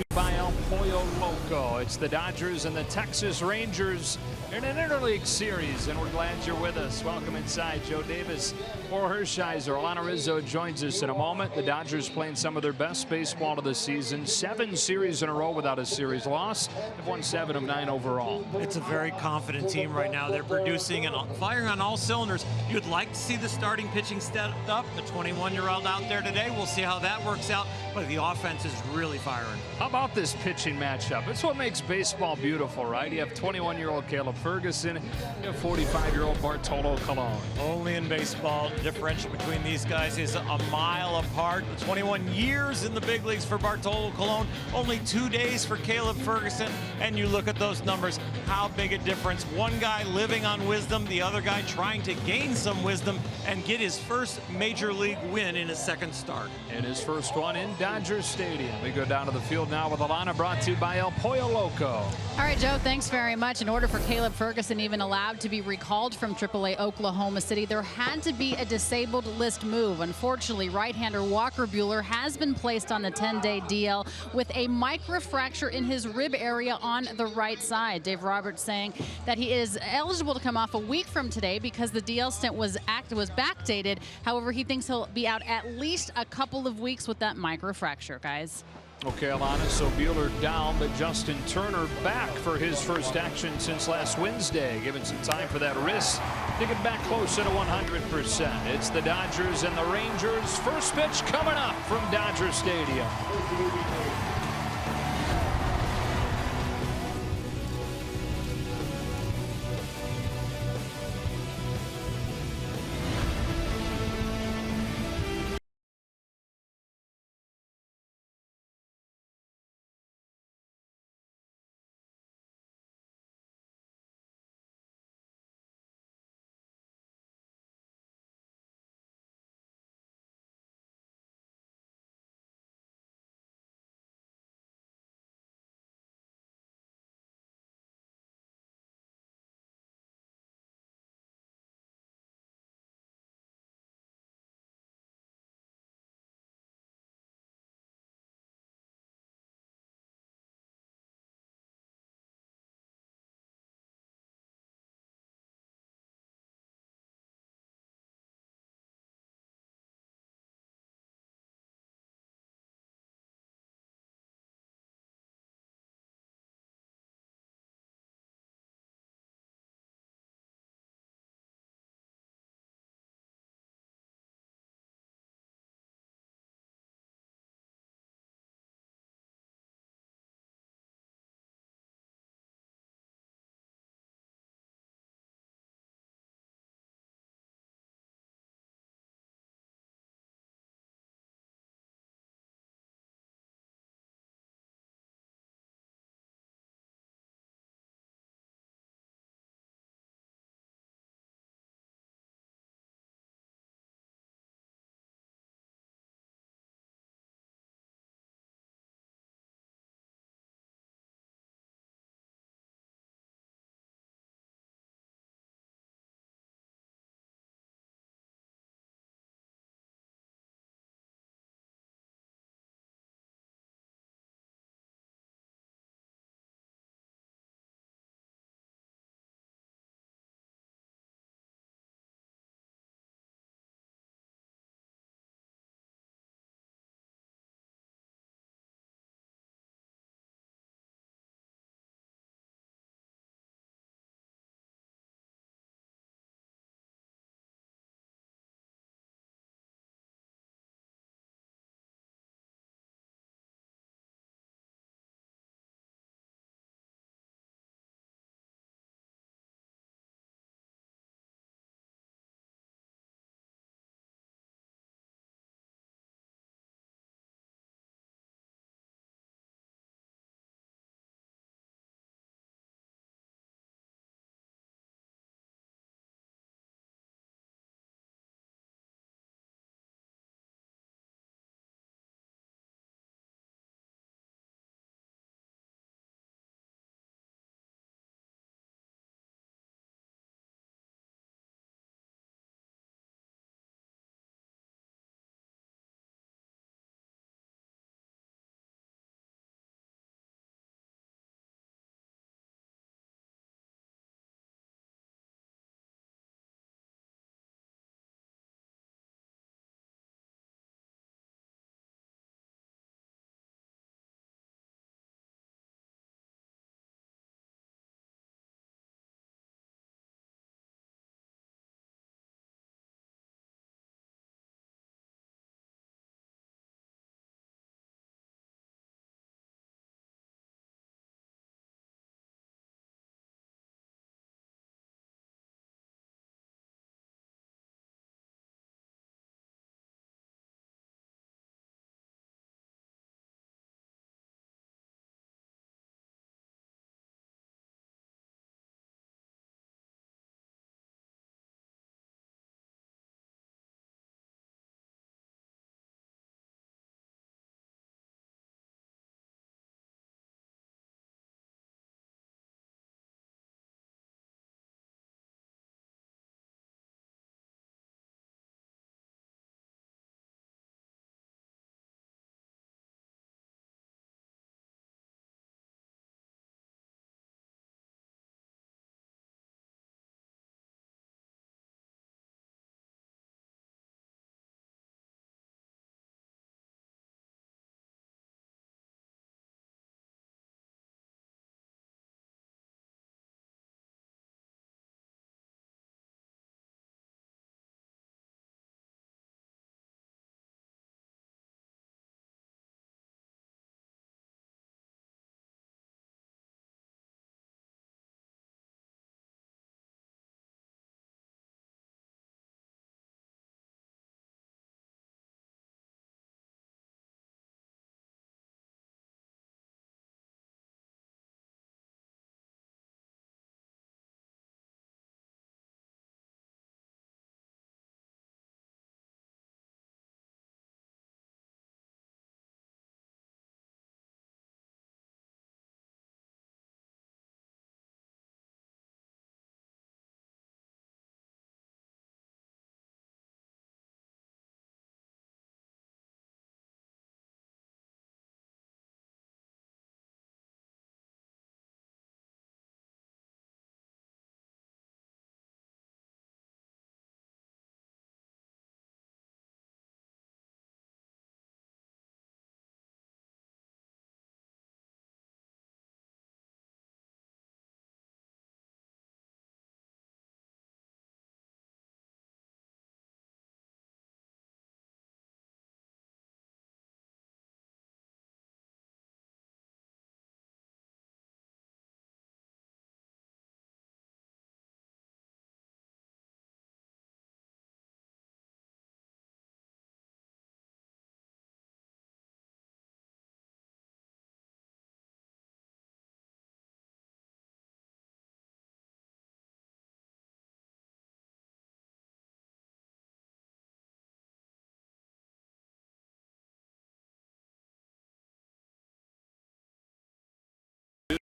to you by El Pollo Loco. It's the Dodgers and the Texas Rangers in an interleague series, and we're glad you're with us. Welcome inside. Joe Davis for Hershiser. Alana Rizzo joins us in a moment. The Dodgers playing some of their best baseball of the season. 7 series in a row without a series loss. They've won 7 of 9 overall. It's a very confident team right now. They're producing and firing on all cylinders. You'd like to see the starting pitching stepped up. The 21-year-old out there today. We'll see how that works out, but the offense is really firing. How about this pitching matchup? It's what makes baseball beautiful, right? You have 21-year-old Caleb Ferguson, you have 45-year-old Bartolo Colon. Only in baseball, the differential between these guys is a mile apart. 21 years in the big leagues for Bartolo Colon, only 2 days for Caleb Ferguson, and you look at those numbers, how big a difference. One guy living on wisdom, the other guy trying to gain some wisdom and get his first major league win in his second start. And his first one in Dodger Stadium. We go down to the field now with Alana, brought to you by El Pollo Loco. All right, Joe, thanks very much. In order for Caleb Ferguson even allowed to be recalled from AAA Oklahoma City, there had to be a disabled list move. Unfortunately, right-hander Walker Buehler has been placed on the 10-day DL with a microfracture in his rib area on the right side. Dave Roberts saying that he is eligible to come off a week from today because the DL stint was backdated. However, he thinks he'll be out at least a couple of weeks with that microfracture, guys. Okay, Alana, so Buehler down, but Justin Turner back for his first action since last Wednesday, giving some time for that wrist to get back closer to 100%. It's the Dodgers and the Rangers. First pitch coming up from Dodger Stadium.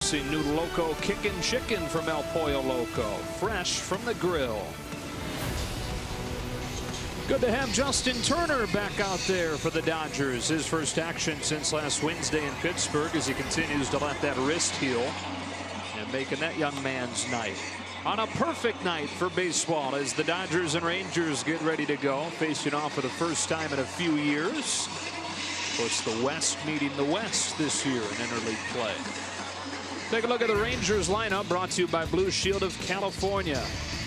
See new Loco kicking chicken from El Pollo Loco, fresh from the grill. Good to have Justin Turner back out there for the Dodgers. His first action since last Wednesday in Pittsburgh as he continues to let that wrist heal and making that young man's night. On a perfect night for baseball as the Dodgers and Rangers get ready to go, facing off for the first time in a few years. Of course, the West meeting the West this year in interleague play. Take a look at the Rangers lineup, brought to you by Blue Shield of California.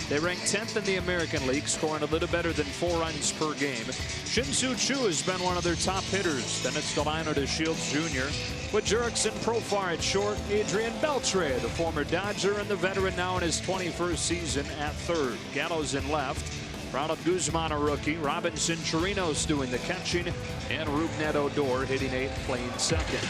They rank 10th in the American League, scoring a little better than 4 runs per game. Shin-Soo Choo has been one of their top hitters. Then it's Delino to Shields Jr. with Jurickson Profar at short, Adrian Beltre, the former Dodger and the veteran now in his 21st season at third. Gallows in left. Ronald Guzman, a rookie. Robinson Chirinos doing the catching. And Rougned Odor hitting 8th, playing second.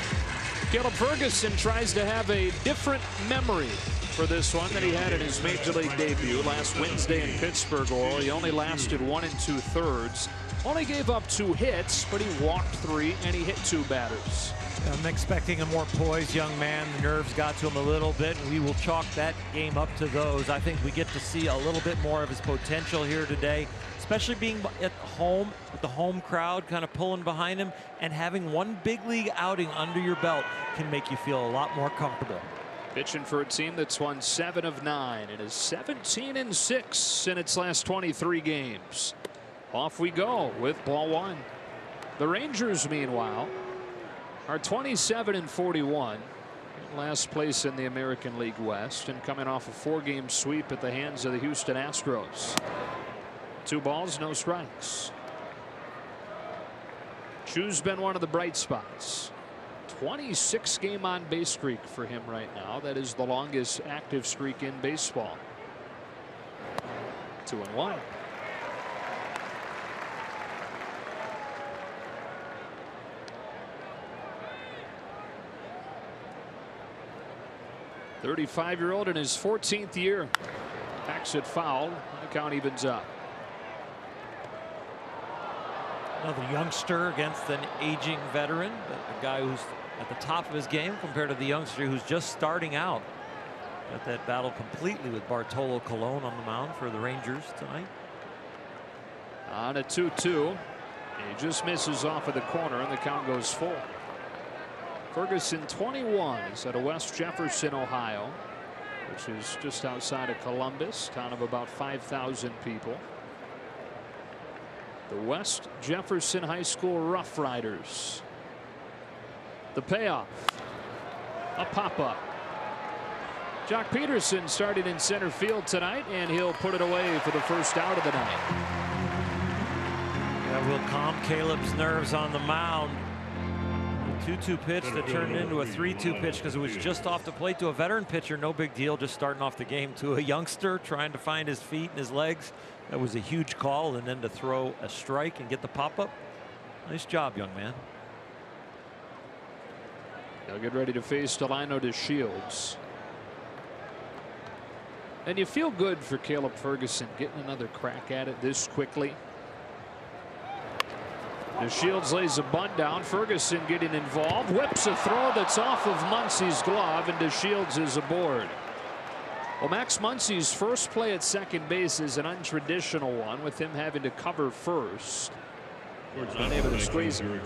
Caleb Ferguson tries to have a different memory for this one than he had in his major league debut last Wednesday in Pittsburgh. He only lasted 1 2/3. Only gave up 2 hits, but he walked 3 and he hit 2 batters. I'm expecting a more poised young man. The nerves got to him a little bit. We will chalk that game up to those. I think we get to see a little bit more of his potential here today, especially being at home with the home crowd kind of pulling behind him, and having one big league outing under your belt can make you feel a lot more comfortable. Pitching for a team that's won 7 of 9 and is 17-6 in its last 23 games. Off we go with ball 1. The Rangers, meanwhile, are 27-41, last place in the American League West, and coming off a 4-game sweep at the hands of the Houston Astros. 2 balls, no strikes. Choo's been one of the bright spots. 26-game on base streak for him right now. That is the longest active streak in baseball. 2-1. .35-year-old in his 14th year. Backs it foul. The count evens up. Another youngster against an aging veteran, but a guy who's at the top of his game compared to the youngster who's just starting out. Got that battle completely with Bartolo Colon on the mound for the Rangers tonight. On a 2-2. He just misses off of the corner and the count goes full. Ferguson, 21, is out of West Jefferson, Ohio, which is just outside of Columbus, town of about 5,000 people. The West Jefferson High School Rough Riders. The payoff. A pop-up. Jock Peterson started in center field tonight, and he'll put it away for the first out of the night. That will calm Caleb's nerves on the mound. The 2-2 pitch that turned into a 3-2 pitch because it was just off the plate to a veteran pitcher. No big deal, just starting off the game, to a youngster trying to find his feet and his legs. That was a huge call, and then to throw a strike and get the pop-up. Nice job, young man. They'll get ready to face Delino to Shields. And you feel good for Caleb Ferguson getting another crack at it this quickly. Shields lays a bunt down. Ferguson getting involved. Whips a throw that's off of Muncy's glove, and DeShields is aboard. Well, Max Muncy's first play at second base is an untraditional one, with him having to cover first. Unable to squeeze him.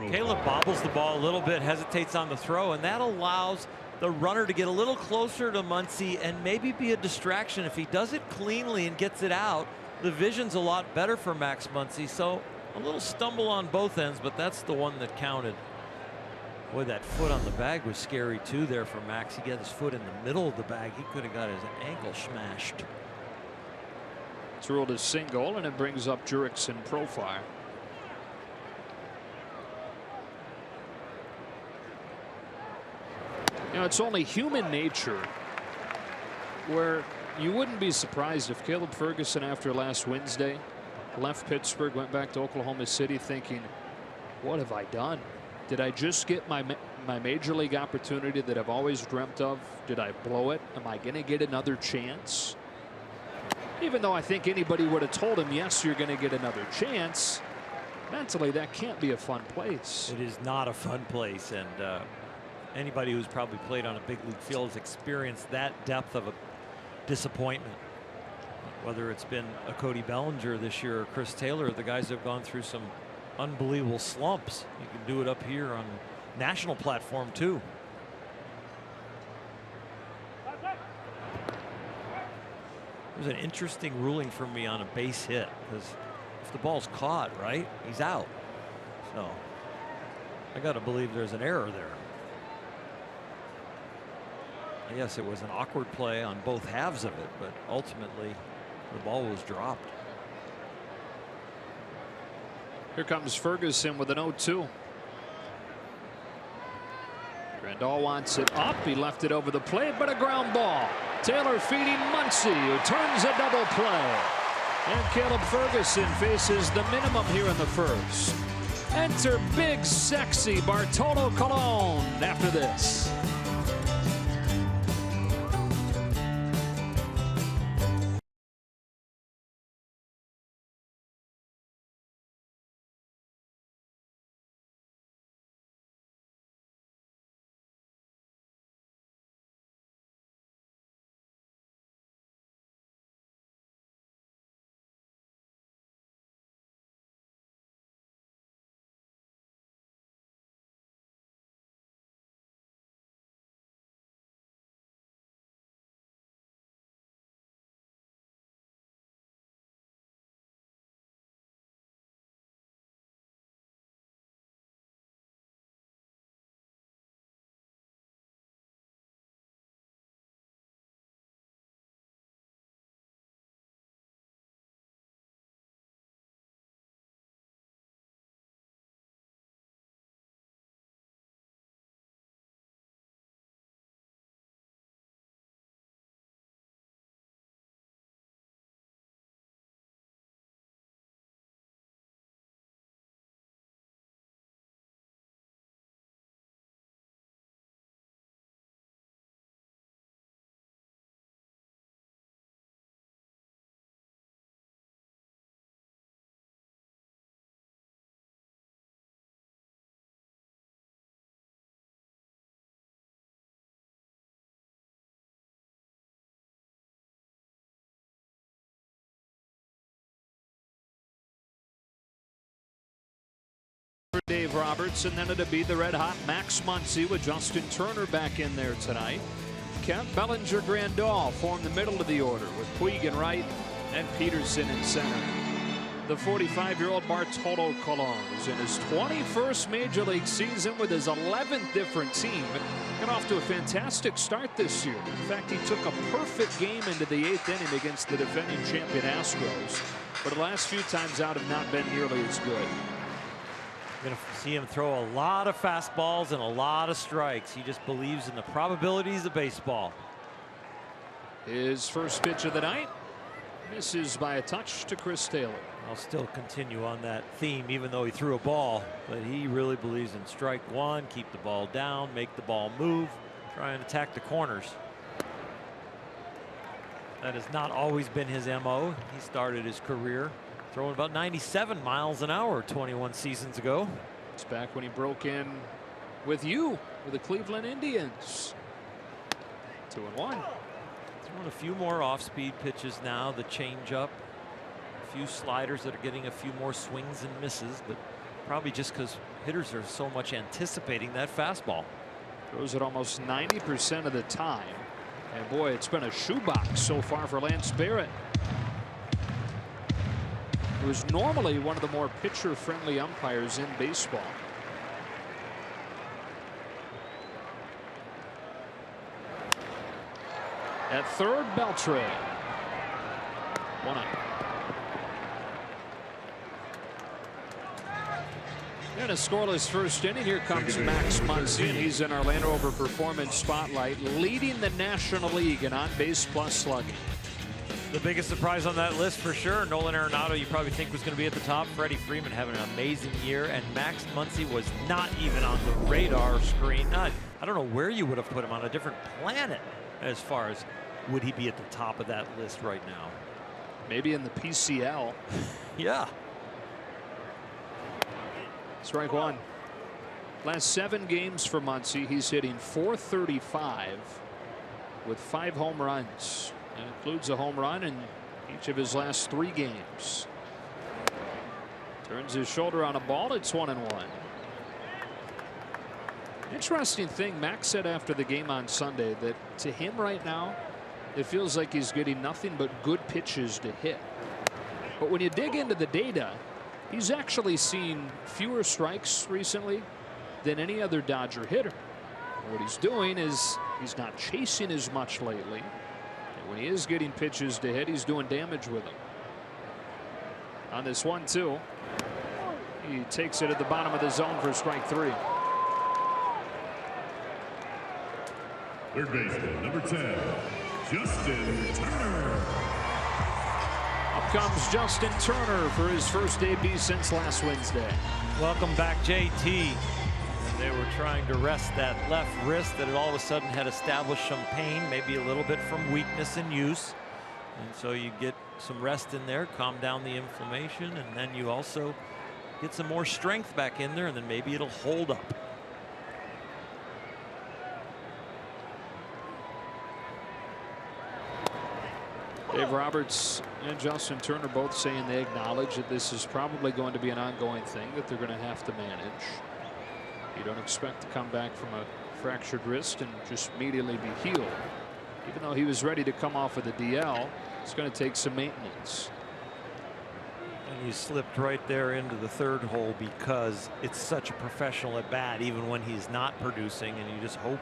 Caleb bobbles the ball a little bit, hesitates on the throw, and that allows the runner to get a little closer to Muncy and maybe be a distraction. If he does it cleanly and gets it out, the vision's a lot better for Max Muncy. So a little stumble on both ends, but that's the one that counted. Boy, that foot on the bag was scary too there for Max. He got his foot in the middle of the bag. He could have got his ankle smashed. It's ruled a single, and it brings up Jurickson Profar. You know, it's only human nature where you wouldn't be surprised if Caleb Ferguson, after last Wednesday, left Pittsburgh, went back to Oklahoma City thinking, what have I done? Did I just get my major league opportunity that I've always dreamt of? Did I blow it? Am I going to get another chance? Even though I think anybody would have told him, yes, you're going to get another chance, mentally that can't be a fun place. It is not a fun place, and Anybody who's probably played on a big league field has experienced that depth of a disappointment. Whether it's been a Cody Bellinger this year or Chris Taylor, the guys have gone through some unbelievable slumps. You can do it up here on national platform too. There's an interesting ruling for me on a base hit, because if the ball's caught, right, he's out. So I got to believe there's an error there. I guess it was an awkward play on both halves of it, but ultimately the ball was dropped. Here comes Ferguson with an 0-2. Grandal wants it up. He left it over the plate, but a ground ball. Taylor feeding Muncy, who turns a double play. And Caleb Ferguson faces the minimum here in the first. Enter big, sexy Bartolo Colon after this. Dave Roberts, and then it'll be the red hot Max Muncy with Justin Turner back in there tonight. Kemp, Bellinger, Grandal form the middle of the order with Puig in right and Peterson in center. The 45-year-old Bartolo Colon is in his 21st Major League season with his 11th different team. Got off to a fantastic start this year. In fact, he took a perfect game into the 8th inning against the defending champion Astros, but the last few times out have not been nearly as good. Going to see him throw a lot of fastballs and a lot of strikes. He just believes in the probabilities of baseball. His first pitch of the night misses by a touch to Chris Taylor. I'll still continue on that theme, even though he threw a ball, but he really believes in strike one, keep the ball down, make the ball move, try and attack the corners. That has not always been his MO. He started his career throwing about 97 miles an hour 21 seasons ago. It's back when he broke in with you with the Cleveland Indians. 2-1. Throwing a few more off-speed pitches now, the changeup, a few sliders that are getting a few more swings and misses, but probably just because hitters are so much anticipating that fastball. Throws it almost 90% of the time. And boy, it's been a shoebox so far for Lance Barrett, who is normally one of the more pitcher-friendly umpires in baseball. At third, Beltre. 1-out. In a scoreless first inning, here comes Max Muncy, and he's in our Land Rover Performance Spotlight, leading the National League in on-base plus slugging. The biggest surprise on that list for sure. Nolan Arenado, you probably think was going to be at the top. Freddie Freeman having an amazing year, and Max Muncy was not even on the radar screen. I don't know where you would have put him, on a different planet as far as would he be at the top of that list right now. Maybe in the PCL. Yeah. Strike one. Last 7 games for Muncie, he's hitting .435 with 5 home runs. That includes a home run in each of his last 3 games. Turns his shoulder on a ball. It's 1-1. Interesting thing, Max said after the game on Sunday that to him right now, it feels like he's getting nothing but good pitches to hit. But when you dig into the data, he's actually seen fewer strikes recently than any other Dodger hitter. And what he's doing is he's not chasing as much lately. And when he is getting pitches to hit, he's doing damage with them. On this 1-2, he takes it at the bottom of the zone for strike 3. Third baseman, number 10, Justin Turner. Up comes Justin Turner for his first debut since last Wednesday. Welcome back, JT. They were trying to rest that left wrist that had all of a sudden had established some pain, maybe a little bit from weakness in use. And so you get some rest in there, calm down the inflammation, and then you also get some more strength back in there, and then maybe it'll hold up. Dave Roberts and Justin Turner both saying they acknowledge that this is probably going to be an ongoing thing that they're going to have to manage. You don't expect to come back from a fractured wrist and just immediately be healed. Even though he was ready to come off of the DL, it's going to take some maintenance. And he slipped right there into the third hole because it's such a professional at bat, even when he's not producing, and you just hope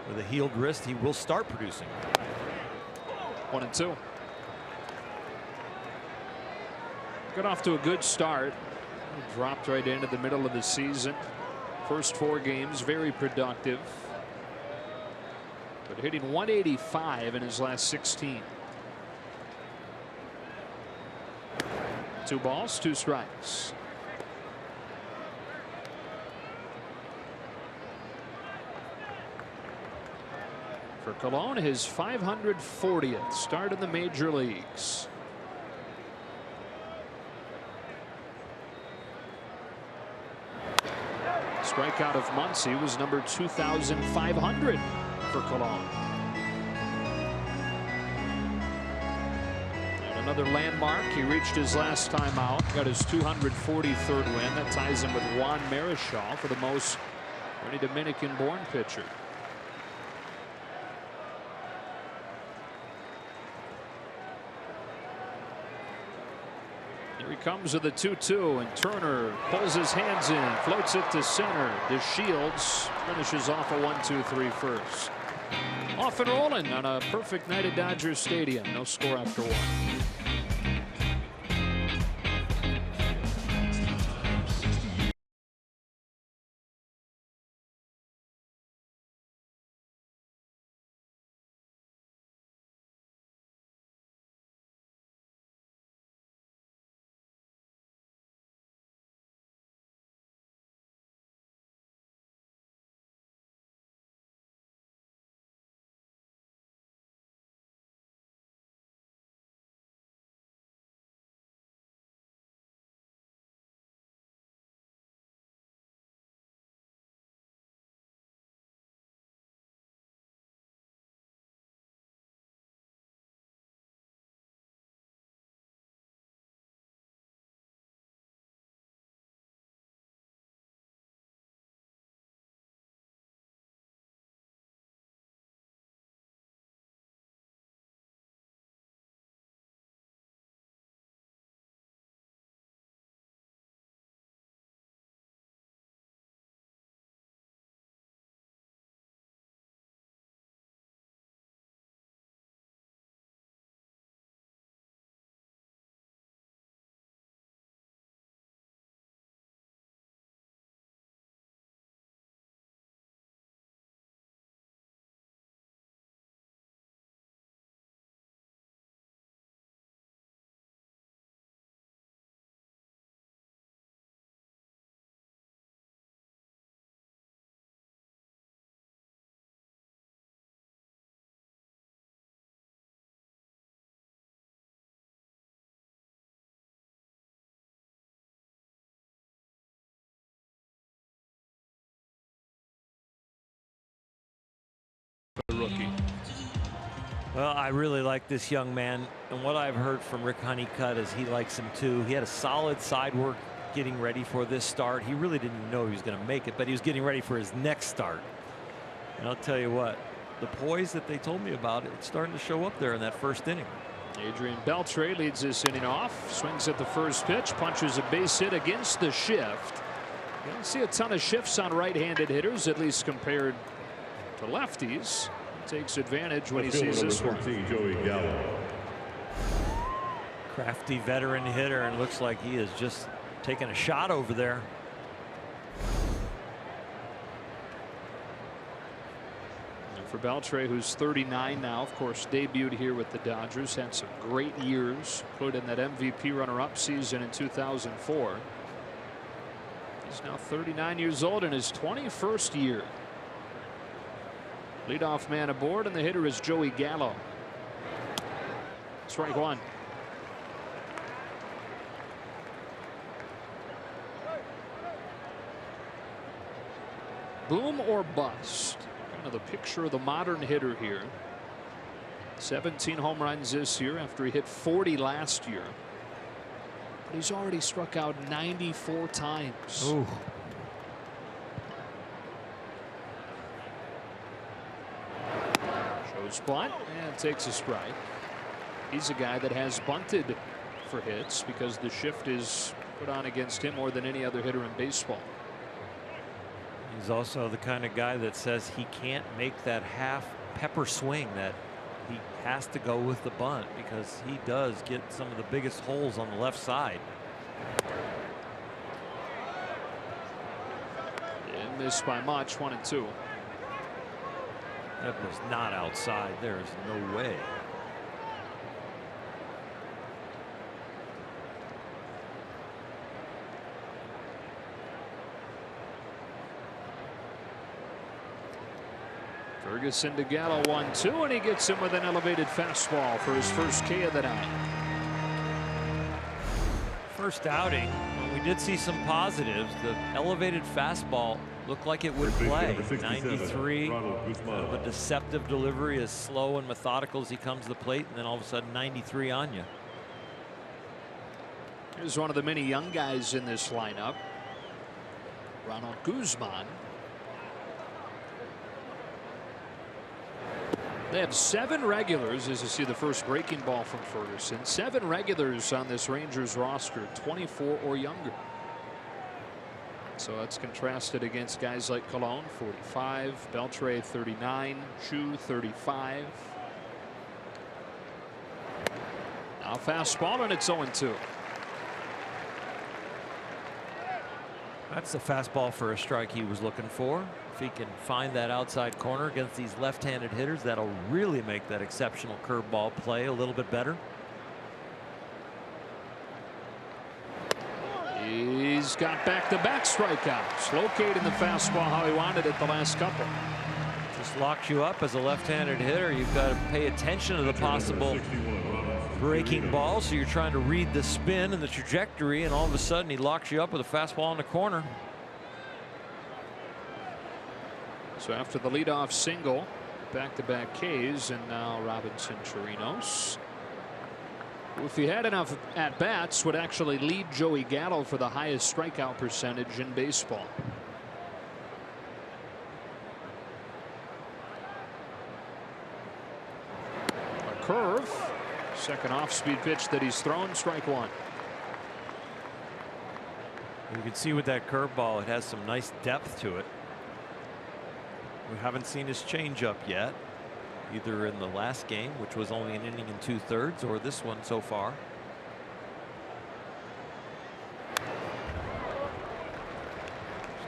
with a healed wrist he will start producing. 1-2. Got off to a good start. Dropped right into the middle of the season. First 4 games very productive, but hitting 185 in his last 16. 2 balls, 2 strikes. For Cologne, his 540th start in the major leagues. Strikeout of Muncie was number 2,500 for Cologne. And another landmark. He reached his last time out, got his 243rd win. That ties him with Juan Marichal for the most for any Dominican-born pitcher. Here he comes with the 2-2, and Turner pulls his hands in, floats it to center. DeShields finishes off a 1-2-3 first. Off and rolling on a perfect night at Dodger Stadium. No score after 1. the rookie. Well, I really like this young man, and what I've heard from Rick Honeycutt is he likes him too. He had a solid side work getting ready for this start. He really didn't know he was going to make it, but he was getting ready for his next start. And I'll tell you what, the poise that they told me about, it's starting to show up there in that first inning. Adrian Beltre leads this inning off, swings at the first pitch, punches a base hit against the shift. You don't see a ton of shifts on right-handed hitters, at least compared to lefties. Takes advantage when he sees this one. Crafty veteran hitter, and looks like he is just taking a shot over there. And for Beltre, who's 39 now, of course, debuted here with the Dodgers, had some great years, including that MVP runner-up season in 2004. He's now 39 years old in his 21st year. Leadoff man aboard, and the hitter is Joey Gallo. Strike one. Boom or bust. Kind of the picture of the modern hitter here. 17 home runs this year after he hit 40 last year. But he's already struck out 94 times. Ooh. Shows bunt and takes a strike. He's a guy that has bunted for hits because the shift is put on against him more than any other hitter in baseball. He's also the kind of guy that says he can't make that half pepper swing, that he has to go with the bunt because he does get some of the biggest holes on the left side. And missed by much, 1-2. That was not outside. There is no way. Ferguson to Gallo, 1-2, and he gets him with an elevated fastball for his first K of the night. First outing, we did see some positives. The elevated fastball looked like it would play. 93, kind of a deceptive delivery, as slow and methodical as he comes to the plate, and then all of a sudden 93 on you. Here's one of the many young guys in this lineup, Ronald Guzman. They have 7 regulars, as you see the first breaking ball from Ferguson. 7 regulars on this Rangers roster, 24 or younger. So that's contrasted against guys like Colon, 45, Beltre, 39, Chu, 35. Now fastball, and it's 0-2. That's the fastball for a strike he was looking for. If he can find that outside corner against these left-handed hitters, that'll really make that exceptional curveball play a little bit better. He's got back-to-back strikeouts. Locating the fastball how he wanted it the last couple. Just locks you up as a left-handed hitter. You've got to pay attention to the possible breaking ball, so you're trying to read the spin and the trajectory, and all of a sudden he locks you up with a fastball in the corner. So after the leadoff single, back-to-back Ks, and now Robinson Chirinos, who, if he had enough at-bats, would actually lead Joey Gallo for the highest strikeout percentage in baseball. A curve, second off-speed pitch that he's thrown, strike one. You can see with that curveball, it has some nice depth to it. We haven't seen his changeup yet, either in the last game, which was only an inning and 2/3, or this one so far.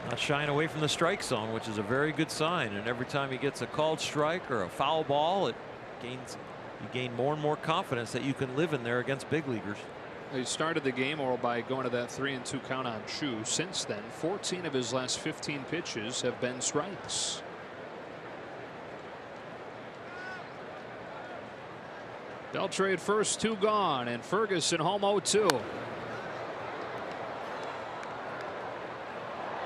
Not shying away from the strike zone, which is a very good sign. And every time he gets a called strike or a foul ball, you gain more and more confidence that you can live in there against big leaguers. He started the game by going to that 3-2 count on Chu. Since then, 14 of his last 15 pitches have been strikes. Beltre at first, 2 gone, and Ferguson home 0-2.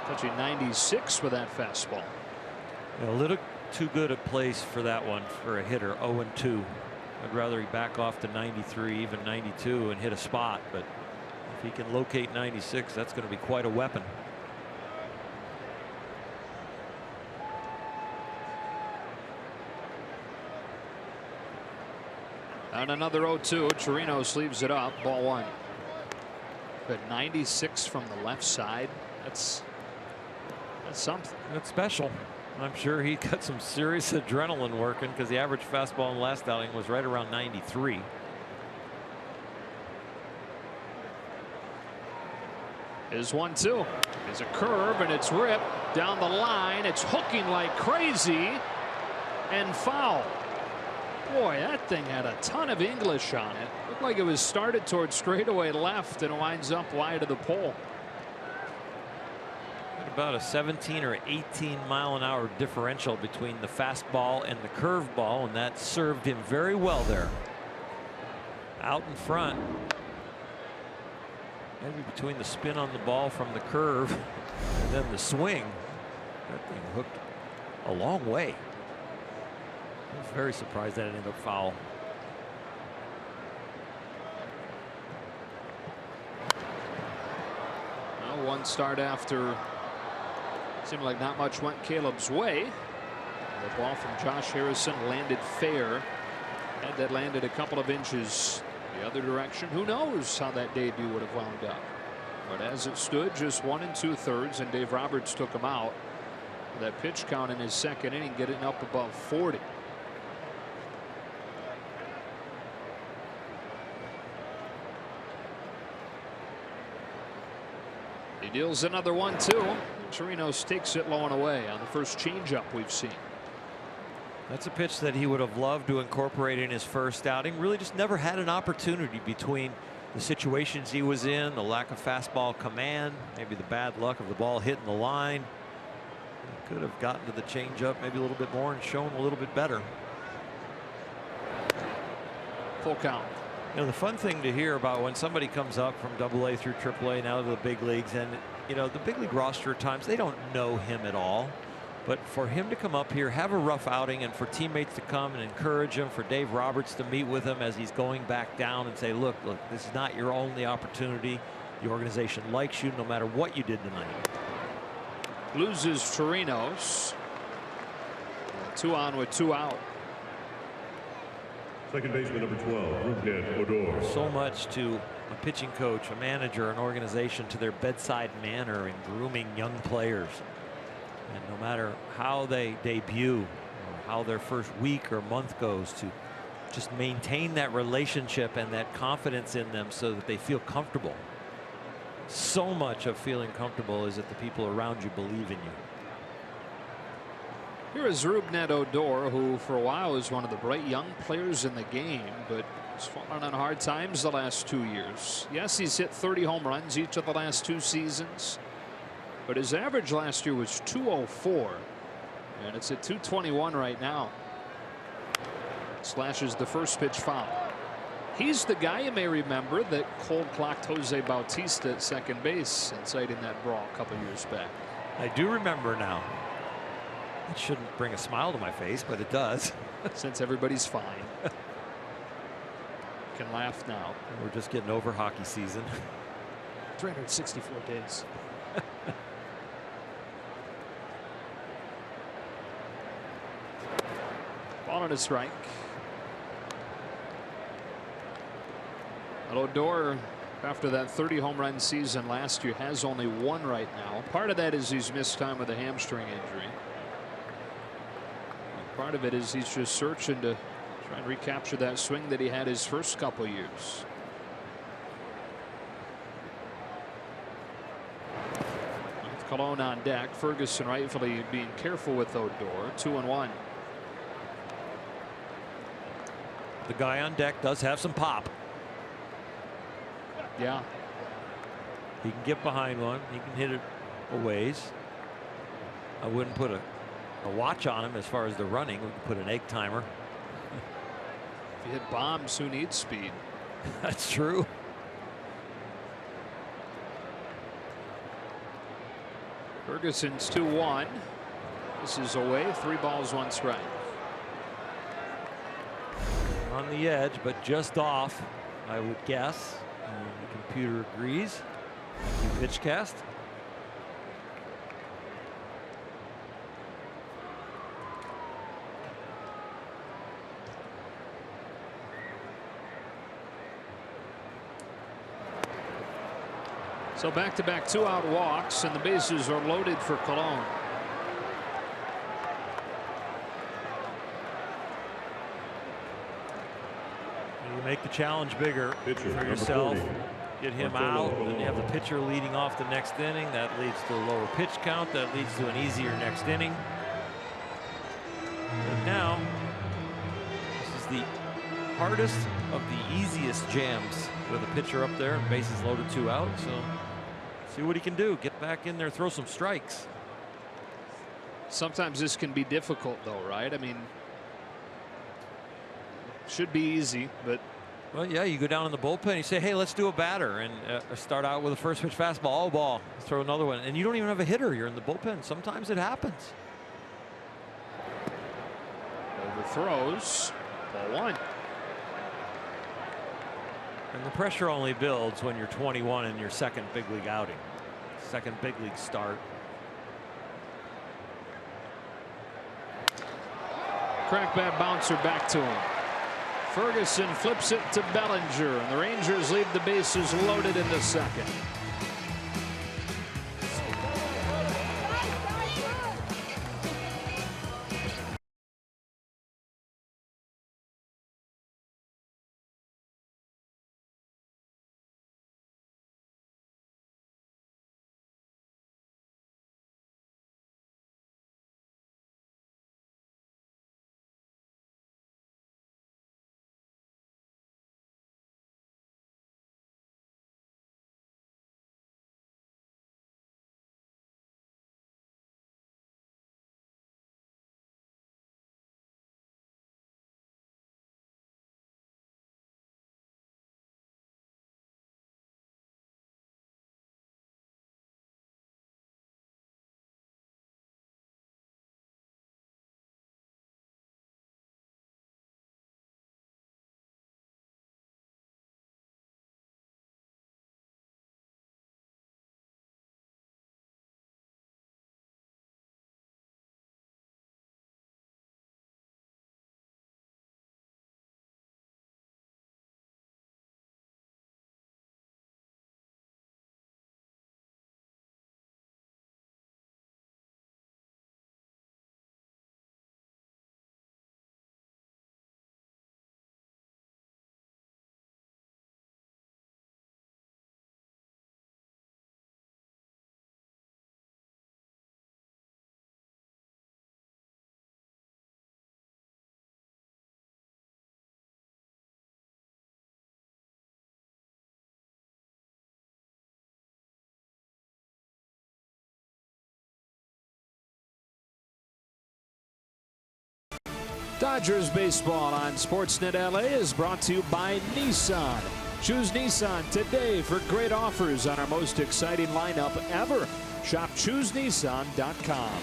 Touching 96 with that fastball. A too good a place for that one for a hitter. 0-2. I'd rather he back off to 93, even 92, and hit a spot. But if he can locate 96, that's going to be quite a weapon. And another 0-2. Chirinos leaves it up. Ball one. But 96 from the left side. That's something. That's special. I'm sure he got some serious adrenaline working, because the average fastball in the last outing was right around 93. Is 1-2. Is a curve, and it's ripped down the line. It's hooking like crazy and foul. Boy, that thing had a ton of English on it. Looked like it was started towards straightaway left and winds up wide of the pole. About a 17 or 18 mile an hour differential between the fastball and the curveball, and that served him very well there. Out in front. Maybe between the spin on the ball from the curve and then the swing, that thing hooked a long way. I was very surprised that it ended up foul. Well, one start after seemed like not much went Caleb's way. The ball from Josh Harrison landed fair. Had that landed a couple of inches the other direction, who knows how that debut would have wound up. But as it stood, just 1 2/3, and Dave Roberts took him out. That pitch count in his second inning getting up above 40. He deals another 1-2. Chirinos takes it low and away on the first changeup we've seen. That's a pitch that he would have loved to incorporate in his first outing. Really just never had an opportunity between the situations he was in, the lack of fastball command, maybe the bad luck of the ball hitting the line. He could have gotten to the changeup maybe a little bit more and shown a little bit better. Full count. You know, the fun thing to hear about when somebody comes up from AA through AAA now to the big leagues, and you know, the big league roster at times, they don't know him at all. But for him to come up here, have a rough outing, and for teammates to come and encourage him, for Dave Roberts to meet with him as he's going back down and say, look, this is not your only opportunity. The organization likes you no matter what you did tonight. Loses Chirinos. 2 on with 2 out. Second baseman number 12, Ruben Odor. So much to a pitching coach, a manager, an organization, to their bedside manner in grooming young players. And no matter how they debut or how their first week or month goes, to just maintain that relationship and that confidence in them so that they feel comfortable. So much of feeling comfortable is that the people around you believe in you. Here is Ruben Odor, who for a while was one of the bright young players in the game, but has fallen on hard times the last 2 years. Yes, he's hit 30 home runs each of the last 2 seasons, but his average last year was 204, and it's at 221 right now. Slashes the first pitch foul. He's the guy, you may remember, that cold clocked Jose Bautista at second base, inciting that brawl a couple years back. I do remember now. It shouldn't bring a smile to my face, but it does. Since everybody's fine. Can laugh now. We're just getting over hockey season. 364 days. Ball on a strike. Odor, after that 30 home run season last year, has only 1 right now. Part of that is he's missed time with a hamstring injury. And part of it is he's just searching to try and recapture that swing that he had his first couple years. With Colon on deck, Ferguson rightfully being careful with Odor. 2-1. The guy on deck does have some pop. Yeah. He can get behind one. He can hit it a ways. I wouldn't put a watch on him as far as the running. We could put an egg timer. If you hit bombs, who needs speed? That's true. Ferguson's 2-1. This is away. 3 balls, 1 strike. On the edge, but just off, I would guess. And the computer agrees. Pitch cast. So back-to-back 2-out walks, and the bases are loaded for Cologne. You make the challenge bigger Pitcher, for number yourself. 40. Get him out, then you have the pitcher leading off the next inning. That leads to a lower pitch count. That leads to an easier next inning. But now, this is the hardest of the easiest jams with a pitcher up there and bases loaded, 2 out. So see what he can do. Get back in there, throw some strikes. Sometimes this can be difficult, though, right? I mean, should be easy, but. Well, yeah, you go down in the bullpen, you say, hey, let's do a batter, and start out with a first pitch fastball, ball, throw another one, and you don't even have a hitter. You're in the bullpen. Sometimes it happens. Overthrows. Ball 1. And the pressure only builds when you're 21 in your second big league outing, second big league start. Crackbat bouncer back to him. Ferguson flips it to Bellinger, and the Rangers leave the bases loaded in the second. Dodgers baseball on Sportsnet LA is brought to you by Nissan. Choose Nissan today for great offers on our most exciting lineup ever. Shop ChooseNissan.com.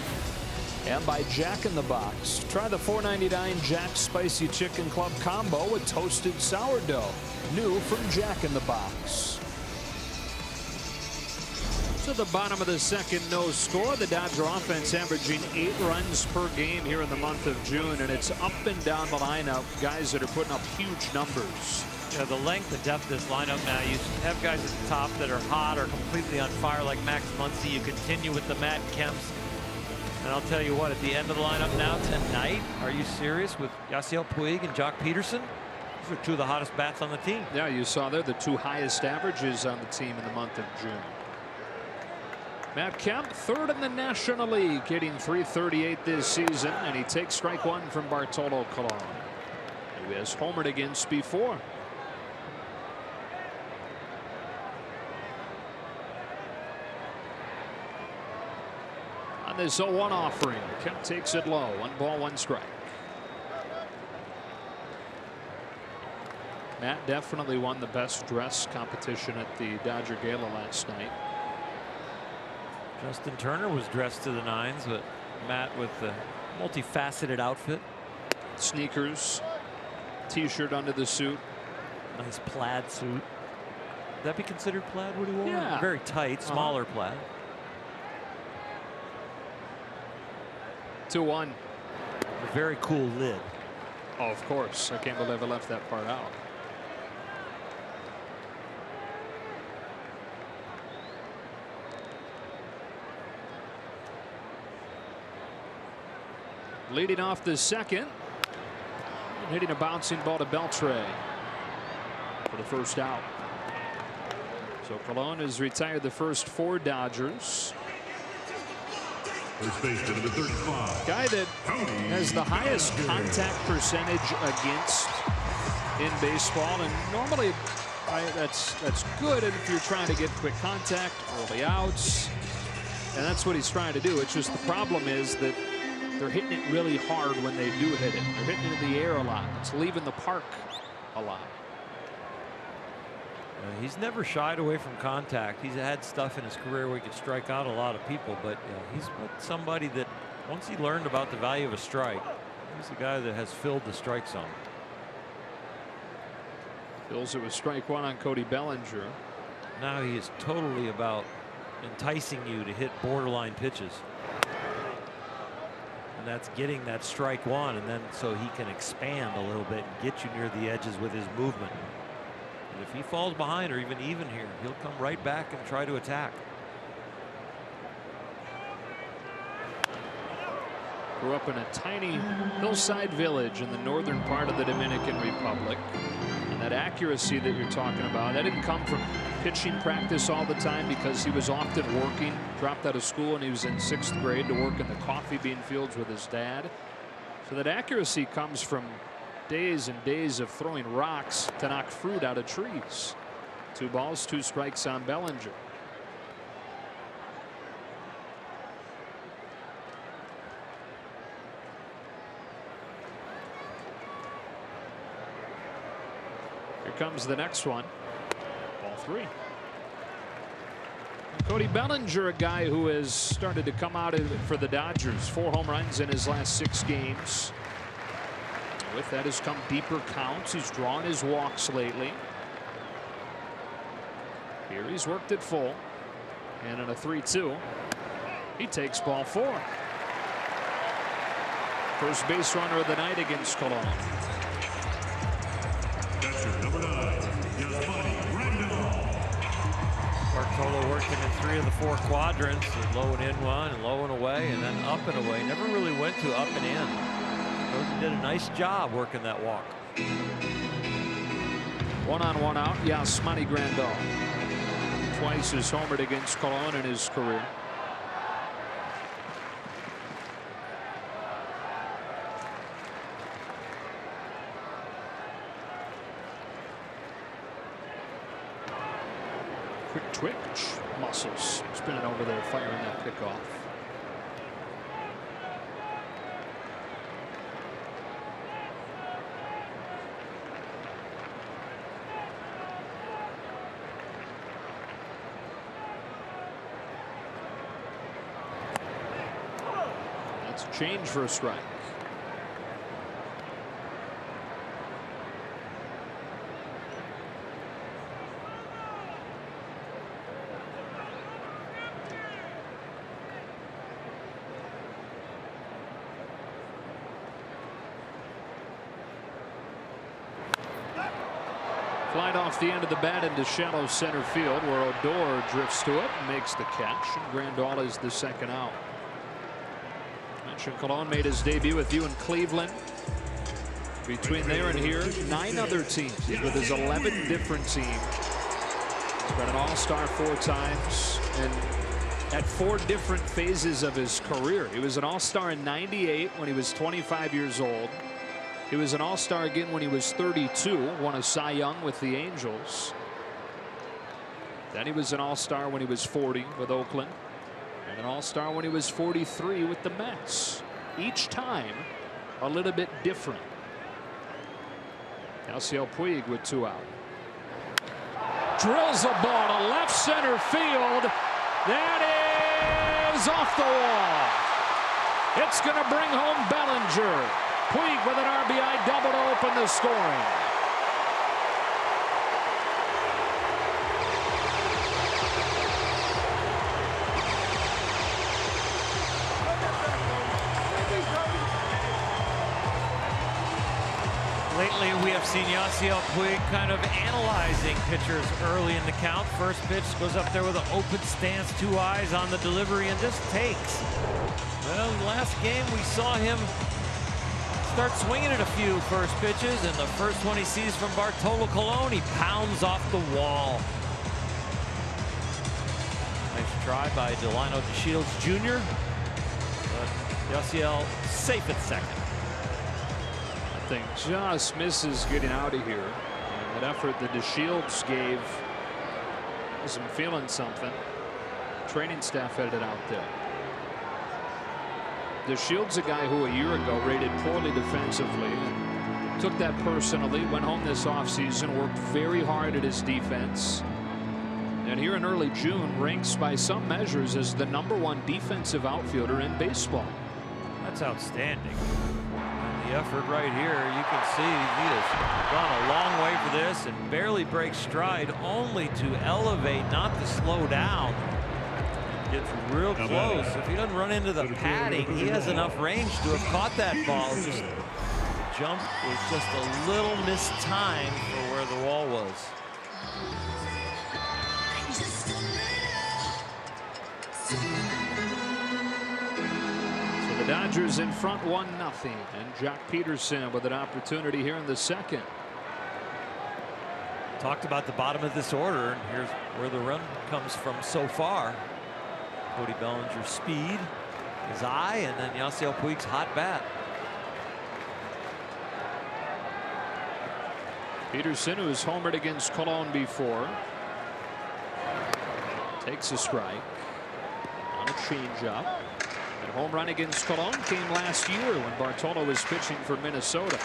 And by Jack in the Box. Try the $4.99 Jack's Spicy Chicken Club Combo with toasted sourdough. New from Jack in the Box. To the bottom of the second, no score. The Dodger offense averaging 8 runs per game here in the month of June, and it's up and down the lineup. Guys that are putting up huge numbers. Yeah, the length and depth of this lineup now. You have guys at the top that are hot or completely on fire like Max Muncy. You continue with the Matt Kemps. And I'll tell you what, at the end of the lineup now tonight, are you serious, with Yasiel Puig and Jock Peterson? Those are 2 of the hottest bats on the team. Yeah, you saw there the 2 highest averages on the team in the month of June. Matt Kemp, 3rd in the National League, hitting .338 this season, and he takes strike 1 from Bartolo Colon, who has homered against before. On this 0-1 offering, Kemp takes it low. 1 ball, 1 strike. Matt definitely won the best dress competition at the Dodger Gala last night. Justin Turner was dressed to the nines, but Matt with the multifaceted outfit. Sneakers, t-shirt under the suit. Nice plaid suit. Would that be considered plaid, what he wore? Yeah. Very tight, smaller plaid. 2-1. A very cool lid. Oh, of course. I can't believe I left that part out. Leading off the second. Hitting a bouncing ball to Beltre for the first out. So Colon has retired the first 4 Dodgers. First baseman number 35. Guy that has the highest contact percentage against in baseball, and normally that's good if you're trying to get quick contact, early outs, and that's what he's trying to do. It's just the problem is that they're hitting it really hard when they do hit it. They're hitting it in the air a lot. It's leaving the park a lot. He's never shied away from contact. He's had stuff in his career where he could strike out a lot of people, but he's somebody that once he learned about the value of a strike, he's the guy that has filled the strike zone. Fills it with strike 1 on Cody Bellinger. Now he is totally about enticing you to hit borderline pitches. And that's getting that strike 1, and then so he can expand a little bit and get you near the edges with his movement. And if he falls behind or even here, he'll come right back and try to attack. Grew up in a tiny hillside village in the northern part of the Dominican Republic. And that accuracy that you're talking about, that didn't come from pitching practice all the time, because he was often working. Dropped out of school and he was in 6th grade to work in the coffee bean fields with his dad. So that accuracy comes from days and days of throwing rocks to knock fruit out of trees. 2 balls, 2 strikes on Bellinger. Here comes the next one. Ball 3. Cody Bellinger, a guy who has started to come out for the Dodgers. 4 home runs in his last 6 games. With that has come deeper counts. He's drawn his walks lately. Here he's worked it full. And in a 3-2, he takes ball 4. First base runner of the night against Cologne. Bartolo working in 3 of the 4 quadrants, low and in one and low and away and then up and away. Never really went to up and in. He did a nice job working that walk. 1-on-1 out. Yasmani Grandal. Twice has homered against Cologne in his career. Quick twitch, muscles spinning over there, firing that pickoff. That's a change for a strike. Flied off the end of the bat into shallow center field, where Odor drifts to it and makes the catch. And Grandal is the second out. Mentioned Colon made his debut with you in Cleveland. Between there and here, 9 other teams. He's with his 11 different teams. He's been an all-star 4 times and at 4 different phases of his career. He was an all-star in '98 when he was 25 years old. He was an all-star again when he was 32, won a Cy Young with the Angels. Then he was an all-star when he was 40 with Oakland, and an all-star when he was 43 with the Mets. Each time a little bit different. Yasiel Puig with 2 out. Drills a ball to left center field. That is off the wall. It's going to bring home Bellinger. Puig with an RBI double to open the scoring. Lately, we have seen Yasiel Puig kind of analyzing pitchers early in the count. First pitch goes up there with an open stance, 2 eyes on the delivery, and just takes. Well, last game we saw him start swinging at a few first pitches, and the first one he sees from Bartolo Colon, he pounds off the wall. Nice try by Delino DeShields Jr., but Yasiel safe at second. I think just misses getting out of here. And that effort that DeShields gave was him feeling something. Training staff headed out there. DeShields, a guy who a year ago rated poorly defensively, and took that personally, went home this offseason, worked very hard at his defense. And here in early June, ranks by some measures as the #1 defensive outfielder in baseball. That's outstanding. The effort right here, you can see he has gone a long way for this and barely breaks stride, only to elevate, not to slow down. Gets real close. If he doesn't run into the padding, he has enough range to have caught that ball. Just jump was just a little mistimed for where the wall was. The Dodgers in front 1-0, and Jock Peterson with an opportunity here in the second. Talked about the bottom of this order, and here's where the run comes from so far. Cody Bellinger's speed, his eye, and then Yasiel Puig's hot bat. Peterson, who has homered against Colon before, takes a strike on a changeup. That home run against Colon came last year when Bartolo was pitching for Minnesota.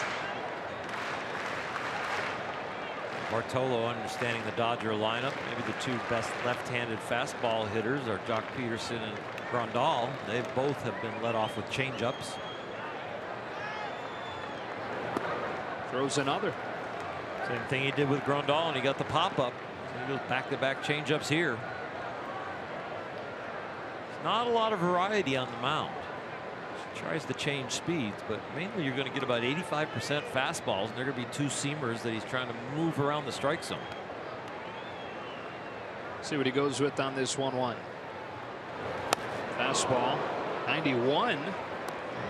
Bartolo, understanding the Dodger lineup, maybe the 2 best left-handed fastball hitters are Jock Peterson and Grandal. They both have been let off with changeups. Throws another. Same thing he did with Grandal, and he got the pop-up. So he goes back-to-back changeups here. Not a lot of variety on the mound. She tries to change speeds, but mainly you're going to get about 85% fastballs, and they're going to be 2 seamers that he's trying to move around the strike zone. See what he goes with on this 1-1. Fastball, 91.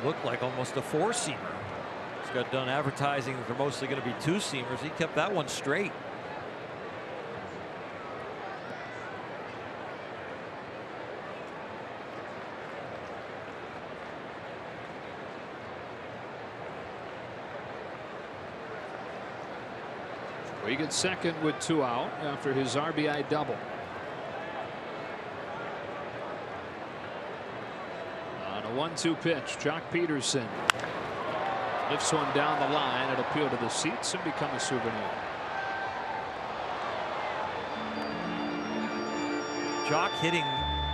Looked like almost a 4-seamer. He's got done advertising they're mostly going to be 2 seamers. He kept that one straight. He gets second with 2 out after his RBI double. On a 1-2 pitch, Jock Peterson lifts one down the line. It'll peel to the seats and become a souvenir. Jock hitting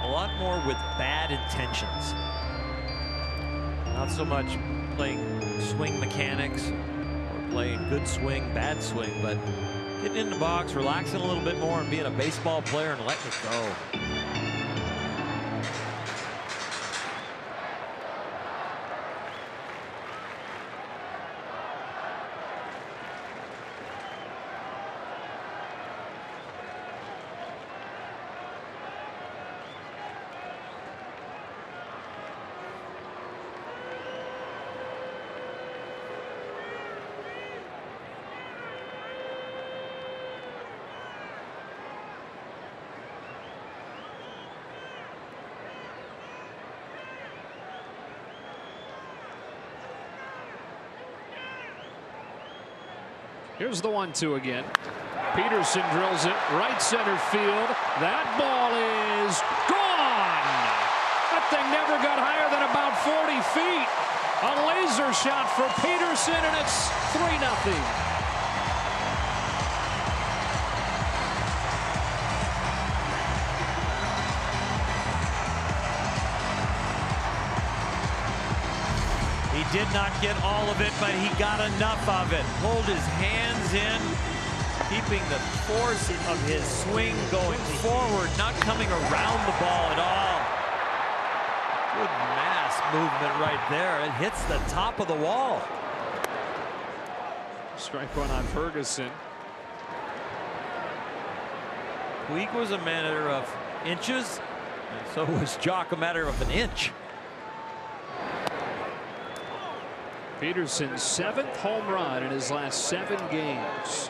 a lot more with bad intentions. Not so much playing swing mechanics, playing good swing, bad swing, but getting in the box, relaxing a little bit more, and being a baseball player and letting it go. Here's the 1-2 again. Peterson drills it right center field. That ball is gone. That thing never got higher than about 40 feet. A laser shot for Peterson, and it's 3-0. not get all of it, but he got enough of it. Pulled his hands in, keeping the force of his swing going forward, not coming around the ball at all. Good mass movement right there. It hits the top of the wall. Strike one on Ferguson. Puig was a matter of inches, and so was Jock a matter of an inch. Peterson's 7th home run in his last 7 games.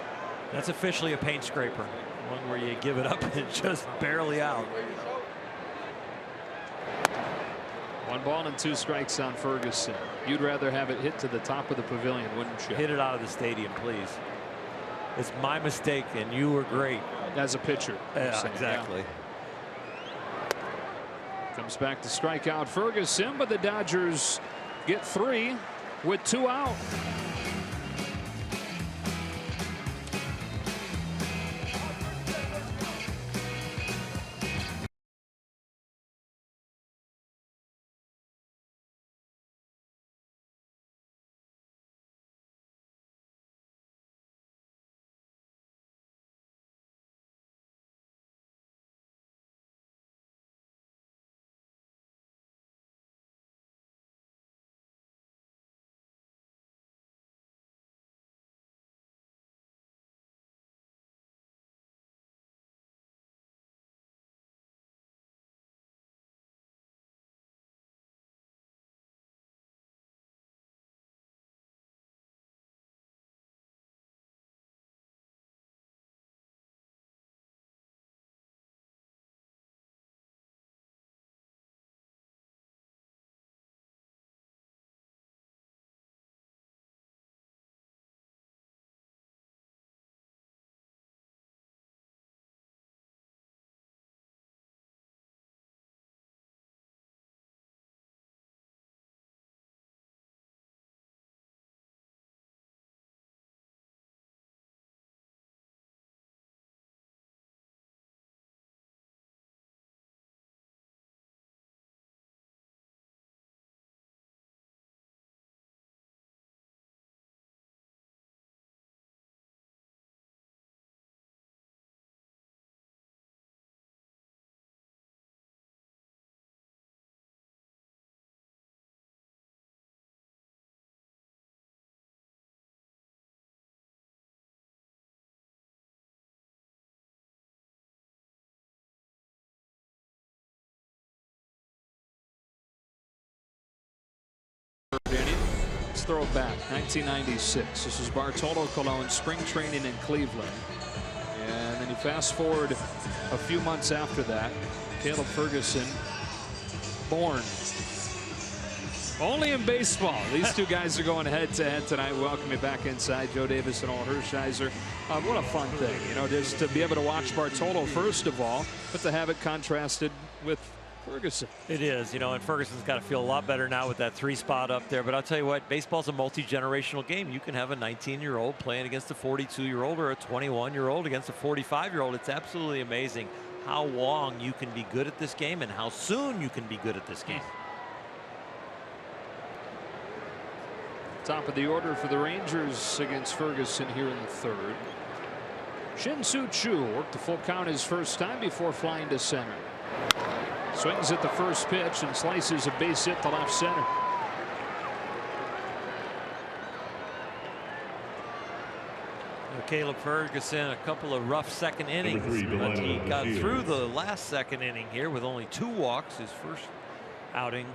That's officially a paint scraper, one where you give it up and it's just barely out. 1 ball and 2 strikes on Ferguson. You'd rather have it hit to the top of the pavilion, wouldn't you? Hit it out of the stadium, please. It's my mistake, and you were great. As a pitcher. Yeah, exactly. Yeah. Comes back to strike out Ferguson, but the Dodgers get 3 with 2 out. Let's throw it back. 1996. This is Bartolo Colon spring training in Cleveland. And then you fast forward a few months after that. Caleb Ferguson, born. Only in baseball. These two guys are going head to head tonight. Welcome you back inside. Joe Davis and Al Hershiser. What a fun thing, you know, just to be able to watch Bartolo first of all, but to have it contrasted with Ferguson. It is, you know, and Ferguson's got to feel a lot better now with that 3 spot up there. But I'll tell you what, baseball's a multi-generational game. You can have a 19-year-old playing against a 42-year-old or a 21-year-old against a 45-year-old. It's absolutely amazing how long you can be good at this game and how soon you can be good at this game. Top of the order for the Rangers against Ferguson here in the 3rd. Shin-Soo Choo worked the full count his first time before flying to center. Swings at the first pitch and slices a base hit to left center. Caleb Ferguson, a couple of rough second innings, but he got through the last second inning here with only 2 walks. His first outing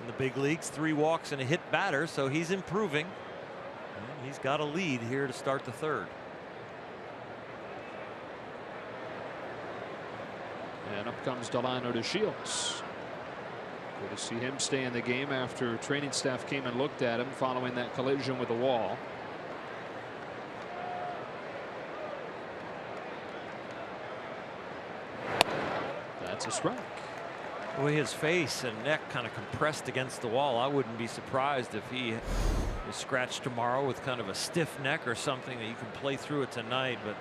in the big leagues, 3 walks and a hit batter, so he's improving. And he's got a lead here to start the 3rd. And up comes Delano to Shields. Good to see him stay in the game after training staff came and looked at him following that collision with the wall. That's a strike. Well, his face and neck kind of compressed against the wall. I wouldn't be surprised if he is scratched tomorrow with kind of a stiff neck or something that you can play through it tonight. But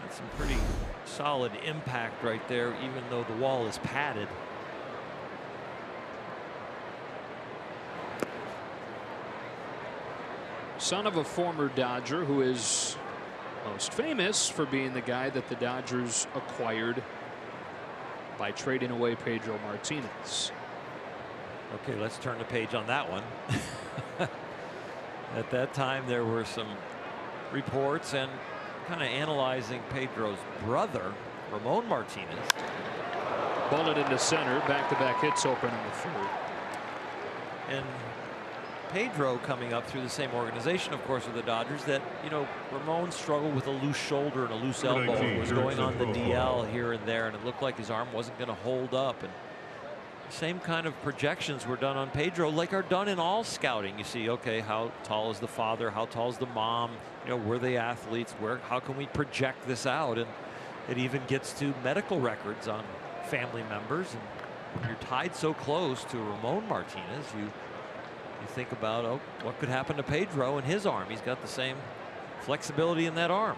that's some pretty solid impact right there, even though the wall is padded. son of a former Dodger who is most famous for being the guy that the Dodgers acquired by trading away Pedro Martinez. Okay, let's turn the page on that one. At that time, there were some reports and kind of analyzing Pedro's brother, Ramon Martinez. Bullet into center, back-to-back hits open in the third. And Pedro coming up through the same organization, of course, with the Dodgers, that, you know, Ramon struggled with a loose shoulder and a loose elbow and was going on the DL here and there, and it looked like his arm wasn't going to hold up. And the same kind of projections were done on Pedro, like are done in all scouting. You see, okay, how tall is the father? How tall is the mom? You know, were they athletes? How can we project this out? And it even gets to medical records on family members. And when you're tied so close to Ramon Martinez, you think about, oh, what could happen to Pedro and his arm? He's got the same flexibility in that arm.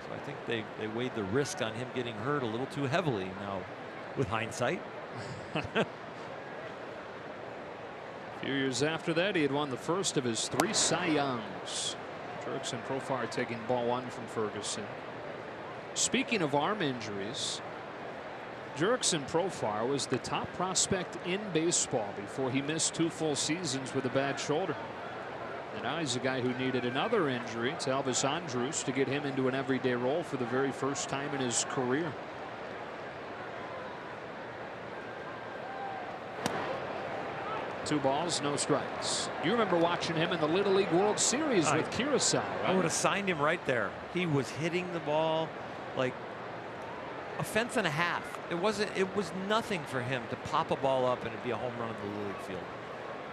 So I think they weighed the risk on him getting hurt a little too heavily now with hindsight. A few years after that, he had won the first of his 3 Cy Youngs. Jurickson Profar taking ball 1 from Ferguson. Speaking of arm injuries, Jurickson Profar was the top prospect in baseball before he missed 2 full seasons with a bad shoulder. And now he's a guy who needed another injury to Elvis Andrus to get him into an everyday role for the very first time in his career. Two balls, no strikes. You remember watching him in the Little League World Series with Curacao, right? I would have signed him right there. He was hitting the ball like a fence and a half. It was nothing for him to pop a ball up and it'd be a home run in the Little League field.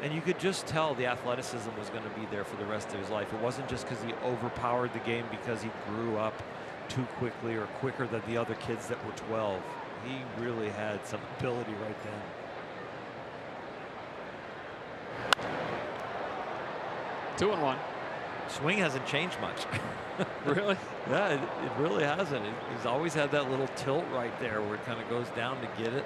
And you could just tell the athleticism was going to be there for the rest of his life. It wasn't just because he overpowered the game because he grew up too quickly or quicker than the other kids that were 12. He really had some ability right then. Two and one. Swing hasn't changed much. Really? Yeah, it really hasn't. He's always had that little tilt right there where it kind of goes down to get it.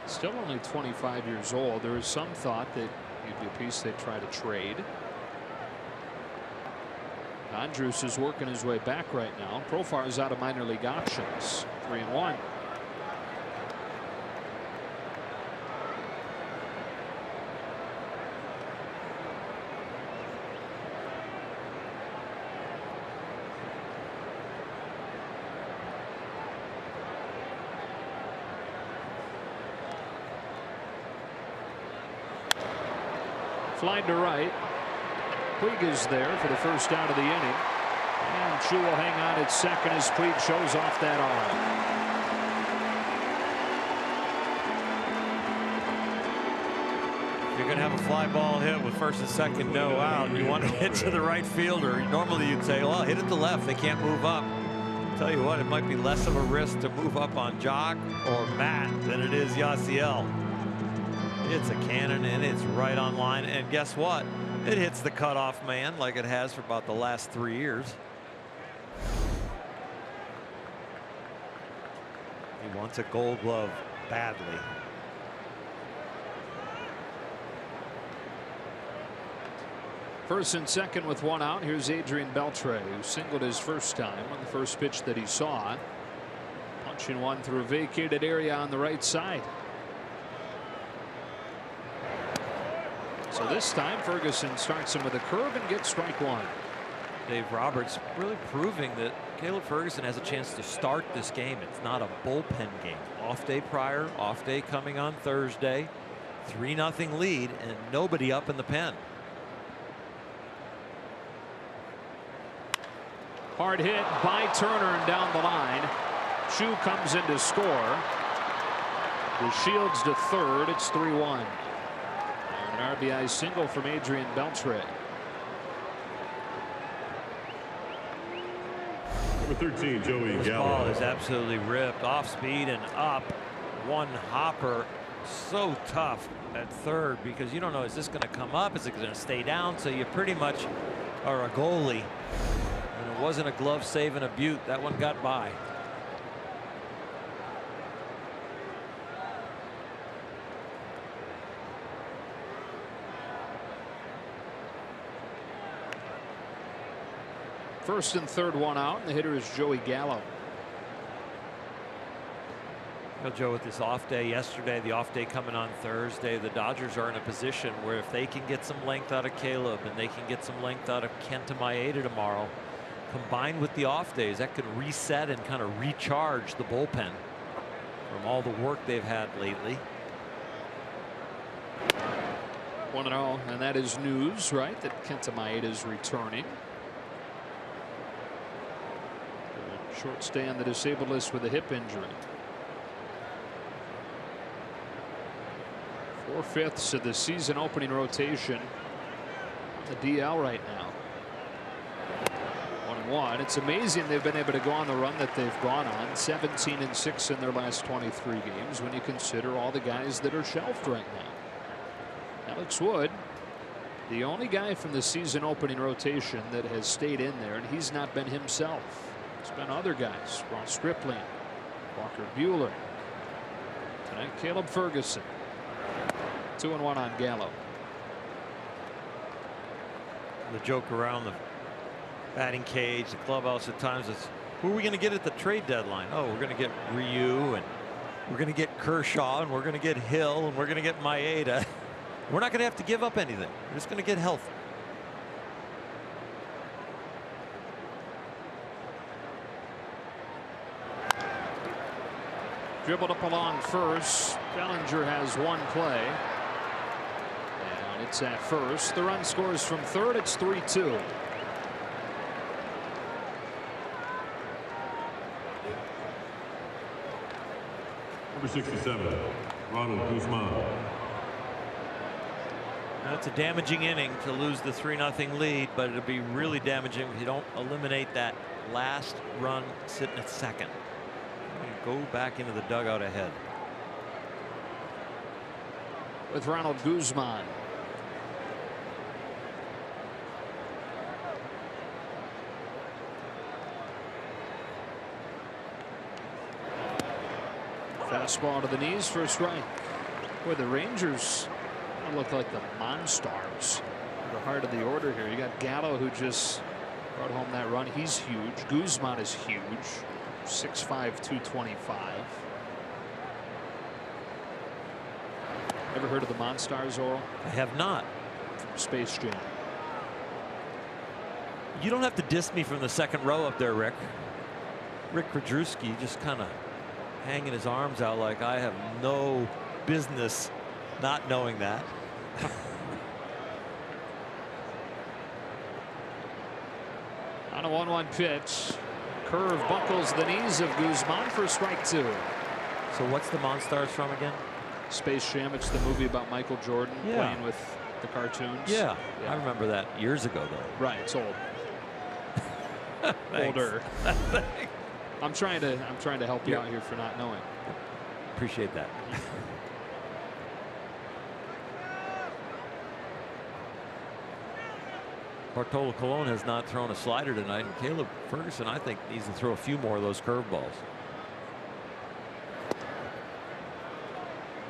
Still only 25 years old. There is some thought that he'd be a piece they'd try to trade. Andrus is working his way back right now. Profar is out of minor league options. 3-1. Fly to right. Puig is there for the first out of the inning. And Chu will hang on at second as Puig shows off that arm. You're going to have a fly ball hit with first and second no out. You want to hit to the right fielder. Normally you'd say, well, hit it to left. They can't move up. Tell you what, it might be less of a risk to move up on Jock or Matt than it is Yasiel. It's a cannon and it's right on line. And guess what? It hits the cutoff man like it has for about the last 3 years. He wants a Gold Glove badly. First and second with 1 out. Here's Adrian Beltre, who singled his first time on the first pitch that he saw. Punching one through a vacated area on the right side. So this time Ferguson starts him with a curve and gets strike 1. Dave Roberts really proving that Caleb Ferguson has a chance to start this game. It's not a bullpen game. Off day prior, off day coming on Thursday. 3-0 lead and nobody up in the pen. Hard hit by Turner and down the line. Chu comes in to score. The Shields to third. It's 3-1. An RBI single from Adrian Beltre. Number 13, Joey This Gallo. ball is absolutely ripped off speed and up. One hopper. So tough at third because you don't know, is this going to come up? Is it going to stay down? So you pretty much are a goalie. And it wasn't a glove save and a Butte. That one got by. First and third, one out, and the hitter is Joey Gallo. Well, Joe, with this off day yesterday, the off day coming on Thursday, the Dodgers are in a position where if they can get some length out of Caleb and they can get some length out of Kenta Maeda tomorrow, combined with the off days, that could reset and kind of recharge the bullpen from all the work they've had lately. 1-0, and that is news, right? That Kenta Maeda is returning. Short stay on the disabled list with a hip injury. 4/5 of the season opening rotation. The DL right now. 1-1. It's amazing they've been able to go on the run that they've gone on. 17-6 in their last 23 games when you consider all the guys that are shelved right now. Alex Wood, the only guy from the season opening rotation that has stayed in there, and he's not been himself. It's been other guys. Ross Stripling, Walker Buehler. Tonight, Caleb Ferguson. 2-1 on Gallo. The joke around the batting cage, the clubhouse at times is, who are we going to get at the trade deadline? Oh, we're going to get Ryu, and we're going to get Kershaw, and we're going to get Hill, and we're going to get Maeda. We're not going to have to give up anything. We're just going to get healthy. Dribbled up along first. Bellinger has one play. And it's at first. The run scores from third. It's 3-2. Number 67, Ronald Guzman. That's a damaging inning to lose the 3-0 lead, but it'll be really damaging if you don't eliminate that last run sitting at second. Go back into the dugout ahead. With Ronald Guzman. Fastball to the knees for a strike. Boy, the Rangers look like the Monstars. The heart of the order here. You got Gallo, who just brought home that run. He's huge. Guzman is huge. 6'5", 225. Ever heard of the Monstars, Oral? I have not. From Space Jam. You don't have to diss me from the second row up there, Rick. Rick Kwadrowski just kind of hanging his arms out like I have no business not knowing that. On a 1-1 pitch. Curve buckles the knees of Guzman for strike two. So what's the Monstars from again? Space Jam. It's the movie about Michael Jordan playing with the cartoons. Yeah, I remember that years ago though. Right, it's old. Older. I'm trying to help you out here for not knowing. Appreciate that. Bartolo Colon has not thrown a slider tonight, and Caleb Ferguson, I think, needs to throw a few more of those curveballs.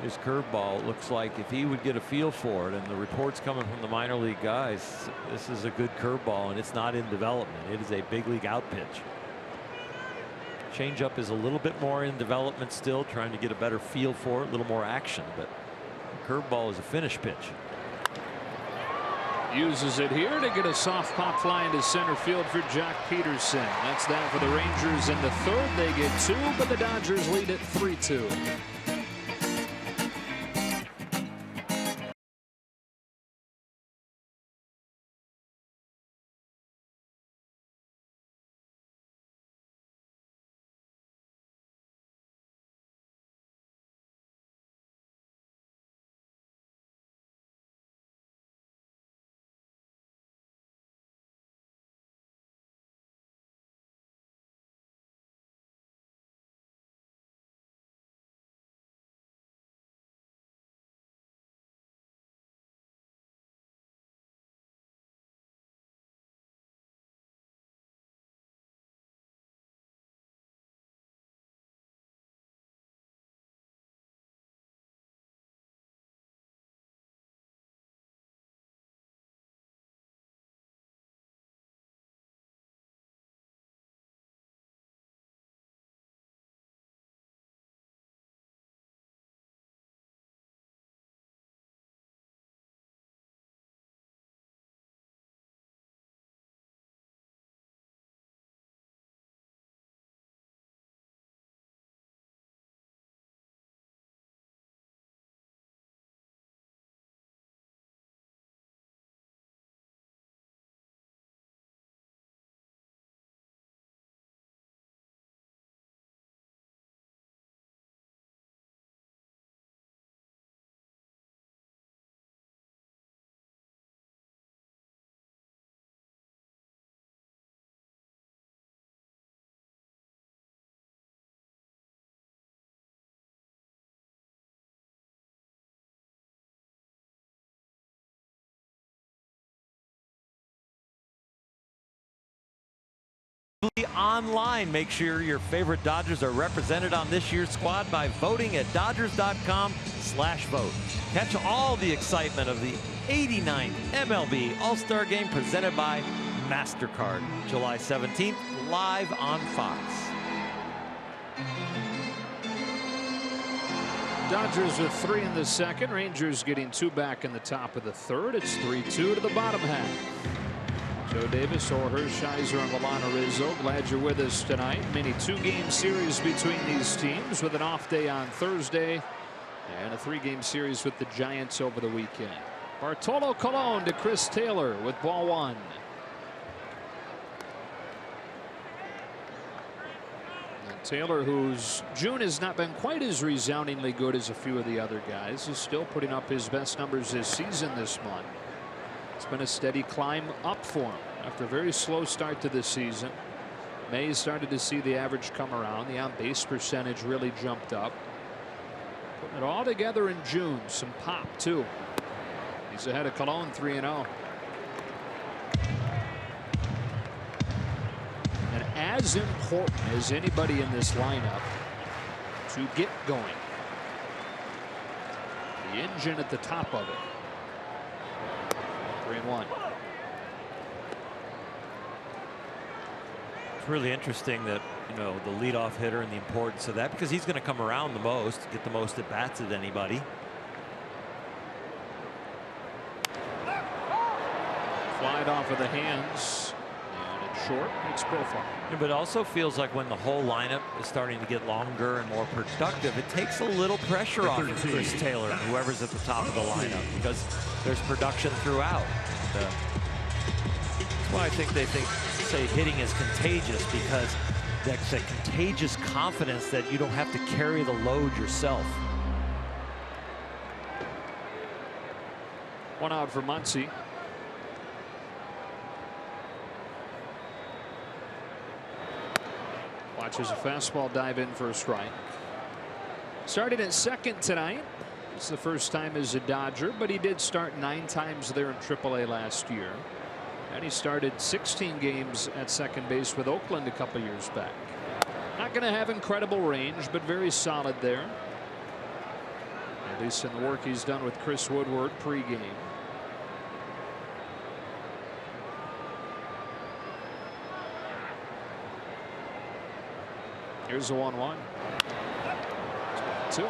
His curveball looks like if he would get a feel for it, and the reports coming from the minor league guys, this is a good curveball, and it's not in development. It is a big league out pitch. Changeup is a little bit more in development still, trying to get a better feel for it, a little more action, but the curveball is a finish pitch. Uses it here to get a soft pop fly into center field for Jack Peterson. That's that for the Rangers in the third. They get two, but the Dodgers lead it 3-2. online. Make sure your favorite Dodgers are represented on this year's squad by voting at Dodgers.com/vote. Catch all the excitement of the 89th MLB All-Star Game presented by MasterCard, July 17th, live on Fox. Dodgers with 3 in the second. Rangers getting 2 back in the top of the third. It's 3-2 to the bottom half. Joe Davis, Or Hershiser, and Milano Rizzo. Glad you're with us tonight. Mini 2-game series between these teams with an off day on Thursday and a 3-game series with the Giants over the weekend. Bartolo Colon to Chris Taylor with ball 1. And Taylor, whose June has not been quite as resoundingly good as a few of the other guys, is still putting up his best numbers this season this month. It's been a steady climb up for him after a very slow start to this season. May started to see the average come around. The on-base percentage really jumped up. Putting it all together in June. Some pop, too. He's ahead of Colon 3-0. And as important as anybody in this lineup to get going. The engine at the top of it. 3-1. It's really interesting that, you know, the leadoff hitter and the importance of that, because he's going to come around the most, get the most at bats of anybody. Flied off of the hands, and it's short. Makes profile. Yeah, but it also feels like when the whole lineup is starting to get longer and more productive, it takes a little pressure off of Chris Taylor and whoever's at the top of the lineup, because there's production throughout. That's why I think they say hitting is contagious, because that's a contagious confidence that you don't have to carry the load yourself. 1 out for Muncy. Watches a fastball dive in for a strike. Started at second tonight. It's the first time as a Dodger, but he did start 9 times there in AAA last year. And he started 16 games at second base with Oakland a couple years back. Not going to have incredible range, but very solid there. At least in the work he's done with Chris Woodward pregame. Here's the 1-1. 2.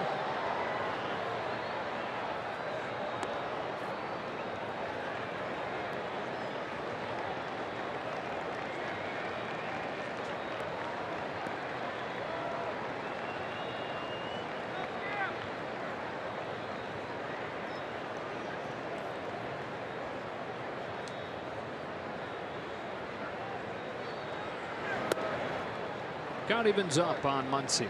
Count evens up on Muncy.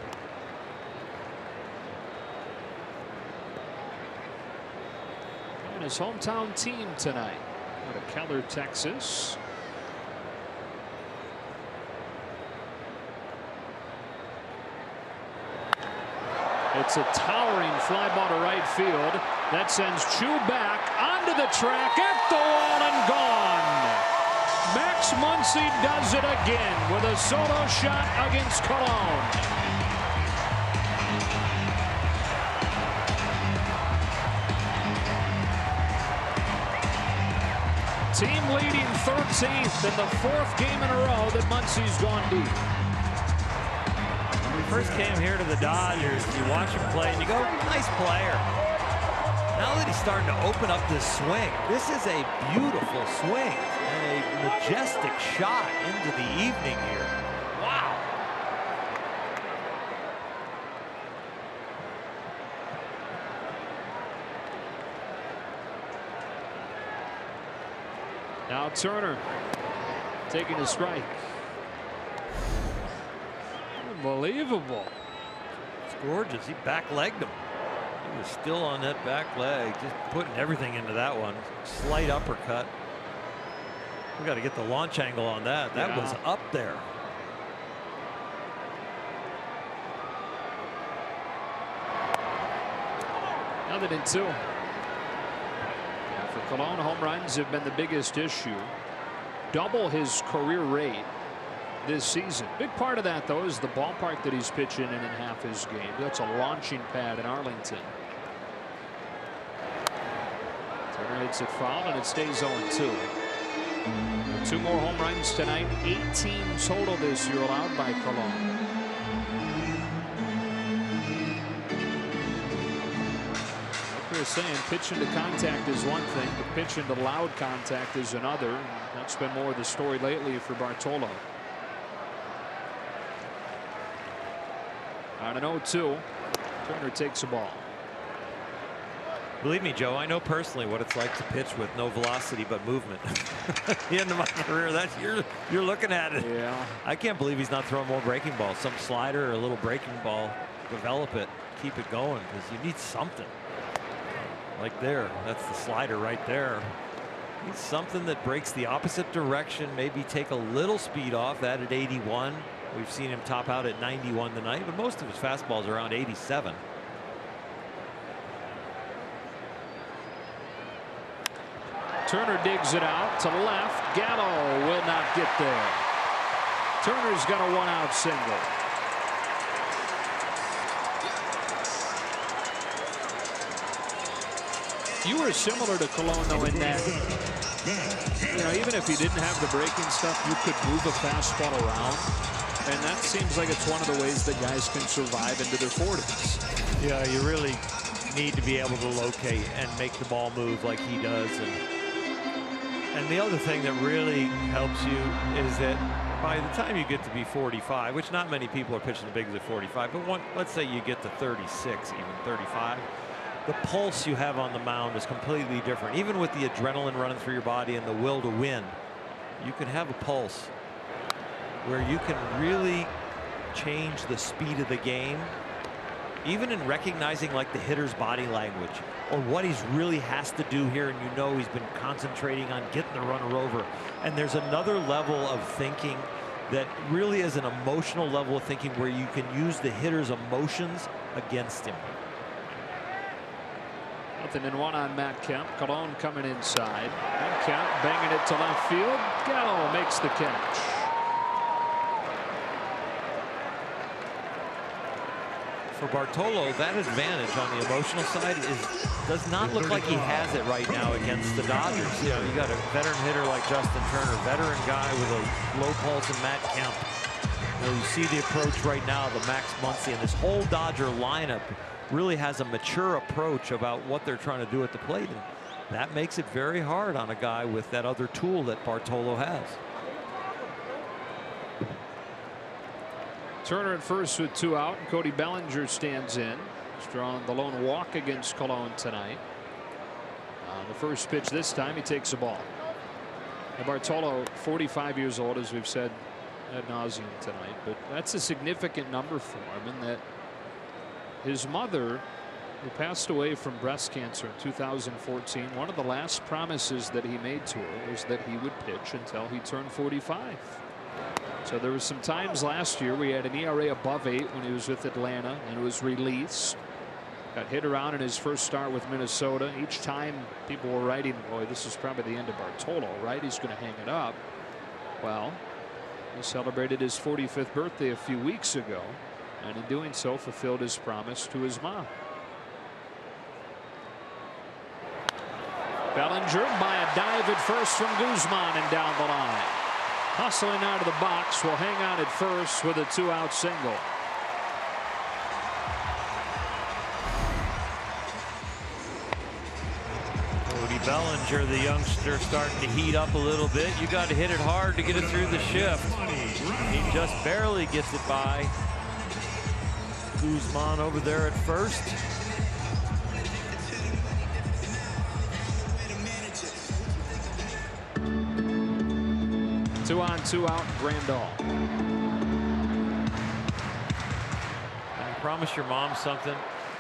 And his hometown team tonight out of Keller, Texas. It's a towering fly ball to right field that sends Chu back onto the track, at the wall, and gone. Max Muncy does it again with a solo shot against Colon. Team leading 13th in the 4th game in a row that Muncy's gone deep. When we first came here to the Dodgers, you watch him play and you go, nice player. Now that he's starting to open up this swing, this is a beautiful swing and a majestic shot into the evening here. Wow. Now Turner taking a strike. Unbelievable. It's gorgeous. He back-legged him. He was still on that back leg, just putting everything into that one. Slight uppercut. We got to get the launch angle on that. That was up there. Now they did 2. For Colon, home runs have been the biggest issue. Double his career rate. this season. Big part of that, though, is the ballpark that he's pitching in half his game. That's a launching pad in Arlington. Turner hits it foul, and it stays 0-2. 2 more home runs tonight. 18 total this year allowed by Cologne. Like we were saying, pitching to contact is one thing, but pitching to loud contact is another. That's been more of the story lately for Bartolo. On an 0-2, Turner takes a ball. Believe me, Joe, I know personally what it's like to pitch with no velocity but movement. The end of my career, that's you're looking at it. Yeah. I can't believe he's not throwing more breaking balls. Some slider or a little breaking ball, develop it, keep it going, because you need something. Like there, that's the slider right there. You need something that breaks the opposite direction, maybe take a little speed off. That at 81. We've seen him top out at 91 tonight, but most of his fastballs are around 87. Turner digs it out to left. Gallo will not get there. Turner's got a 1-out single. You were similar to Cologne, though, in that, you know, even if he didn't have the breaking stuff, you could move a fastball around. And that seems like it's one of the ways that guys can survive into their 40s. Yeah, you really need to be able to locate and make the ball move like he does. And the other thing that really helps you is that by the time you get to be 45, which not many people are pitching the bigs at 45, but let's say you get to 36, even 35, the pulse you have on the mound is completely different. Even with the adrenaline running through your body and the will to win, you can have a pulse where you can really change the speed of the game, even in recognizing like the hitter's body language or what he's really has to do here. And you know he's been concentrating on getting the runner over. And there's another level of thinking that really is an emotional level of thinking where you can use the hitter's emotions against him. 0-1 on Matt Kemp. Cologne coming inside. And Kemp banging it to left field. Gallo makes the catch. For Bartolo, that advantage on the emotional side does not look like he has it right now against the Dodgers. You know, you got a veteran hitter like Justin Turner, veteran guy with a low pulse, and Matt Kemp. You know, you see the approach right now, the Max Muncy, and this whole Dodger lineup really has a mature approach about what they're trying to do at the plate, and that makes it very hard on a guy with that other tool that Bartolo has. Turner at first with 2 out. Cody Bellinger stands in. He's drawn the lone walk against Cologne tonight. On the first pitch this time, he takes a ball. And Bartolo, 45 years old, as we've said ad nauseum tonight, but that's a significant number for him, in that his mother, who passed away from breast cancer in 2014, one of the last promises that he made to her was that he would pitch until he turned 45. So there was some times last year where he had an ERA above 8 when he was with Atlanta and was released. Got hit around in his first start with Minnesota. Each time people were writing, boy, this is probably the end of Bartolo, right? He's going to hang it up. Well, he celebrated his 45th birthday a few weeks ago, and in doing so fulfilled his promise to his mom. Bellinger by a dive at first from Guzman and down the line. Hustling out of the box, will hang on at first with a 2-out single. Cody Bellinger, the youngster, starting to heat up a little bit. You got to hit it hard to get it through the shift. He just barely gets it by Guzman over there at first. Two on, 2 out, Grandal. When you promise your mom something,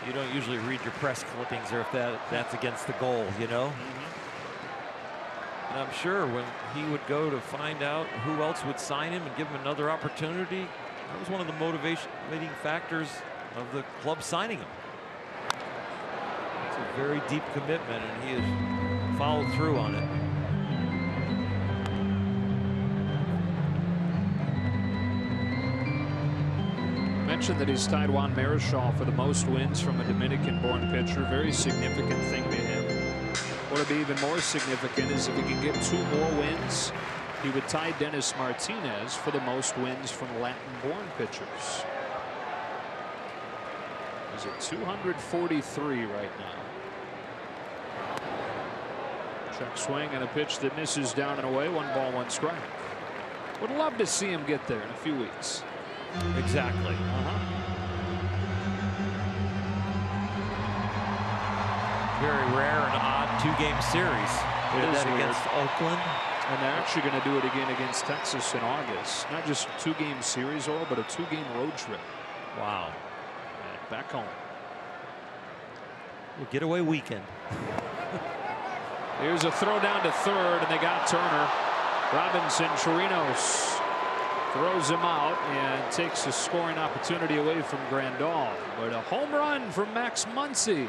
you don't usually read your press clippings, or if that's against the goal, you know. And I'm sure when he would go to find out who else would sign him and give him another opportunity, that was one of the motivating factors of the club signing him. It's a very deep commitment, and he has followed through on it. mentioned that he's tied Juan Marichal for the most wins from a Dominican-born pitcher. Very significant thing to him. What would be even more significant is if he can get 2 more wins, he would tie Dennis Martinez for the most wins from Latin-born pitchers. He's at 243 right now. Check swing and a pitch that misses down and away. 1 ball, 1 strike. Would love to see him get there in a few weeks. Exactly. Very rare and odd 2-game series. It is that weird. against Oakland. And they're actually going to do it again against Texas in August. Not just 2-game series, Earl, but a 2-game road trip. Wow. And back home. A getaway weekend. Here's a throw down to third, and they got Turner. Robinson Chirinos throws him out and takes a scoring opportunity away from Grandal. But a home run from Max Muncy.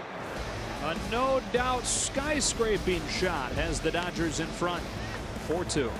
A no doubt skyscraping shot has the Dodgers in front. 4-2.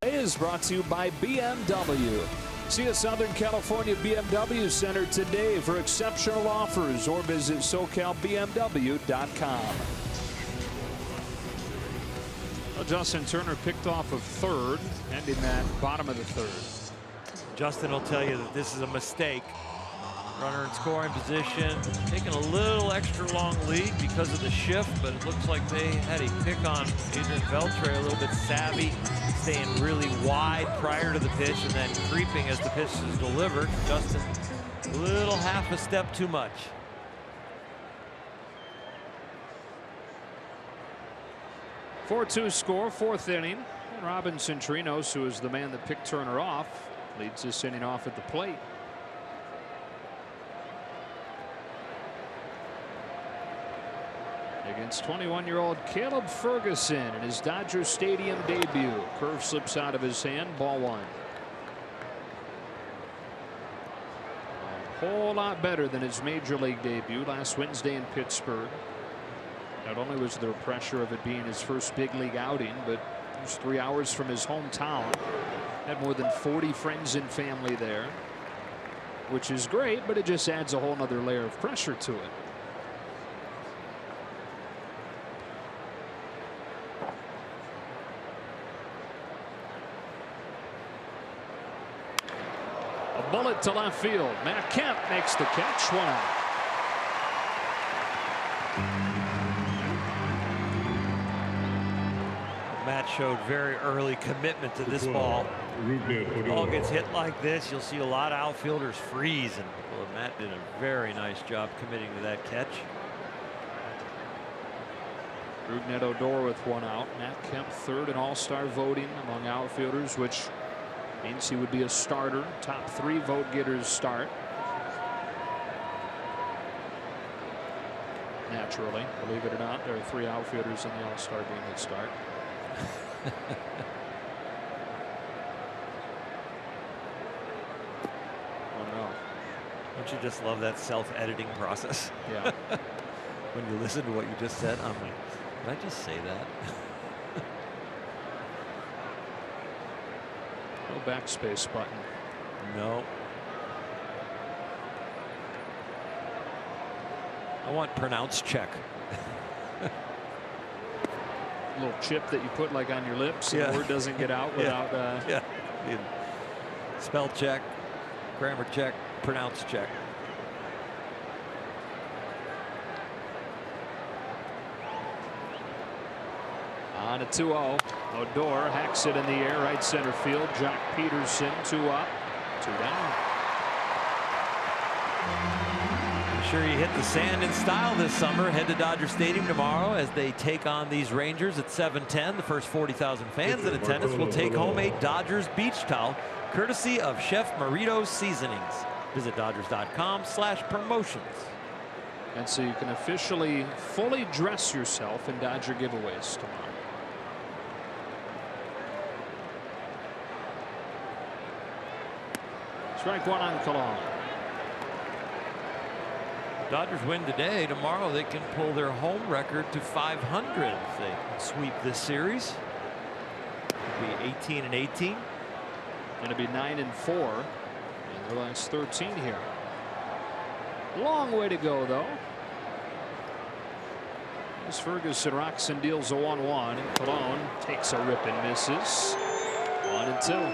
Is brought to you by BMW. See a Southern California BMW Center today for exceptional offers, or visit SoCalBMW.com. Well, Justin Turner picked off of third, ending that bottom of the third. Justin will tell you that this is a mistake. Runner in scoring position, taking a little extra long lead because of the shift, but it looks like they had a pick on Adrian Beltre, a little bit savvy, staying really wide prior to the pitch and then creeping as the pitch is delivered. Justin, a little half a step too much. – 4-2 score, 4th inning. And Robinson Chirinos, who is the man that picked Turner off, leads this inning off at the plate. Against 21-year-old Caleb Ferguson in his Dodger Stadium debut. Curve slips out of his hand, ball 1. A whole lot better than his major league debut last Wednesday in Pittsburgh. Not only was there pressure of it being his first big league outing, but it was 3 hours from his hometown. Had more than 40 friends and family there, which is great, but it just adds a whole nother layer of pressure to it. Bullet to left field. Matt Kemp makes the catch. 1 out. Matt showed very early commitment to this ball. Ball gets hit like this, you'll see a lot of outfielders freeze, and well, Matt did a very nice job committing to that catch. Rougned Odor with 1 out. Matt Kemp third in all-star voting among outfielders, which means he would be a starter. Top 3 vote getters start. naturally. Believe it or not, there are 3 outfielders in the All-Star game that start. Oh no. Don't you just love that self-editing process? Yeah. When you listen to what you just said, I'm like, did I just say that? No backspace button. No. I want pronounced check. Little chip that you put like on your lips, and the word doesn't get out without. Yeah. Spell check, grammar check, pronounce check. On a 2-0. Odor hacks it in the air, right center field. Jack Peterson, 2 up, 2 down. I'm sure you hit the sand in style this summer. Head to Dodger Stadium tomorrow as they take on these Rangers at 7:10. The first 40,000 fans in attendance will take home a Dodgers beach towel, courtesy of Chef Marito's Seasonings. Visit Dodgers.com/promotions. And so you can officially fully dress yourself in Dodger giveaways tomorrow. Strike 1 on Cologne. Dodgers win today. Tomorrow they can pull their home record to 500 if they sweep this series. It'll be 18-18. And it'll be 9-4 in their last 13 here. Long way to go, though. As Ferguson rocks and deals a 1-1, and Cologne takes a rip and misses. 1-2.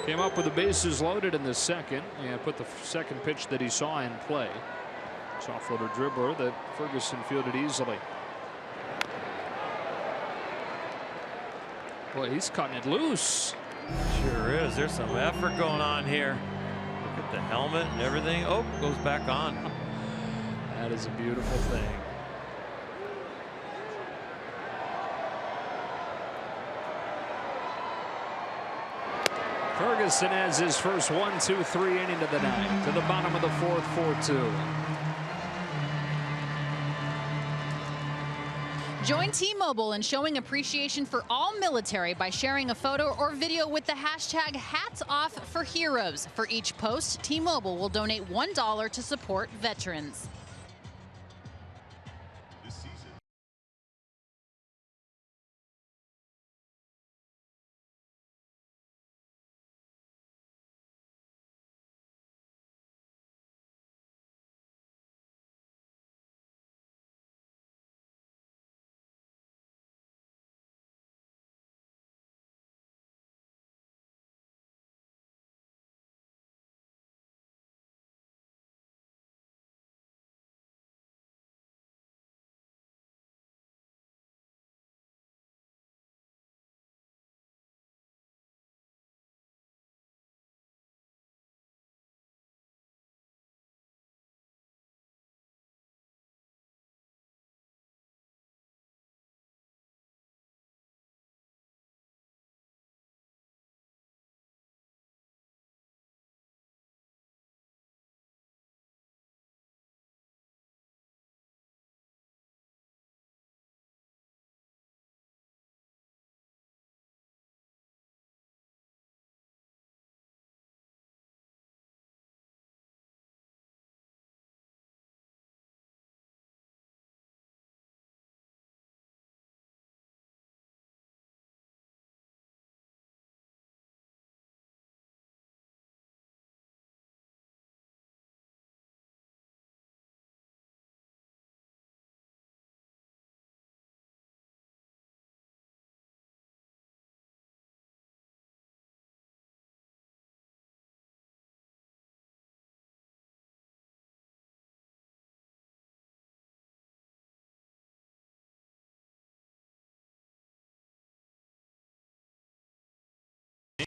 Came up with the bases loaded in the second and put the second pitch that he saw in play. Soft footer dribbler that Ferguson fielded easily. Boy, he's cutting it loose. Sure is. There's some effort going on here. Look at the helmet and everything. Oh, goes back on. That is a beautiful thing. Ferguson has his first 1-2-3 inning of the night. To the bottom of the 4th, 4-2. Join T-Mobile in showing appreciation for all military by sharing a photo or video with the hashtag #HatsOffForHeroes. For each post, T-Mobile will donate $1 to support veterans.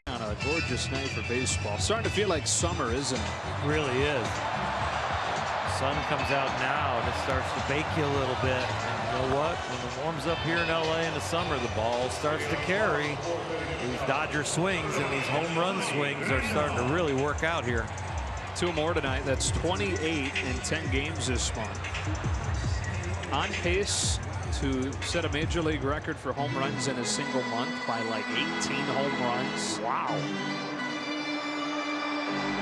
On a gorgeous night for baseball. Starting to feel like summer, isn't it? Really is. Sun comes out now and it starts to bake you a little bit. And you know what? When it warms up here in LA in the summer, the ball starts to carry. These Dodger swings and these home run swings are starting to really work out here. 2 more tonight. That's 28 in 10 games this month. On pace to set a major league record for home runs in a single month by like 18 home runs. Wow.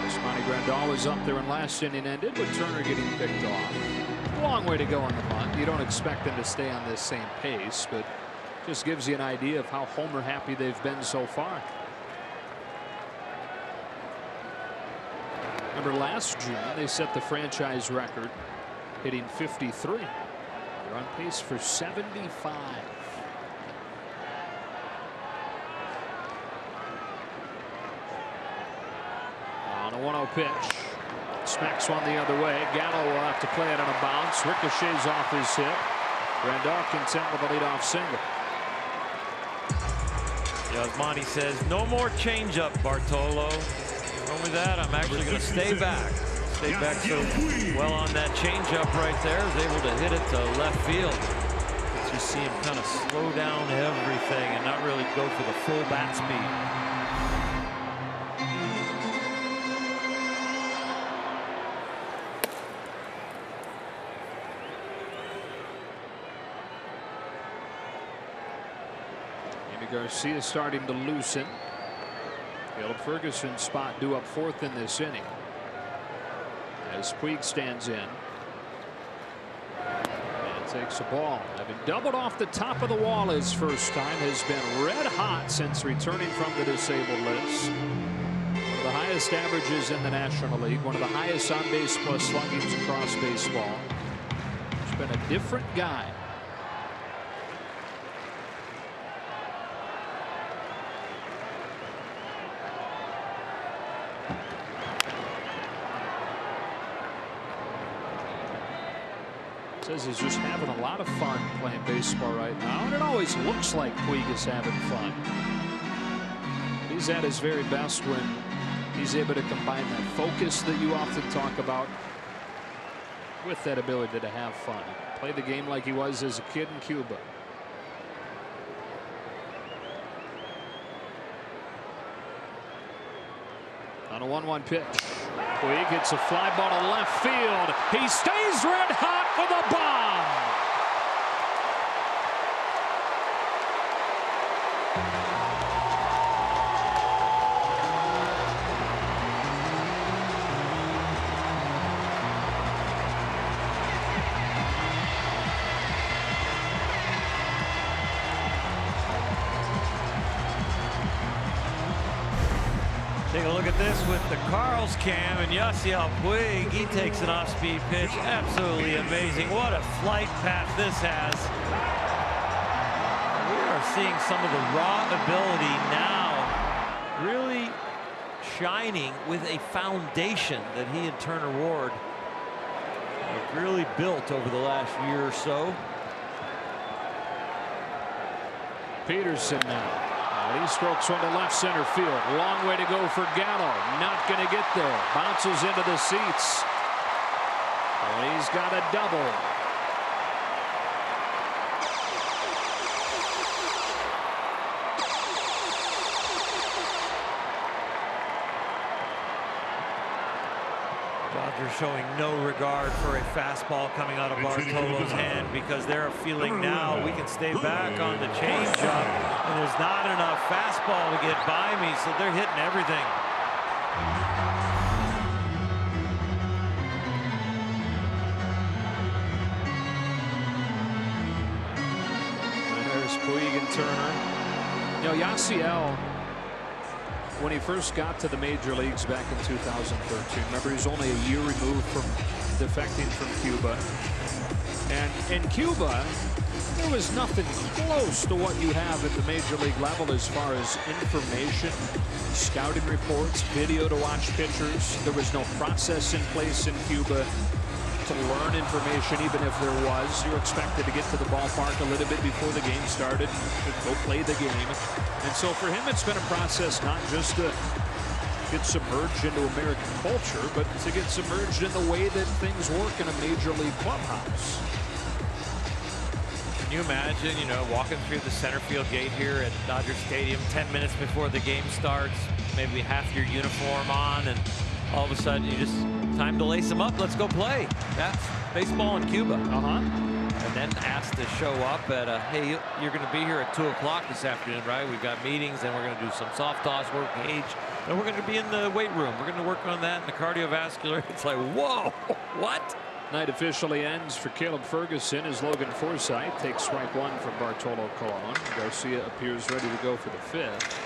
Yasmani Grandal was up there in last inning ended with Turner getting picked off. Long way to go in the month. You don't expect them to stay on this same pace, but just gives you an idea of how homer happy they've been so far. Remember last June they set the franchise record hitting 53. They're on pace for 75. On a 1-0 pitch. Smacks one the other way. Gallo will have to play it on a bounce. Ricochets off his hip. Grandal content with a leadoff single. Yasmani says no more changeup, Bartolo. Only that, I'm actually going to stay back. Stay back so well on that changeup right there. Is able to hit it to left field. But you see him kind of slow down everything and not really go for the full bat speed. Garcia starting to loosen. Caleb Ferguson's spot due up 4th in this inning as Puig stands in and takes a ball. Having doubled off the top of the wall his first time, has been red hot since returning from the disabled list. One of the highest averages in the National League, one of the highest on base plus sluggings across baseball. He's been a different guy. Says he's just having a lot of fun playing baseball right now, and it always looks like Puig is having fun. He's at his very best when he's able to combine that focus that you often talk about with that ability to have fun. Play the game like he was as a kid in Cuba. On a 1-1 pitch. Puig hits a fly ball to left field. He stays red hot with a bomb. Take a look at this with the Carl's cam, and Yasiel Puig, he takes an off-speed pitch. Absolutely amazing. What a flight path this has. We are seeing some of the raw ability now really shining with a foundation that he and Turner Ward have really built over the last year or so. Peterson now. He strokes one to left center field. Long way to go for Gallo. Not going to get there. Bounces into the seats. And he's got a double. Dodgers showing no regard for a fastball coming out of Bartolo's hand, because they're feeling now we can stay back on the changeup, and there's not enough fastball to get by me, so they're hitting everything. And there's Puig and Turner. You know, Yasiel, when he first got to the major leagues back in 2013, remember he was only a year removed from defecting from Cuba. And in Cuba, there was nothing close to what you have at the major league level as far as information, scouting reports, video to watch pitchers. There was no process in place in Cuba to learn information, even if there was. You're expected to get to the ballpark a little bit before the game started, go play the game. And so for him, it's been a process not just to get submerged into American culture, but to get submerged in the way that things work in a major league clubhouse. Can you imagine, you know, walking through the center field gate here at Dodger Stadium 10 minutes before the game starts, maybe half your uniform on, and all of a sudden you just time to lace them up. Let's go play. That's baseball in Cuba. And then asked to show up at hey, you're going to be here at 2 o'clock this afternoon, right? We've got meetings, and we're going to do some soft toss work, age, and we're going to be in the weight room. We're going to work on that and the cardiovascular. It's like, whoa, what? Night officially ends for Caleb Ferguson as Logan Forsythe takes strike one from Bartolo Colon. Garcia appears ready to go for the fifth.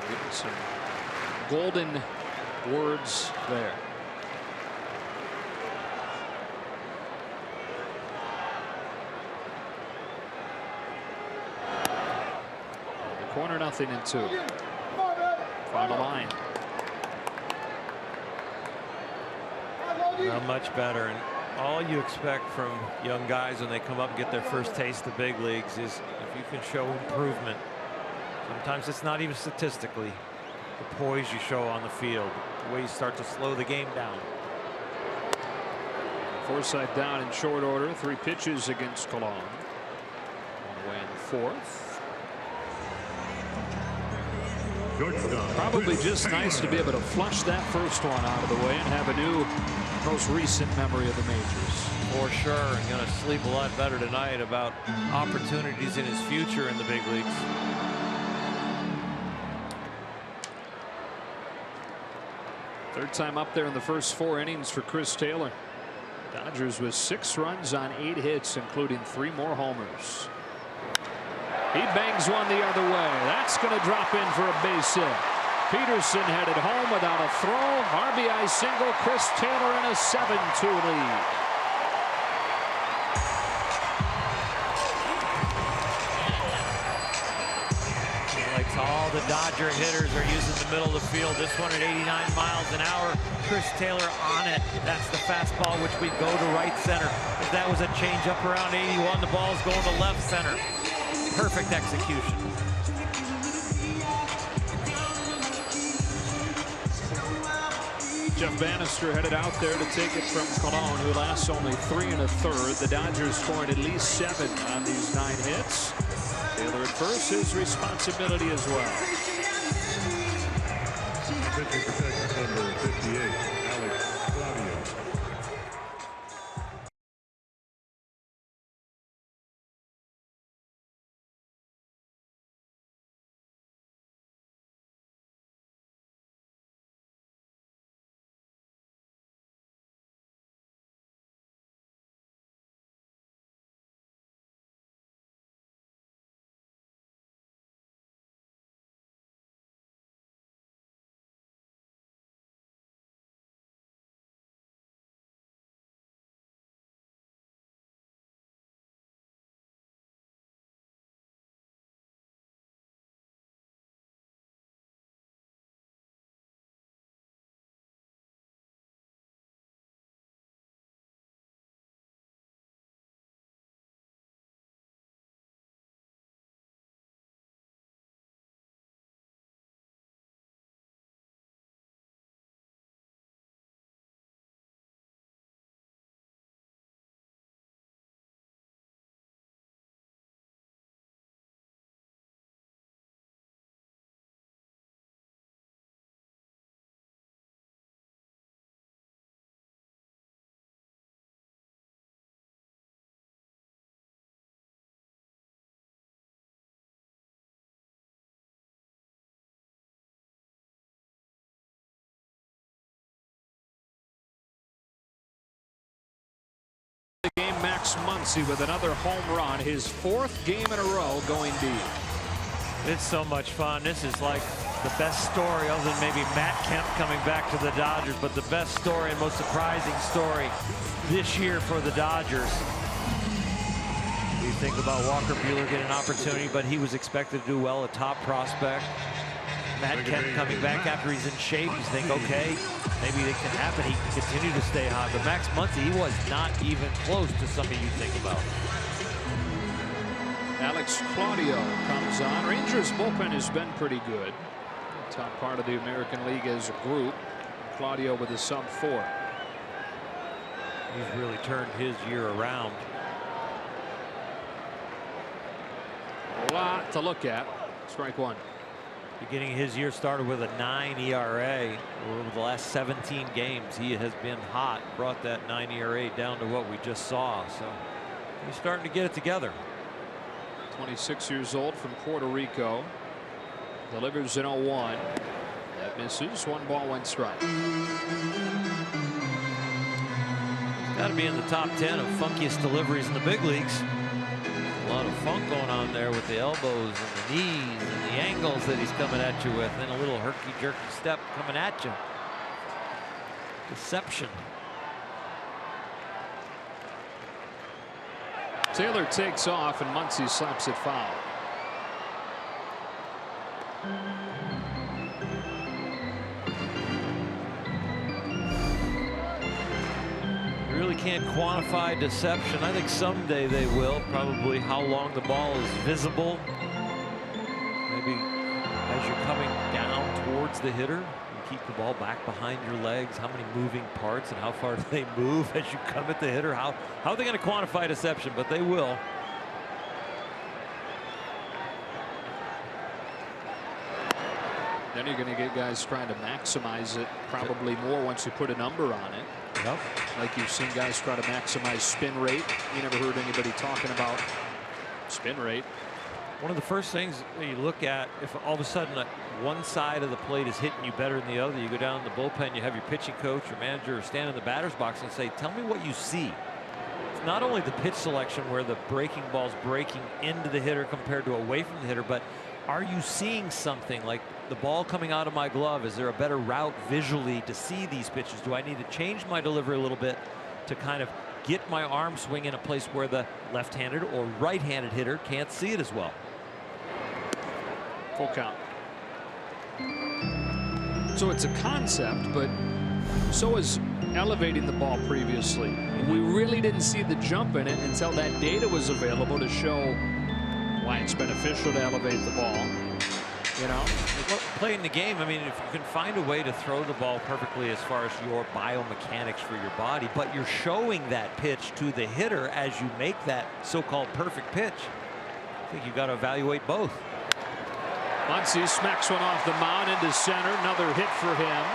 Getting some golden words there. Corner, 0-2. Final line. Not much better, and all you expect from young guys when they come up and get their first taste of big leagues is if you can show improvement. Sometimes it's not even statistically. The poise you show on the field, the way you start to slow the game down. Forsythe down in short order. 3 pitches against Colon. On the way in the fourth. Probably just nice to be able to flush that first one out of the way and have a new, most recent memory of the majors. For sure, and going to sleep a lot better tonight about opportunities in his future in the big leagues. Third time up there in the first 4 innings for Chris Taylor. Dodgers with 6 runs on 8 hits, including 3 more homers. He bangs one the other way. That's going to drop in for a base hit. Peterson headed home without a throw. RBI single. Chris Taylor in a 7-2 lead. Like all the Dodger hitters are using the middle of the field. This one at 89 miles an hour. Chris Taylor on it. That's the fastball, which we go to right center. If that was a changeup around 81, the ball's going to left center. Perfect execution. Jeff Bannister headed out there to take it from Colon, who lasts only 3 1/3. The Dodgers scoring at least 7 on these 9 hits. Taylor at first, his responsibility as well. Pitching for Texas number 58, Alex Claudio. The game, Max Muncy with another home run, his 4th game in a row going deep. It's so much fun. This is like the best story, other than maybe Matt Kemp coming back to the Dodgers, but the best story and most surprising story this year for the Dodgers. You think about Walker Buehler getting an opportunity, but he was expected to do well, a top prospect. Matt Kemp coming back after he's in shape. You think, okay, maybe it can happen. He can continue to stay hot. But Max Muncy, he was not even close to something you think about. Alex Claudio comes on. Rangers bullpen has been pretty good. Top part of the American League as a group. Claudio with a sub-4. He's really turned his year around. A lot to look at. Strike one. Beginning his year started with a 9 ERA. Over the last 17 games, he has been hot. Brought that 9 ERA down to what we just saw. So he's starting to get it together. 26 years old from Puerto Rico. Delivers an 0-1. That misses. 1 ball, 1 strike. Got to be in the top 10 of funkiest deliveries in the big leagues. A lot of funk going on there with the elbows and the knees and the angles that he's coming at you with, and a little herky-jerky step coming at you. Deception. Taylor takes off and Muncy slaps it foul. Really can't quantify deception. I think someday they will. Probably how long the ball is visible. Maybe as you're coming down towards the hitter, you keep the ball back behind your legs. How many moving parts and how far do they move as you come at the hitter? How are they going to quantify deception? But they will. Then you're going to get guys trying to maximize it probably more once you put a number on it. Yep. Like you've seen guys try to maximize spin rate. You never heard anybody talking about spin rate. One of the first things that you look at, if all of a sudden one side of the plate is hitting you better than the other, you go down to the bullpen, you have your pitching coach or manager stand in the batter's box and say, tell me what you see. It's not only the pitch selection where the breaking ball's breaking into the hitter compared to away from the hitter, but are you seeing something like the ball coming out of my glove? Is there a better route visually to see these pitches? Do I need to change my delivery a little bit to kind of get my arm swing in a place where the left-handed or right-handed hitter can't see it as well? Full count. So it's a concept, but so is elevating the ball previously. We really didn't see the jump in it until that data was available to show why it's beneficial to elevate the ball. You know, well, playing the game, I mean, if you can find a way to throw the ball perfectly as far as your biomechanics for your body, but you're showing that pitch to the hitter as you make that so-called perfect pitch, I think you've got to evaluate both. Muncy smacks one off the mound into center. Another hit for him.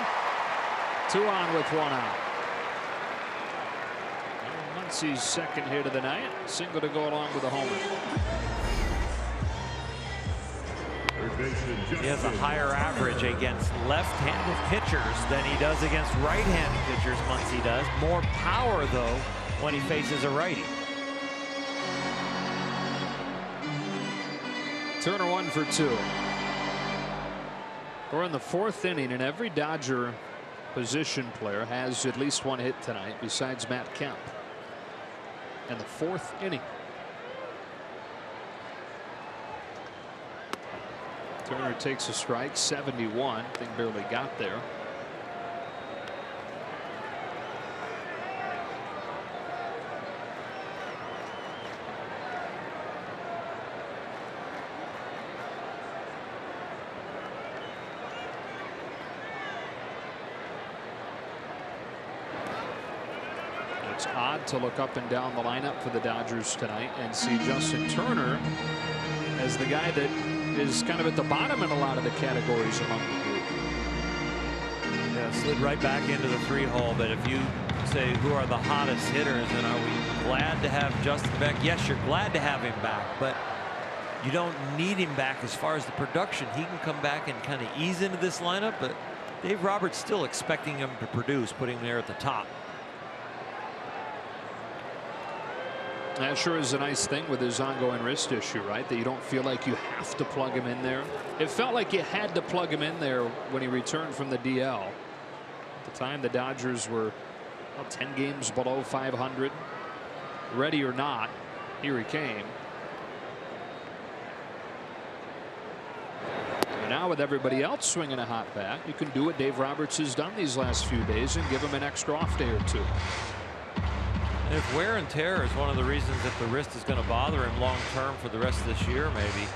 2 on with 1 out. Muncy's second hit of the night. Single to go along with a homer. He has a higher average against left-handed pitchers than he does against right-handed pitchers. Muncy does. More power, though, when he faces a righty. Turner 1 for 2. We're in the 4th inning, and every Dodger position player has at least 1 hit tonight besides Matt Kemp. And the 4th inning. Turner takes a strike, 71. Thing barely got there. It's odd to look up and down the lineup for the Dodgers tonight and see Justin Turner as the guy that is kind of at the bottom in a lot of the categories among the group. Yeah, slid right back into the 3-hole. But if you say who are the hottest hitters, and are we glad to have Justin back? Yes, you're glad to have him back, but you don't need him back as far as the production. He can come back and kind of ease into this lineup, but Dave Roberts still expecting him to produce, putting him there at the top. That sure is a nice thing with his ongoing wrist issue, right? That you don't feel like you have to plug him in there. It felt like you had to plug him in there when he returned from the DL. At the time, the Dodgers were 10 games below 500. Ready or not, here he came. And now with everybody else swinging a hot bat, you can do what Dave Roberts has done these last few days and give him an extra off day or 2. If wear and tear is one of the reasons that the wrist is going to bother him long term for the rest of this year, maybe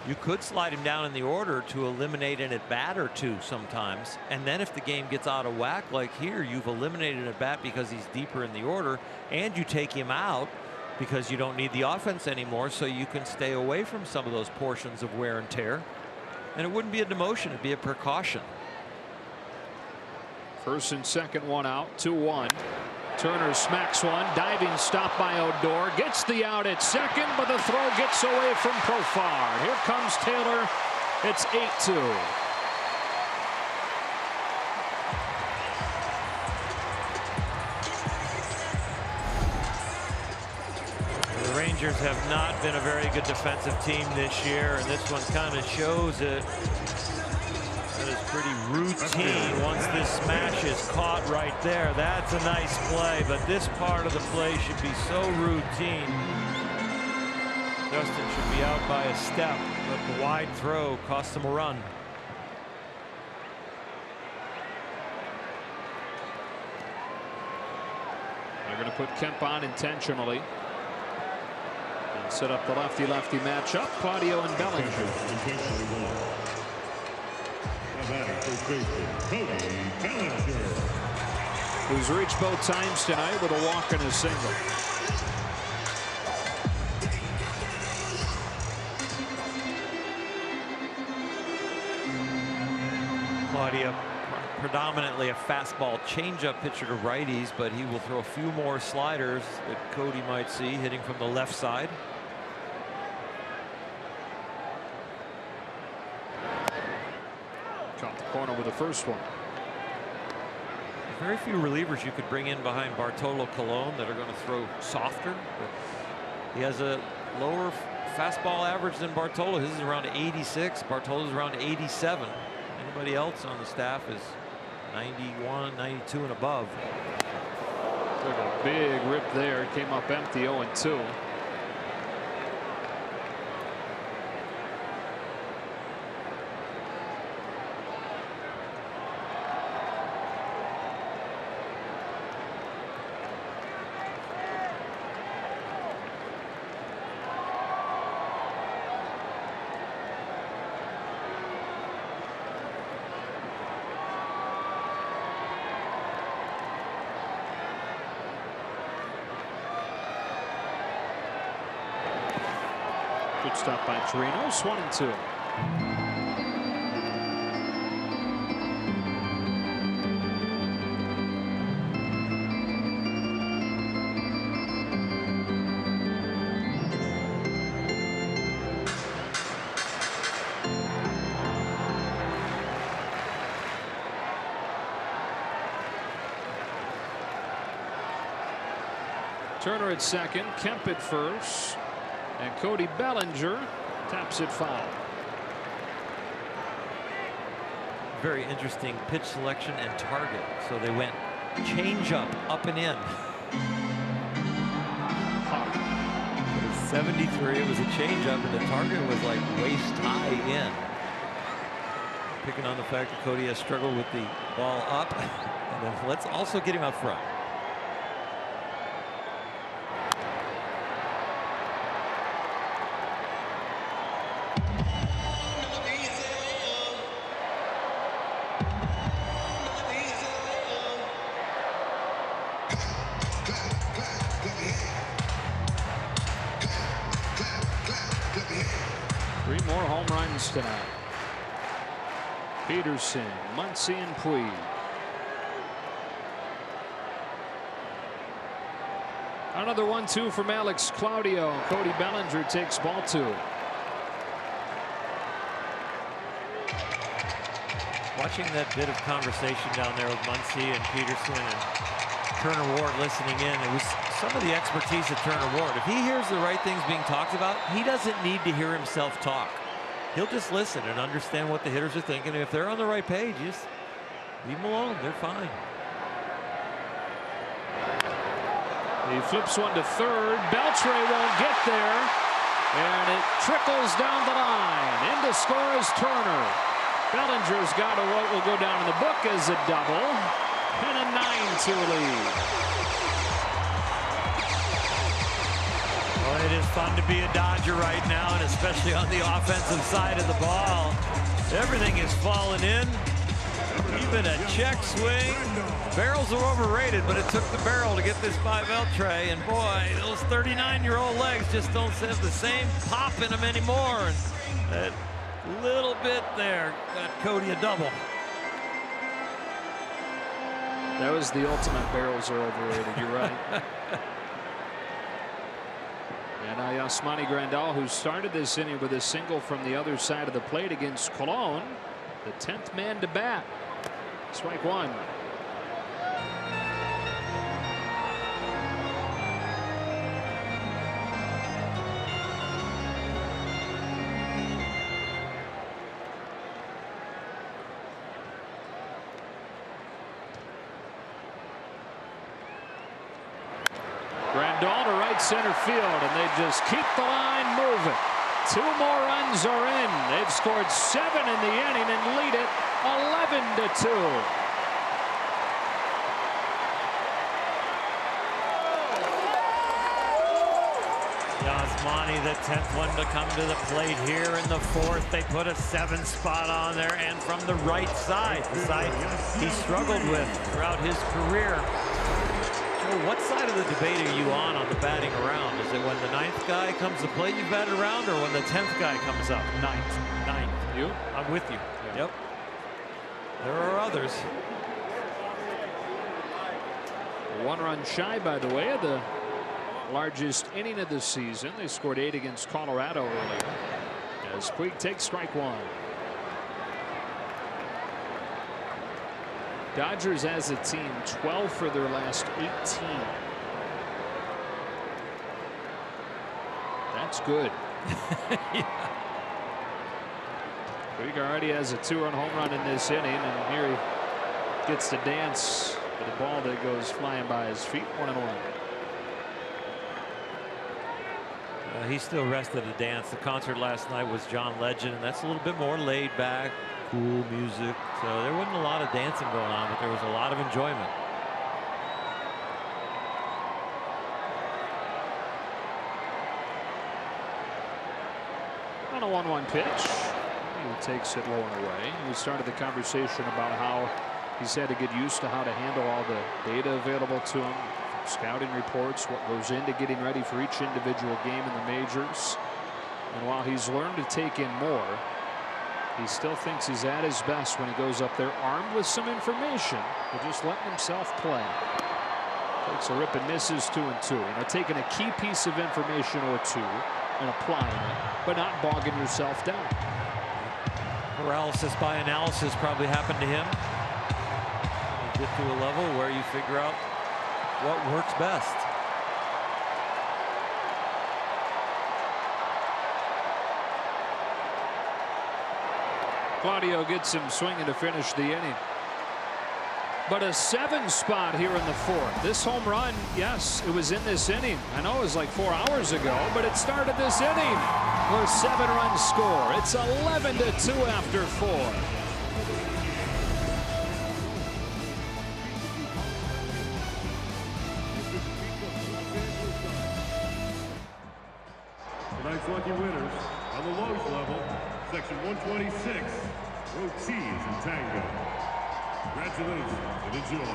you could slide him down in the order to eliminate an at bat or 2 sometimes. And then if the game gets out of whack like here, you've eliminated an at bat because he's deeper in the order, and you take him out because you don't need the offense anymore, so you can stay away from some of those portions of wear and tear. and it wouldn't be a demotion, it'd be a precaution. First and second one out, 2-1. Turner smacks one, diving stop by Odor, gets the out at second, but the throw gets away from Profar. Here comes Taylor. It's 8-2. The Rangers have not been a very good defensive team this year, and this one kind of shows it. That is pretty routine. Once this smash is caught right there, that's a nice play, but this part of the play should be so routine. Justin should be out by a step, but the wide throw cost him a run. They're going to put Kemp on intentionally and set up the lefty-lefty matchup. Claudio and Bellinger. Who's reached both times tonight with a walk and a single. Claudio, predominantly a fastball changeup pitcher to righties, but he will throw a few more sliders that Cody might see hitting from the left side. Caught the corner with the first one. Very few relievers you could bring in behind Bartolo Colon that are going to throw softer. But he has a lower fastball average than Bartolo. His is around 86. Bartolo's around 87. Anybody else on the staff is 91, 92 and above. Look at a big rip there. It came up empty, 0-2. Good stop by Torino. 1-2. Turner at second, Kemp at first. And Cody Bellinger taps it foul. Very interesting pitch selection and target. So they went change up and in. 73, it was a change up, and the target was like waist high in. Picking on the fact that Cody has struggled with the ball up. And then let's also get him out front. Three more home runs tonight. Peterson, Muncy, and Puig. Another 1-2 from Alex Claudio. Cody Bellinger takes ball 2. Watching that bit of conversation down there with Muncy and Peterson and Turner Ward listening in, it was some of the expertise of Turner Ward. If he hears the right things being talked about, he doesn't need to hear himself talk. He'll just listen and understand what the hitters are thinking. And if they're on the right page, just leave them alone. They're fine. He flips one to third. Beltre won't get there. And it trickles down the line. In to score is Turner. Bellinger's got what will go down in the book as a double. And a 9-2 lead. Well, it is fun to be a Dodger right now, and especially on the offensive side of the ball. Everything is falling in. Even a check swing. Barrels are overrated, but it took the barrel to get this by Beltre. And boy, those 39-year-old legs just don't have the same pop in them anymore. And that Little bit there. Got Cody a double. That was the ultimate barrels are overrated. You're right. And now Yasmani Grandal, who started this inning with a single from the other side of the plate against Cologne, the 10th man to bat. Strike one. Grandal to right center field, and they just keep the line moving. 2 more runs are in. They've scored 7 in the inning and lead it 11-2. Yasmani, the 10th one to come to the plate here in the 4th. They put a 7 spot on there, and from the right side, the side he struggled with throughout his career. Well, what side of the debate are you on the batting around? Is it when the 9th guy comes to play you bat around, or when the 10th guy comes up? 9th. You? I'm with you. Yeah. Yep. There are others. 1 run shy, by the way, of the largest inning of the season. They scored 8 against Colorado earlier. As Puig takes strike one. Dodgers as a team 12 for their last 18. That's good. Yeah. Puig already has a 2-run home run in this inning, and here he gets to dance with a ball that goes flying by his feet. 1-1. He still rested to dance. The concert last night was John Legend, and that's a little bit more laid back, cool music. So there wasn't a lot of dancing going on, but there was a lot of enjoyment. On a 1-1 pitch, he takes it low and away. We started the conversation about how he's had to get used to how to handle all the data available to him, scouting reports, what goes into getting ready for each individual game in the majors. And while he's learned to take in more, he still thinks he's at his best when he goes up there armed with some information, but just letting himself play. Takes a rip and misses 2-2. You know, taking a key piece of information or two and applying it, but not bogging yourself down. Paralysis by analysis probably happened to him. You get to a level where you figure out what works best. Claudio gets him swinging to finish the inning. But a 7 spot here in the 4th. This home run, yes, it was in this inning. I know it was like 4 hours ago, but it started this inning for a 7-run score. It's 11-2 after 4. Tonight's lucky winners on the Lowe's level, section 126, row T's and Tango. Congratulations and enjoy.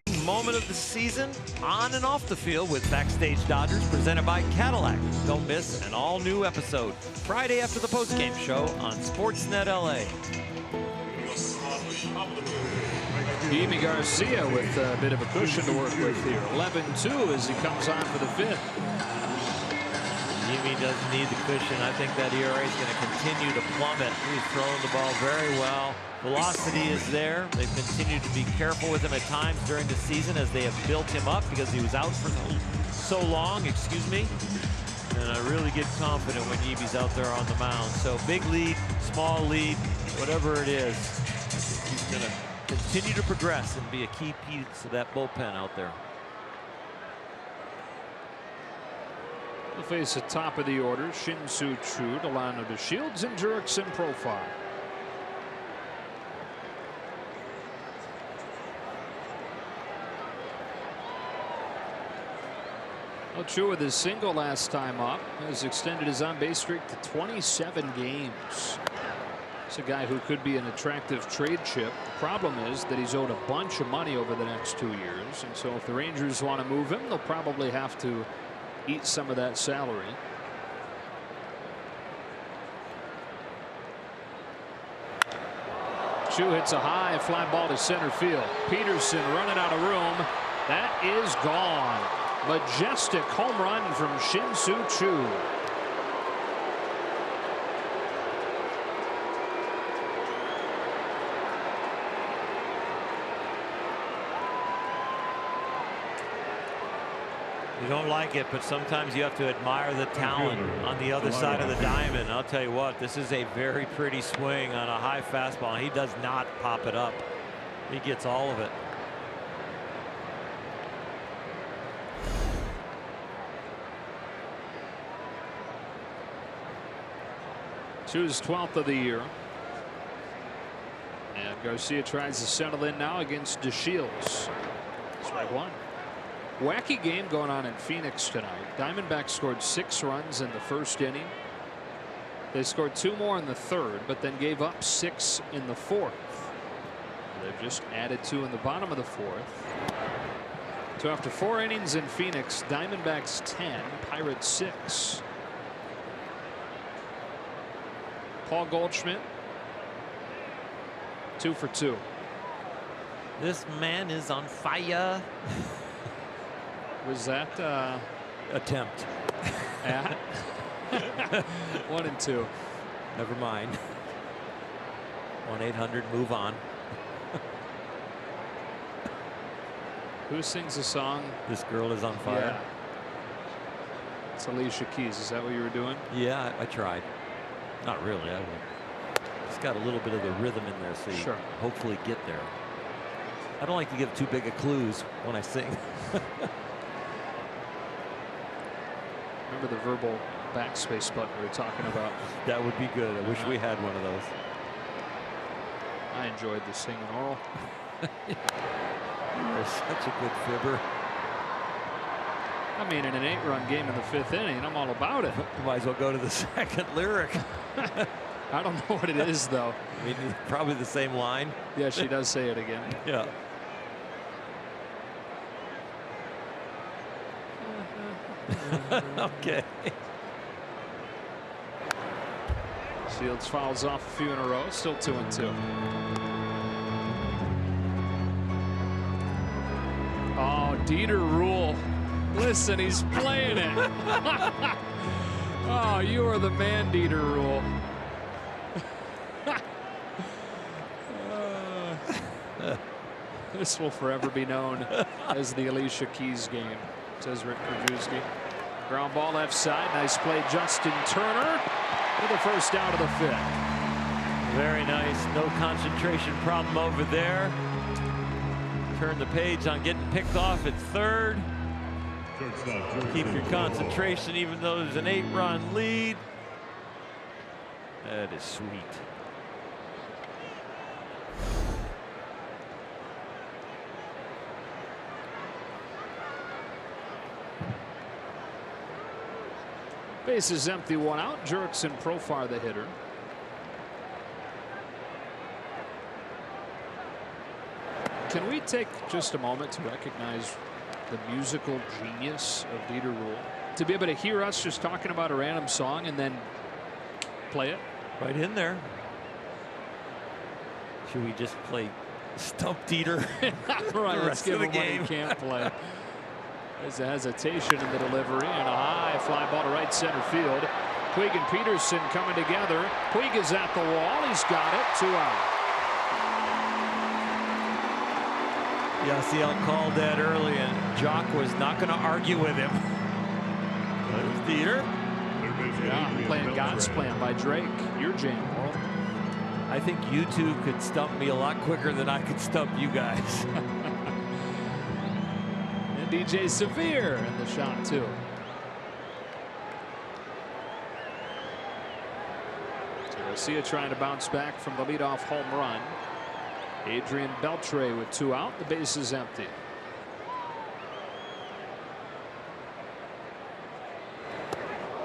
Moment of the season on and off the field with Backstage Dodgers presented by Cadillac. Don't miss an all-new episode Friday after the postgame show on Sportsnet LA. Yimi Garcia with a bit of a cushion to work with here. 11-2 as he comes on for the fifth. Yimi doesn't need the cushion. I think that ERA is going to continue to plummet. He's throwing the ball very well. Velocity is there. They've continued to be careful with him at times during the season as they have built him up because he was out for so long, excuse me. And I really get confident when Yimi's out there on the mound. So big lead, small lead, whatever it is, he's going to continue to progress and be a key piece of that bullpen out there. They'll face the top of the order, Shin-Soo Choo, Delano DeShields, and Jurickson Profile. Well, Choo with his single last time up has extended his on-base streak to 27 games. It's a guy who could be an attractive trade chip. The problem is that he's owed a bunch of money over the next 2 years, and so if the Rangers want to move him, they'll probably have to eat some of that salary. Choo hits a high fly ball to center field. Peterson running out of room. That is gone. Majestic home run from Shin-Soo Choo. You don't like it, but sometimes you have to admire the talent on the other side of the diamond. I'll tell you what, this is a very pretty swing on a high fastball. He does not pop it up. He gets all of it. Choo's 12th of the year. And Garcia tries to settle in now against DeShields. Strike one. Wacky game going on in Phoenix tonight. Diamondbacks scored 6 runs in the first inning. They scored 2 more in the third, but then gave up 6 in the fourth. They've just added 2 in the bottom of the fourth. So after 4 innings in Phoenix, Diamondbacks 10, Pirates 6. Paul Goldschmidt 2 for 2. This man is on fire. Was that attempt? At 1 and 2. Never mind. 1-800 move on. Who sings the song? This girl is on fire. Yeah. It's Alicia Keys. Is that what you were doing? Yeah, I tried. Not really. I just got a little bit of the rhythm in there, so you Sure. hopefully get there. I don't like to give too big of clues when I sing. Remember the verbal backspace button we were talking about? That would be good. I wish we had one of those. I enjoyed the singing oral. You're such a good fibber. I mean, in an 8-run game in the 5th inning, I'm all about it. You might as well go to the second lyric. I don't know what it is, though. I mean, probably the same line. Yeah, she does say it again. Yeah. Okay. Shields fouls off a few in a row. Still 2 and 2. Oh, Dieter Rule. Listen, he's playing it. Oh, you are the man, Dieter Rule. This will forever be known as the Alicia Keys game, says Rick Krajewski. Ground ball left side. Nice play, Justin Turner, with the first out of the 5th. Very nice. No concentration problem over there. Turn the page on getting picked off at third. Keep your concentration even though there's an 8-run lead. That is sweet. Base is empty, 1 out. Jurickson Profar, the hitter. Can we take just a moment to recognize the musical genius of Dieter Rule? To be able to hear us just talking about a random song and then play it right in there. Should we just play Stump Dieter? Right, let's give him what he can't play. There's a hesitation in the delivery and a high fly ball to right center field. Puig and Peterson coming together. Puig is at the wall. He's got it. 2 out. Yeah, see, I called that early, and Jock was not going to argue with him. There's Dieter. Yeah, playing God's Plan by Drake. Your jam, World. I think you two could stump me a lot quicker than I could stump you guys. And DJ Severe in the shot, too. Garcia trying to bounce back from the leadoff home run. Adrian Beltre with 2 out. The base is empty.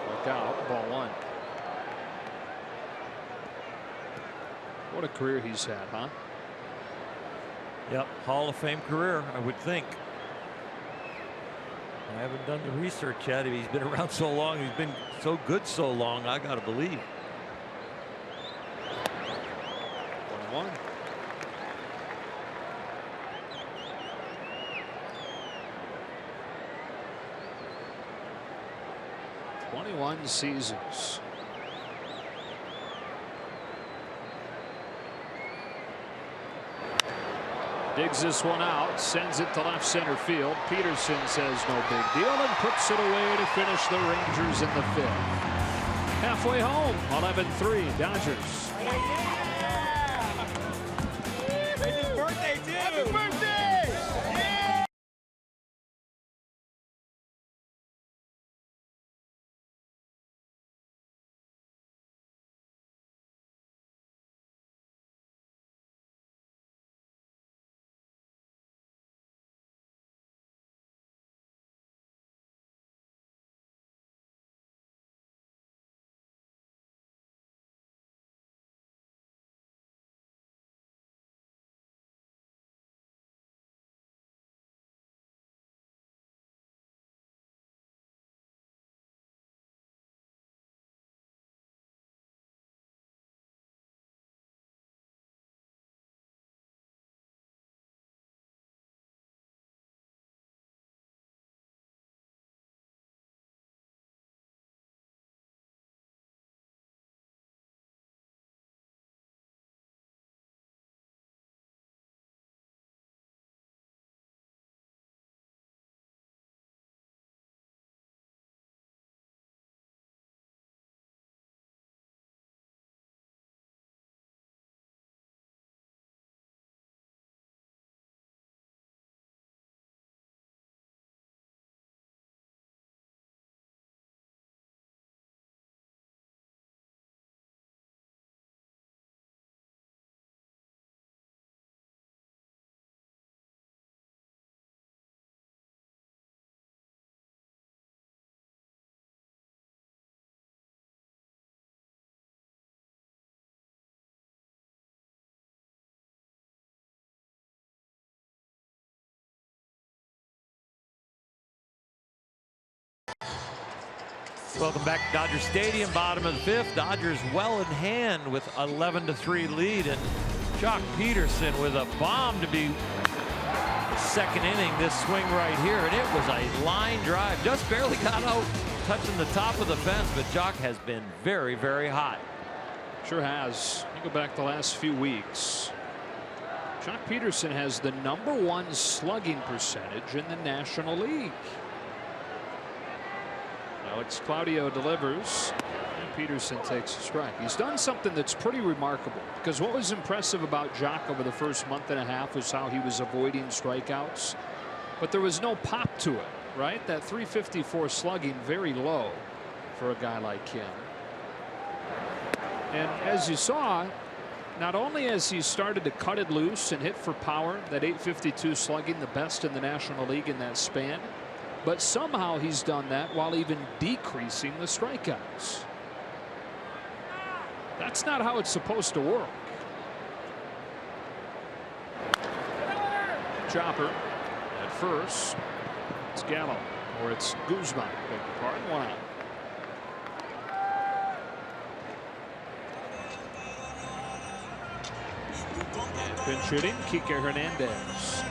Look out, ball 1. What a career he's had, huh? Yep, Hall of Fame career, I would think. I haven't done the research yet. He's been around so long. He's been so good so long. I got to believe. 1-1. Seasons. Digs this one out, sends it to left center field. Peterson says no big deal and puts it away to finish the Rangers in the 5th. Halfway home, 11-3 Dodgers. It's his birthday too. Happy birthday! Yeah! Welcome back to Dodger Stadium, bottom of the 5th. Dodgers well in hand with 11-3 lead, and Jock Peterson with a bomb to be the 2nd inning. This swing right here, and it was a line drive. Just barely got out, touching the top of the fence, but Jock has been very, very hot. Sure has. You go back the last few weeks. Jock Peterson has the #1 slugging percentage in the National League. Alex Claudio delivers, and Peterson takes a strike. He's done something that's pretty remarkable, because what was impressive about Jock over the first month and a half was how he was avoiding strikeouts, but there was no pop to it, right? That .354 slugging, very low for a guy like him. And as you saw, not only has he started to cut it loose and hit for power, that .852 slugging, the best in the National League in that span, but somehow he's done that while even decreasing the strikeouts. That's not how it's supposed to work. chopper. At first, it's Gallo, or it's Guzman. Beg your pardon. 1 out. And pinch hitting, Kike Hernandez.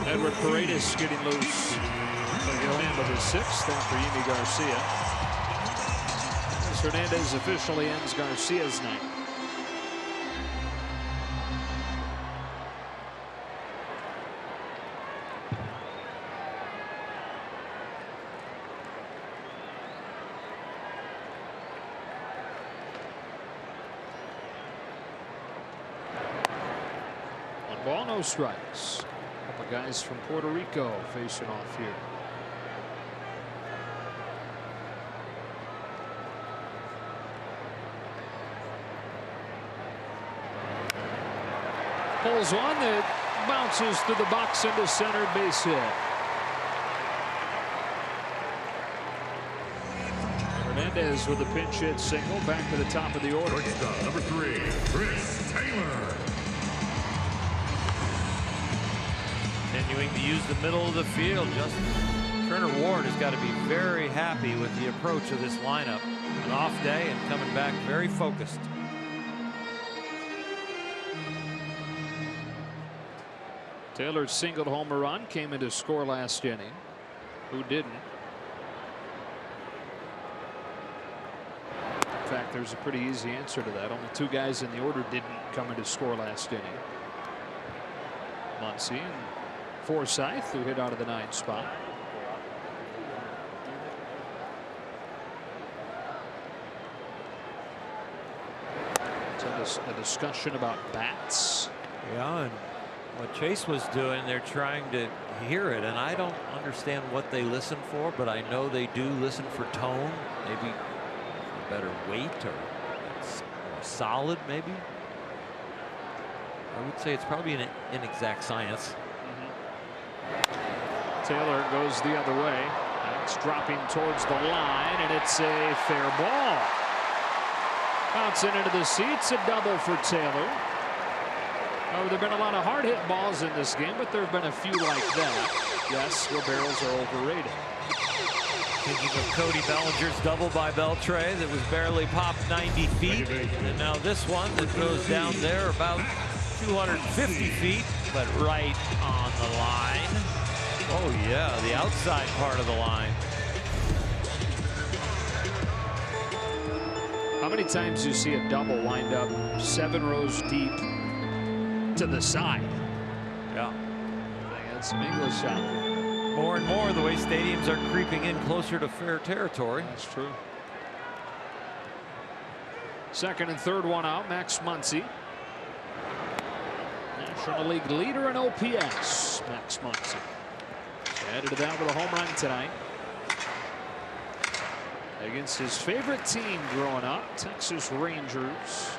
Edward Paredes getting loose. So he'll handle his 6th after Yimi Garcia. As Hernandez officially ends Garcia's night. One ball, no strikes. Couple guys from Puerto Rico facing off here. Pulls one that bounces through the box into center, base hit. Hernandez with a pinch hit single, back to the top of the order. Shortstop, number 3, Chris Taylor. Continuing to use the middle of the field. Justin Turner Ward has got to be very happy with the approach of this lineup. An off day and coming back very focused. Taylor singled home run, came in to score last inning. Who didn't? In fact, there's a pretty easy answer to that. Only 2 guys in the order didn't come in to score last inning. Muncy and Forsythe, who hit out of the 9th spot. So a discussion about bats. Yeah, and what Chase was doing, they're trying to hear it, and I don't understand what they listen for, but I know they do listen for tone, maybe a better weight or more solid, maybe. I would say it's probably an inexact science. Taylor goes the other way. It's dropping towards the line, and it's a fair ball. Bouncing into the seats, a double for Taylor. Oh, there have been a lot of hard hit balls in this game, but there have been a few like that. Yes, where barrels are overrated. Thinking of Cody Bellinger's double by Beltre that was barely popped 90 feet. And now this one that goes down there about 250 feet, but right on the line. Oh yeah, the outside part of the line. How many times do you see a double wind up 7 rows deep to the side? Yeah. That's some English out there. More and more the way stadiums are creeping in closer to fair territory. That's true. Second and third, 1 out. Max Muncy. National League leader in OPS. Max Muncy. Added to that with a home run tonight. Against his favorite team growing up, Texas Rangers.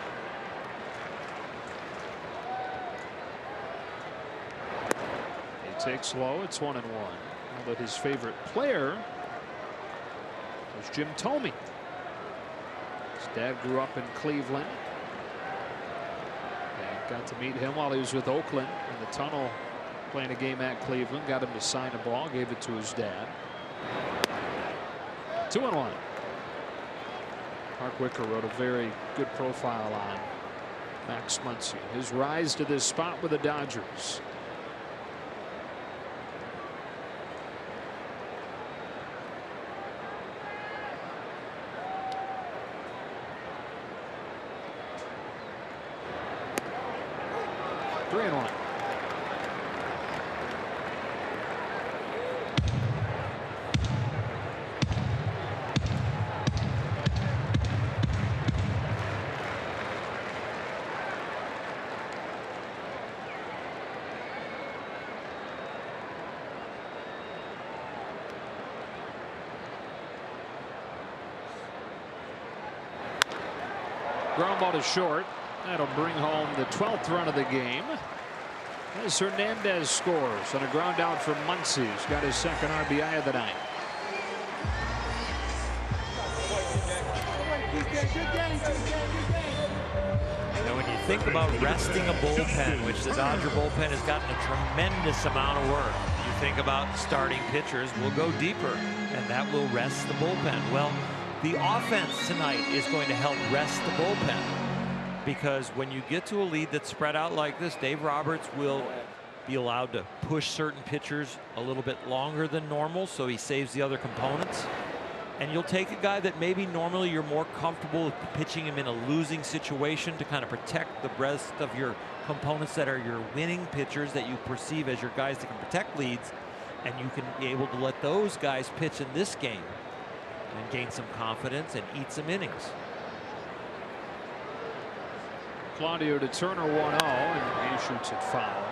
He takes low. It's 1-1. But his favorite player was Jim Thome. His dad grew up in Cleveland. And got to meet him while he was with Oakland in the tunnel playing a game at Cleveland. Got him to sign a ball. Gave it to his dad. 2-1. Mark Wicker wrote a very good profile on Max Muncy. His rise to this spot with the Dodgers. Three and 1. Ground ball to short. That'll bring home the 12th run of the game. As Hernandez scores on a ground out from Muncy, who's got his second RBI of the night. Good game, good game. think about resting a bullpen, which the Dodger bullpen has gotten a tremendous amount of work. You think about starting pitchers will go deeper, and that will rest the bullpen. Well, the offense tonight is going to help rest the bullpen, because when you get to a lead that's spread out like this, Dave Roberts will be allowed to push certain pitchers a little bit longer than normal, so he saves the other components. And you'll take a guy that maybe normally you're more comfortable with pitching him in a losing situation to kind of protect the rest of your components that are your winning pitchers that you perceive as your guys that can protect leads, and you can be able to let those guys pitch in this game and gain some confidence and eat some innings. Claudio to Turner 1-0, and he shoots it foul.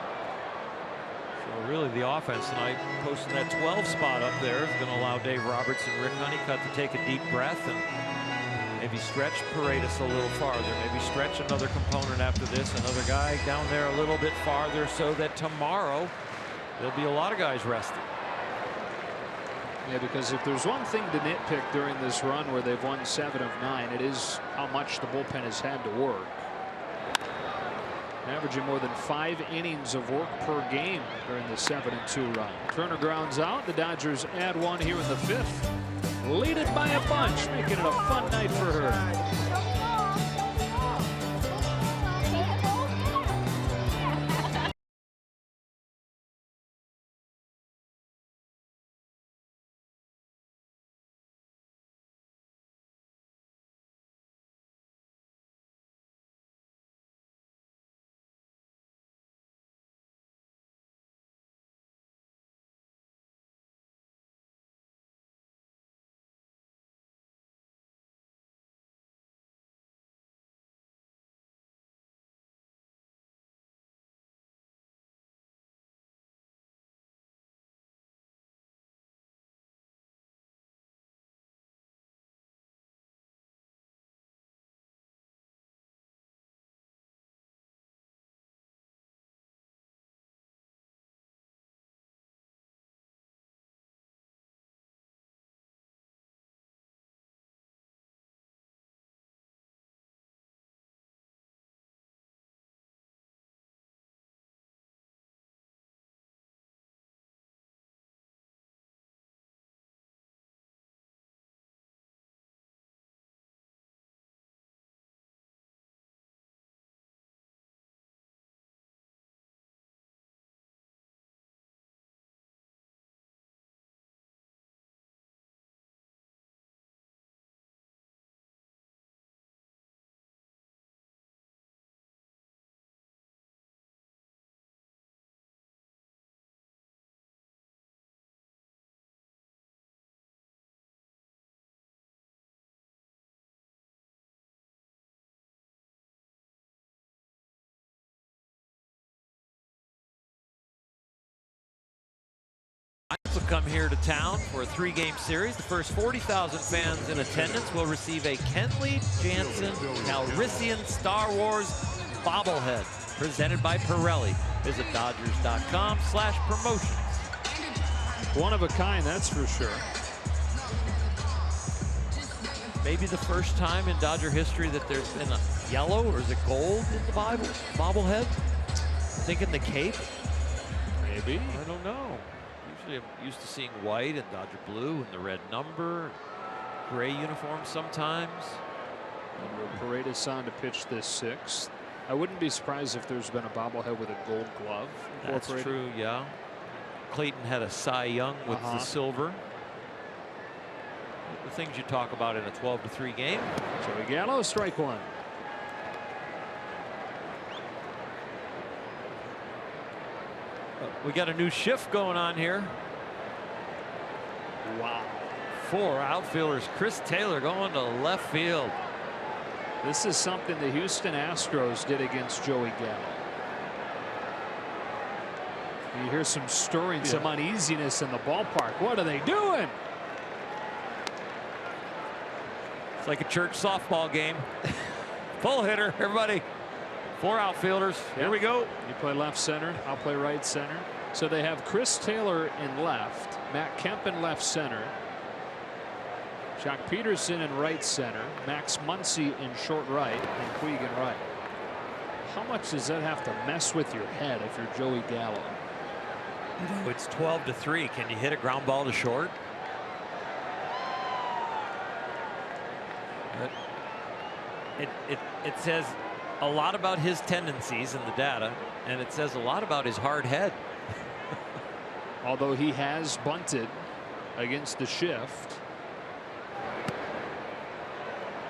So really the offense tonight, posting that 12 spot up there, is going to allow Dave Roberts and Rick Honeycutt to take a deep breath and maybe stretch Paredes a little farther, maybe stretch another component after this, another guy down there a little bit farther, so that tomorrow there'll be a lot of guys rested. Yeah, because if there's one thing to nitpick during this run where they've won 7 of 9, it is how much the bullpen has had to work. Averaging more than 5 innings of work per game during the 7-2 run. Turner grounds out. The Dodgers add 1 here in the 5th. Lead it by a bunch, making it a fun night for her. Will come here to town for a 3-game series. The first 40,000 fans in attendance will receive a Kenley Jansen Calrissian Star Wars bobblehead presented by Pirelli. Visit Dodgers.com/promotions. One of a kind, that's for sure. Maybe the first time in Dodger history that there's been a yellow, or is it gold in the bobblehead? Thinking the cape? Maybe. I don't know. Usually I'm used to seeing white and Dodger blue and the red number, gray uniforms sometimes. And Paredes on to pitch this 6th. I wouldn't be surprised if there's been a bobblehead with a gold glove. That's true, yeah. Clayton had a Cy Young with the silver. The things you talk about in a 12-3 game. Joey Gallo, strike 1. We got a new shift going on here. Wow. 4 outfielders. Chris Taylor going to left field. This is something the Houston Astros did against Joey Gallo. You hear some stirring, some uneasiness in the ballpark. What are they doing? It's like a church softball game. Full hitter, everybody. 4 outfielders. Here we go. You play left center. I'll play right center. So they have Chris Taylor in left, Matt Kemp in left center, Jock Peterson in right center, Max Muncy in short right, and Puig in right. How much does that have to mess with your head if you're Joey Gallo? It's 12-3. Can you hit a ground ball to short? But it says a lot about his tendencies in the data, and it says a lot about his hard head. Although he has bunted against the shift.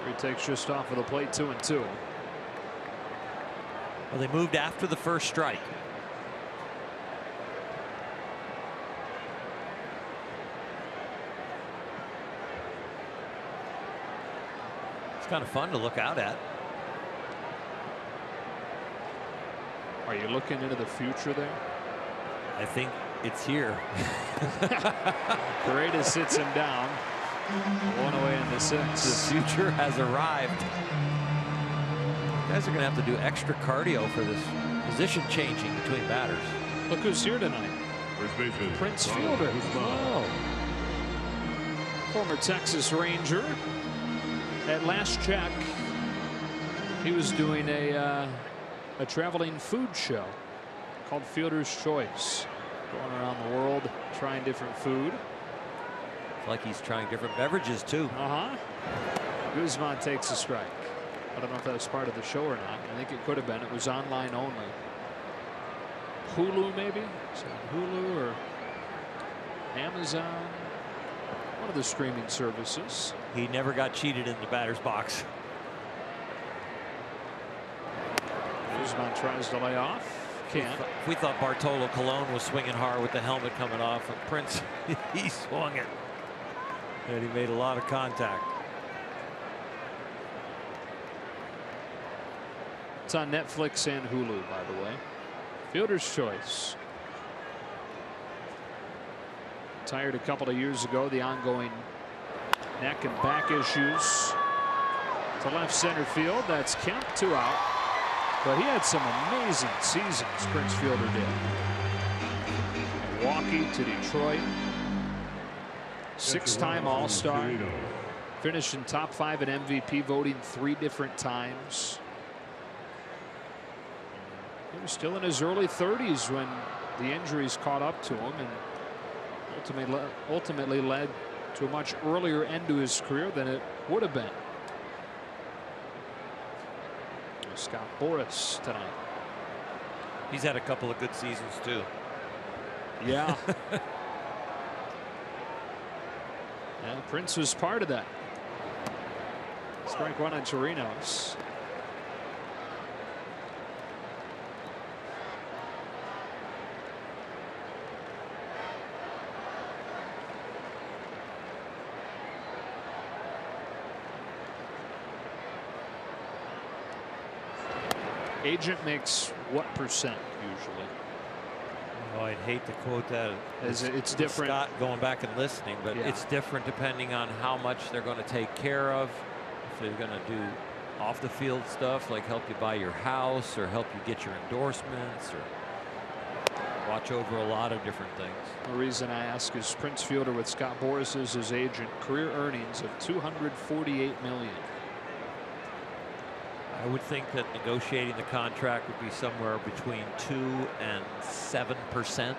He takes just off of the plate, 2-2. Well, they moved after the first strike. It's kind of fun to look out at. Are you looking into the future there? I think it's here. Paredes sits him down. 1 away in the 6th. The future has arrived. Guys are going to have to do extra cardio for this position changing between batters. Look who's here tonight. First baseman, Prince Fielder. Oh. Former Texas Ranger. At last check, he was doing a traveling food show called Fielder's Choice. Going around the world trying different food. It's like he's trying different beverages too. Guzman takes a strike. I don't know if that was part of the show or not. I think it could have been. It was online only. Hulu maybe? Is it Hulu or Amazon? One of the streaming services. He never got cheated in the batter's box. Guzman tries to lay off. Can't. We thought Bartolo Colon was swinging hard with the helmet coming off, and Prince, he swung it. And he made a lot of contact. It's on Netflix and Hulu, by the way. Fielder's Choice. Tired a couple of years ago, the ongoing neck and back issues. To left center field, that's Kemp, 2 out. But he had some amazing seasons, Prince Fielder did. Milwaukee to Detroit. 6-time All-Star. Finished in top 5 in MVP voting 3 different times. He was still in his early 30s when the injuries caught up to him, and ultimately led to a much earlier end to his career than it would have been. Scott Boras tonight. He's had a couple of good seasons too. Yeah. And Prince was part of that. Strike 1 on Chirinos. Agent makes what percent usually? Oh, I'd hate to quote that. It's different. Scott going back and listening, but yeah, it's different depending on how much they're going to take care of. If they're going to do off the field stuff like help you buy your house or help you get your endorsements or watch over a lot of different things. The reason I ask is Prince Fielder with Scott Boras as his agent, career earnings of $248 million. I would think that negotiating the contract would be somewhere between 2 and 7%.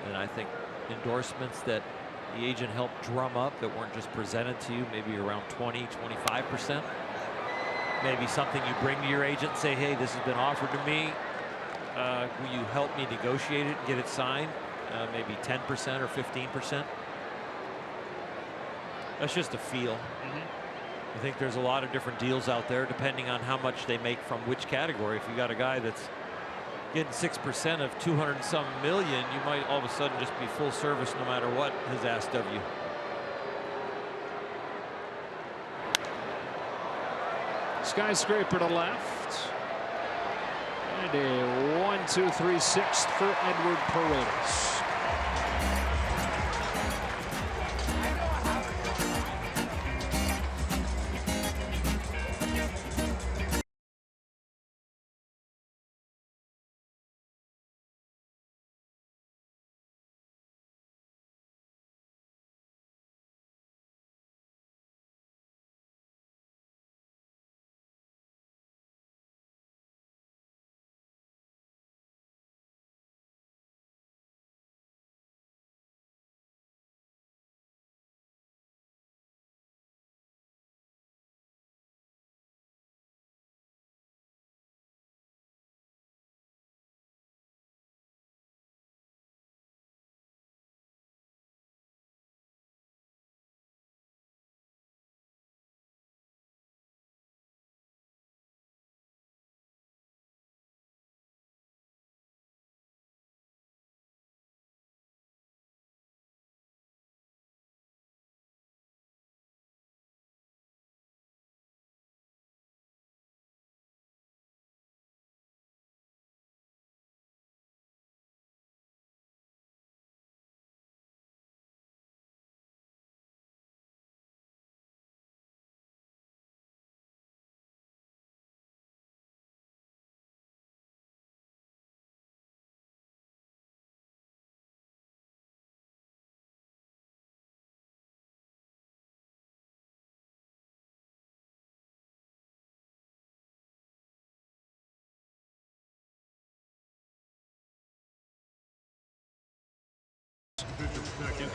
And I think endorsements that the agent helped drum up that weren't just presented to you, maybe around 20–25%. Maybe something you bring to your agent and say, hey, this has been offered to me. Will you help me negotiate it and get it signed? Maybe 10% or 15%. That's just a feel. I think there's a lot of different deals out there depending on how much they make from which category. If you got a guy that's getting 6% of 200 and some million, you might all of a sudden just be full service no matter what is asked of you. Skyscraper to left. And a 1-2-3 6th for Edward Paredes.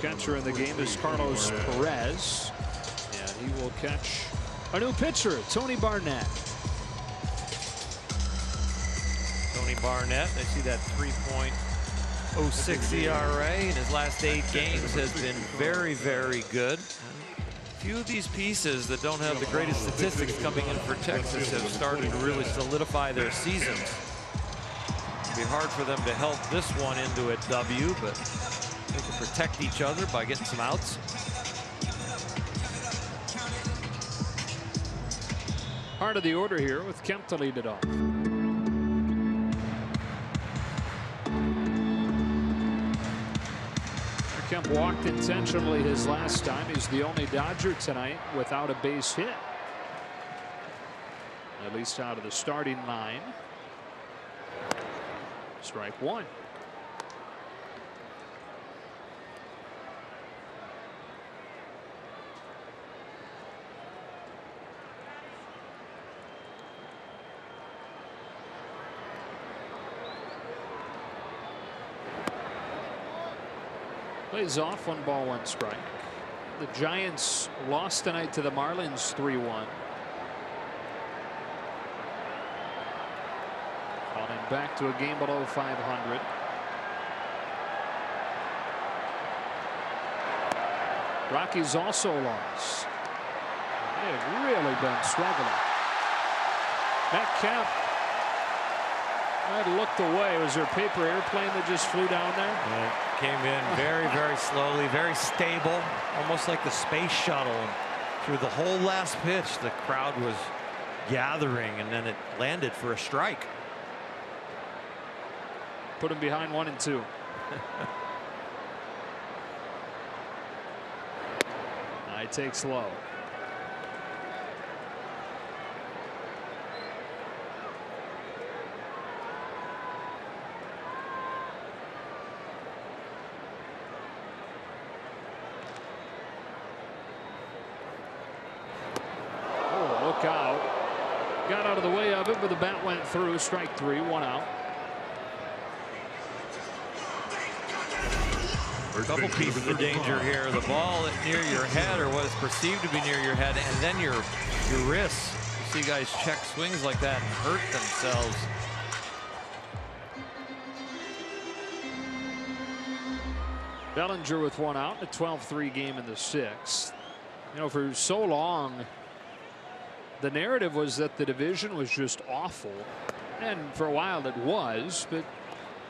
catcher in the game is Carlos Perez. And he will catch a new pitcher, Tony Barnett. Tony Barnett, I see that 3.06 ERA in his last 8 games has been very, very good. A few of these pieces that don't have the greatest statistics coming in for Texas have started to really solidify their seasons. It'll be hard for them to help this one into a W, but they can protect each other by getting some outs. Part of the order here with Kemp to lead it off. Kemp walked intentionally his last time. He's the only Dodger tonight without a base hit, at least out of the starting line. Strike one. Plays off, 1 ball, 1 strike. The Giants lost tonight to the Marlins 3-1. Falling back to a game below 500. Rockies also lost. They've really been struggling. Matt Kemp had looked away. Was there a paper airplane that just flew down there? Yeah, it came in very, very slowly, very stable, almost like the space shuttle. And through the whole last pitch, the crowd was gathering, and then it landed for a strike. Put him behind 1 and 2. High takes low. Out. Got out of the way of it, but the bat went through. Strike 3, 1 out. A couple pieces of danger here. The ball near your head, or what is perceived to be near your head, and then your wrists. You see guys check swings like that and hurt themselves. Bellinger with 1 out, a 12-3 game in the 6th. You know, for so long, the narrative was that the division was just awful, and for a while it was, but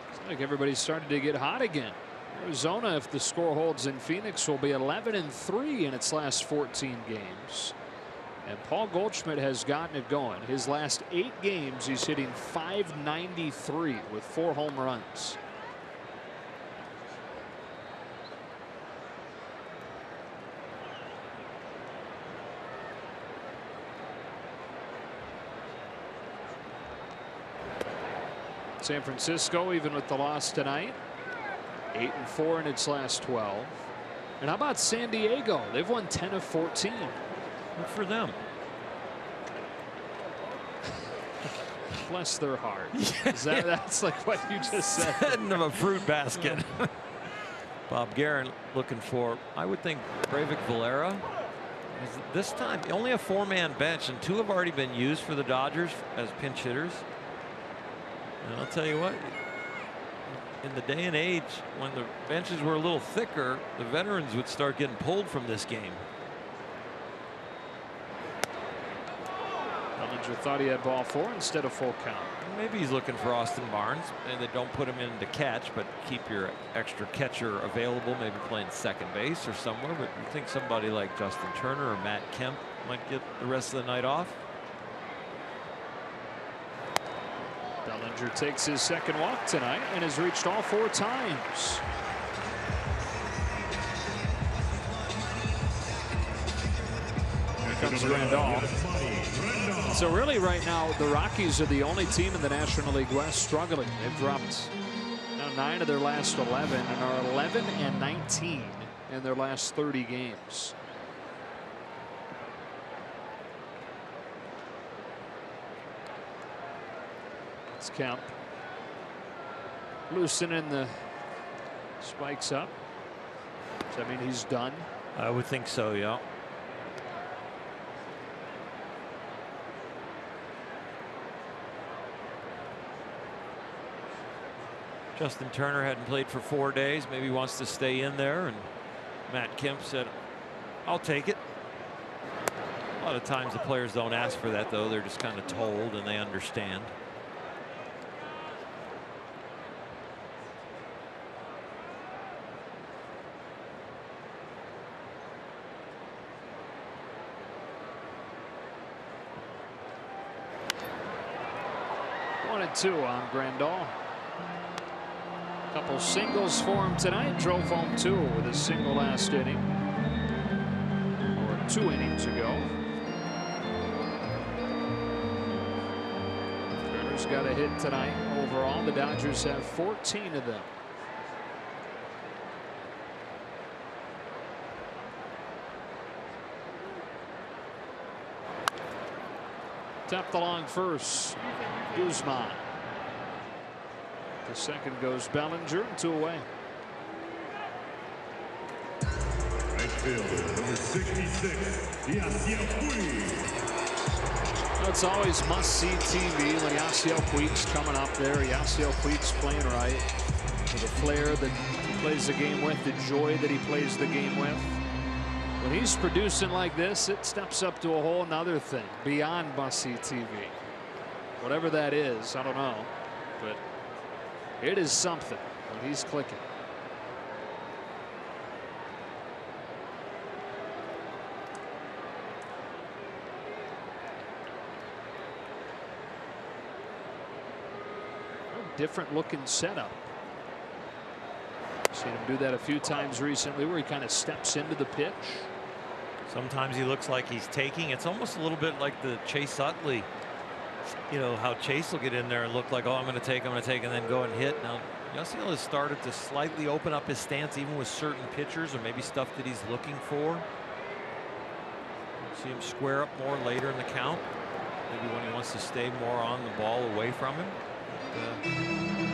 it's like everybody started to get hot again. Arizona, if the score holds in Phoenix, will be 11-3 in its last 14 games. And Paul Goldschmidt has gotten it going. His last 8 games, he's hitting .593 with 4 home runs. San Francisco, even with the loss tonight, 8-4 in its last 12. And how about San Diego? They've won 10 of 14. Good for them. Bless their heart. That's like what you just said. Setting of a fruit basket. Bob Guerin looking for, I would think, Breivik Valera. This time only a 4-man bench, and 2 have already been used for the Dodgers as pinch hitters. And I'll tell you what, in the day and age when the benches were a little thicker, the veterans would start getting pulled from this game. Bellinger thought he had ball 4 instead of full count. Maybe he's looking for Austin Barnes, and they don't put him in to catch, but keep your extra catcher available, maybe playing second base or somewhere. But you think somebody like Justin Turner or Matt Kemp might get the rest of the night off? Bellinger takes his 2nd walk tonight and has reached all 4 times. Here comes Randolph. So really right now the Rockies are the only team in the National League West struggling. They've dropped now 9 of their last 11 and are 11-19 in their last 30 games. It's Kemp loosening the spikes up. 2 Does that mean he's done? I would think so, yeah. Justin Turner hadn't played for 4 days. Maybe he wants to stay in there. And Matt Kemp said, I'll take it. A lot of times the players don't ask for that, though. They're just kind of told and they understand. One and two on Grandal. Couple singles for him tonight. Drove home 2 with a single last inning, or 2 innings ago. Turner's got a hit tonight. Overall, the Dodgers have 14 of them. Tapped along first. Guzman. The second goes Bellinger, 2 away. Right fielder, number 66, Yasiel Puig. It's always must-see TV when Yasiel Puig's coming up there. Yasiel Puig's playing right, with the flair that he plays the game with, the joy that he plays the game with. When he's producing like this, it steps up to a whole nother thing beyond must-see TV. Whatever that is, I don't know, but it is something when he's clicking. Different looking setup. Seen him do that a few times recently, where he kind of steps into the pitch. Sometimes he looks like he's taking. It's almost a little bit like the Chase Utley. You know how Chase will get in there and look like, oh, I'm going to take, and then go and hit. Now, Yasiel has started to slightly open up his stance, even with certain pitchers, or maybe stuff that he's looking for. See him square up more later in the count. Maybe when he wants to stay more on the ball away from him.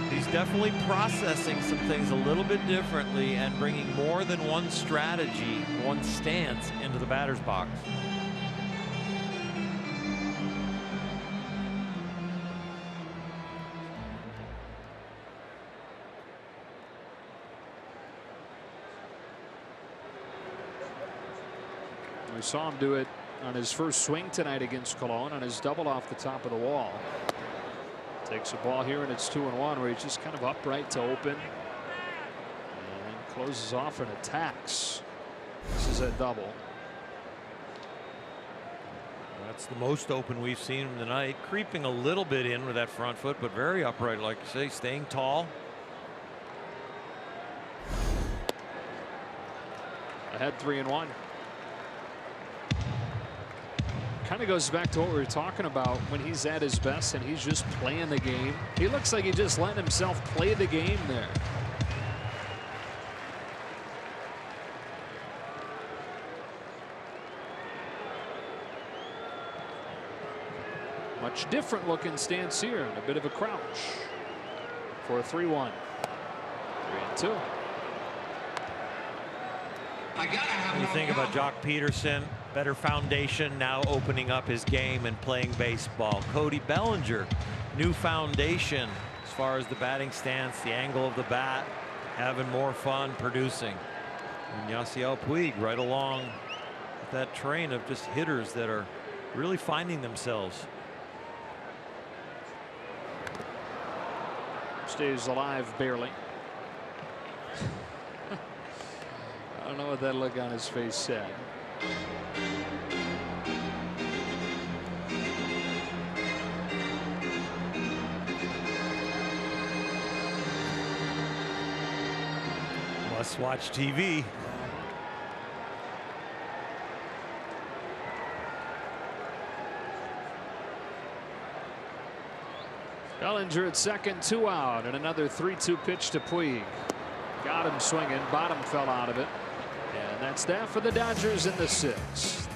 He's definitely processing some things a little bit differently and bringing more than one strategy, one stance into the batter's box. We saw him do it on his first swing tonight against Cologne, on his double off the top of the wall. Takes a ball here, and it's 2-1, where he's just kind of upright to open and then closes off and attacks. This is a double. That's the most open we've seen him tonight. Creeping a little bit in with that front foot, but very upright, like you say, staying tall. Ahead 3-1. Kind of goes back to what we were talking about when he's at his best and he's just playing the game. He looks like he just letting himself play the game there. Much different looking stance here, and a bit of a crouch for a 3-1. 3-2. When you think about Jock Peterson, better foundation, now opening up his game and playing baseball. Cody Bellinger, new foundation as far as the batting stance, the angle of the bat, having more fun producing. And Yasiel Puig right along with that train of just hitters that are really finding themselves. Stays alive barely. I don't know what that look on his face said. Must watch TV. Bellinger at second, 2 out, and another 3-2 pitch to Puig. Got him swinging, bottom fell out of it. And that's that for the Dodgers in the 6th.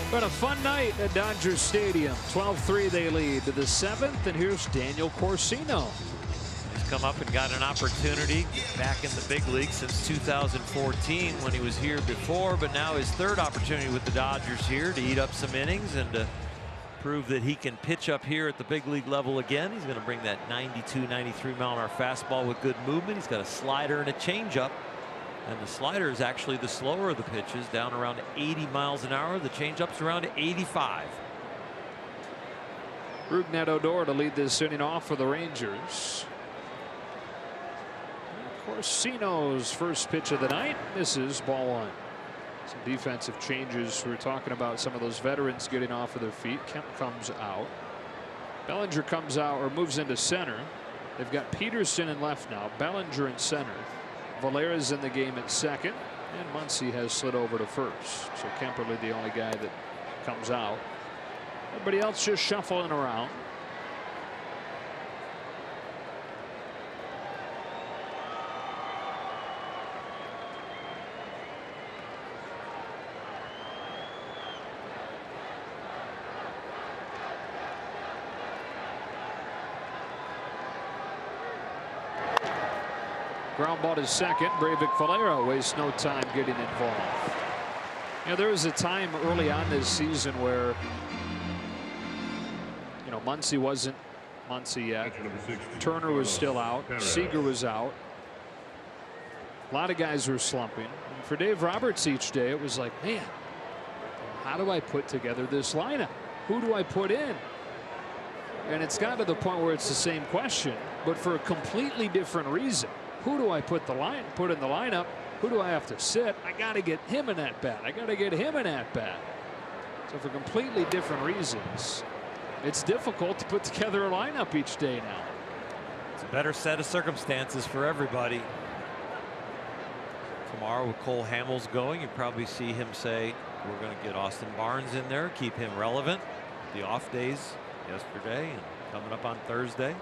But a fun night at Dodger Stadium. 12-3 they lead to the 7th, and here's Daniel Corsino. He's come up and got an opportunity back in the big league since 2014 when he was here before, but now his third opportunity with the Dodgers here to eat up some innings and to prove that he can pitch up here at the big league level again. He's going to bring that 92, 93 mile-an-hour fastball with good movement. He's got a slider and a changeup. And the slider is actually the slower of the pitches, down around 80 miles an hour. The changeup's around 85. Rougned Odor to lead this inning off for the Rangers. Corsino's first pitch of the night misses, ball one. Some defensive changes. We were talking about some of those veterans getting off of their feet. Kemp comes out. Bellinger comes out or moves into center. They've got Peterson in left now. Bellinger in center. Valera's in the game at second, and Muncy has slid over to first. So Kemperly the only guy that comes out. Everybody else just shuffling around. Ground ball to second. Breivik Valera wastes no time getting involved. You know, there was a time early on this season where, you know, Muncy wasn't Muncy yet. Turner was still out. Seager was out. A lot of guys were slumping. And for Dave Roberts each day, it was like, man, how do I put together this lineup? Who do I put in? And it's got to the point where it's the same question, but for a completely different reason. Who do I put in the lineup? Who do I have to sit? I got to get him in at bat. I got to get him in at bat. So for completely different reasons, it's difficult to put together a lineup each day now. It's a better set of circumstances for everybody. Tomorrow with Cole Hamels going, you probably see him say, we're going to get Austin Barnes in there, keep him relevant. The off days yesterday and coming up on Thursday.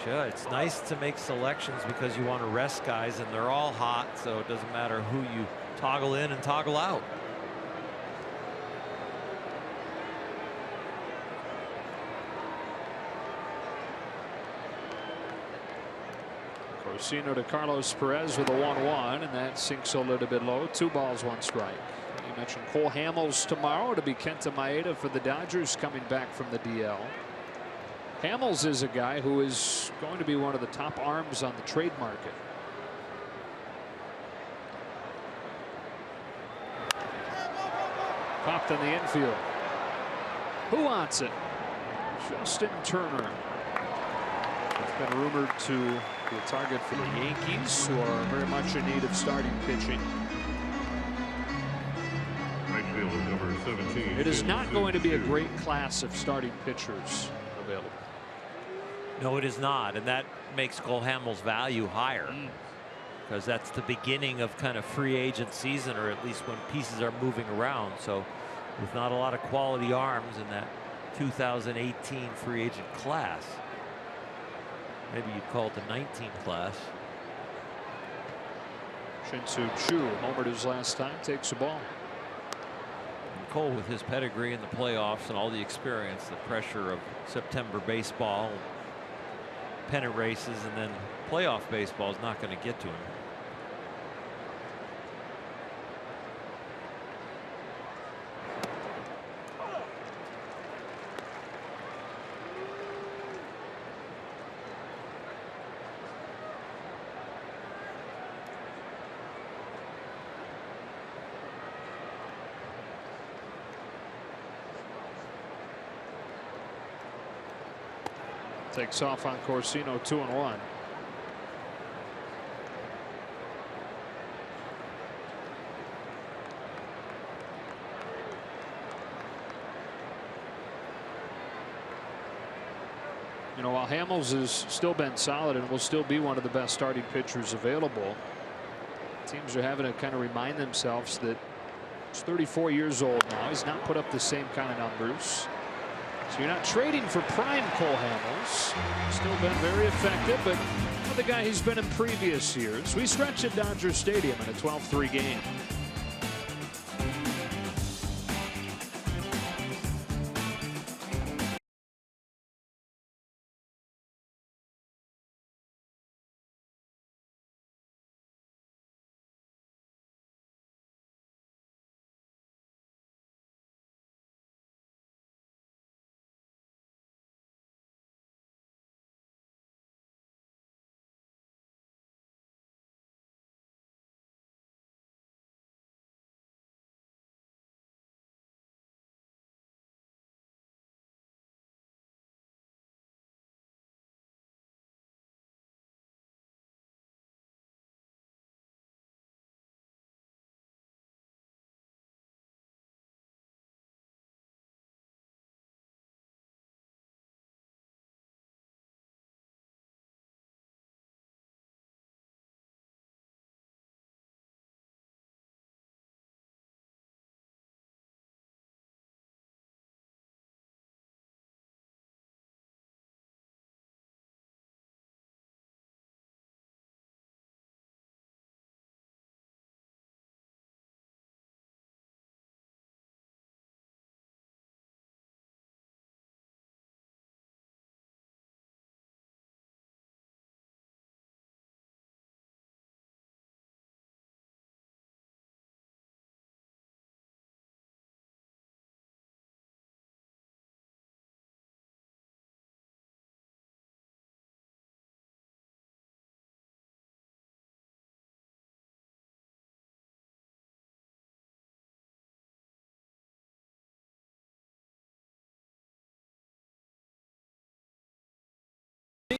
Yeah, it's nice to make selections because you want to rest guys and they're all hot, so it doesn't matter who you toggle in and toggle out. Corsino to Carlos Perez with a 1-1, and that sinks a little bit low. 2 balls, 1 strike. You mentioned Cole Hamels tomorrow to be Kenta Maeda for the Dodgers coming back from the DL. Hamels is a guy who is going to be one of the top arms on the trade market. Popped in the infield. Who wants it? Justin Turner. It's been rumored to be a target for the Yankees, who are very much in need of starting pitching. Right fielder number 17. It is not going to be a great class of starting pitchers available. No, it is not, and that makes Cole Hamels' value higher because that's the beginning of kind of free agent season, or at least when pieces are moving around. So with not a lot of quality arms in that 2018 free agent class, maybe you'd call it the 19 class. Shin-Soo Choo homered his last time, takes the ball. And Cole, with his pedigree in the playoffs and all the experience, the pressure of September baseball, pennant races, and then playoff baseball is not going to get to him. Takes off on Corsino, 2-1. You know, while Hamels has still been solid and will still be one of the best starting pitchers available, teams are having to kind of remind themselves that he's 34 years old now. He's not put up the same kind of numbers. So you're not trading for prime Cole Hamels. Still been very effective, but the guy he's been in previous years. We stretch at Dodger Stadium in a 12-3 game.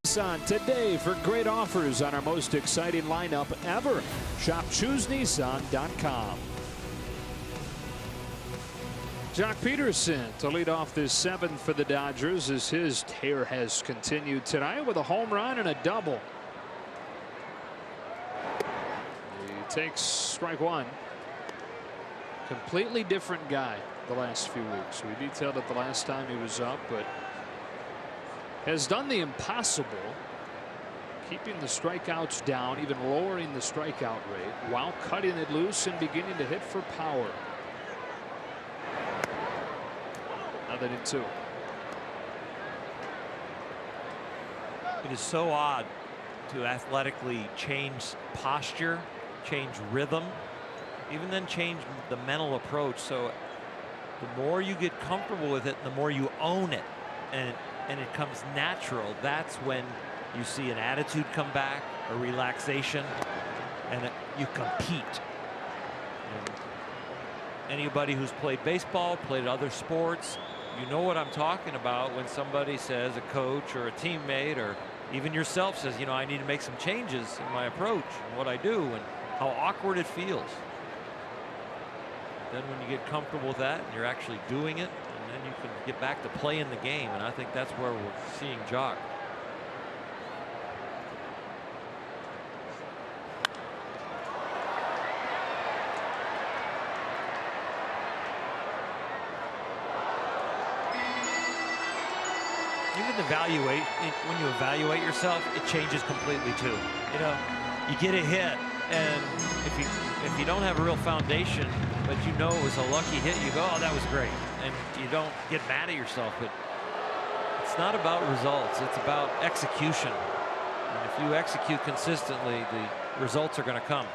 Nissan today for great offers on our most exciting lineup ever. Shop ChooseNissan.com. Jock Peterson to lead off this seventh for the Dodgers as his tear has continued tonight with a home run and a double. He takes strike one. Completely different guy the last few weeks. We detailed it the last time he was up, but has done the impossible, keeping the strikeouts down, even lowering the strikeout rate while cutting it loose and beginning to hit for power. Now they did two. It is so odd to athletically change posture, change rhythm, even then change the mental approach. So the more you get comfortable with it, the more you own it, and it comes natural. That's when you see an attitude come back, a relaxation, and you compete. And anybody who's played baseball, played other sports, you know what I'm talking about when somebody says, a coach or a teammate or even yourself says, you know, I need to make some changes in my approach and what I do, and how awkward it feels. Then when you get comfortable with that and you're actually doing it, and then you can get back to playing the game, and I think that's where we're seeing Jock. Even when you evaluate yourself, it changes completely too. You know, you get a hit, and if you don't have a real foundation, but you know it was a lucky hit, you go, oh, that was great, and you don't get mad at yourself. But it's not about results, it's about execution. And if you execute consistently, the results are going to come.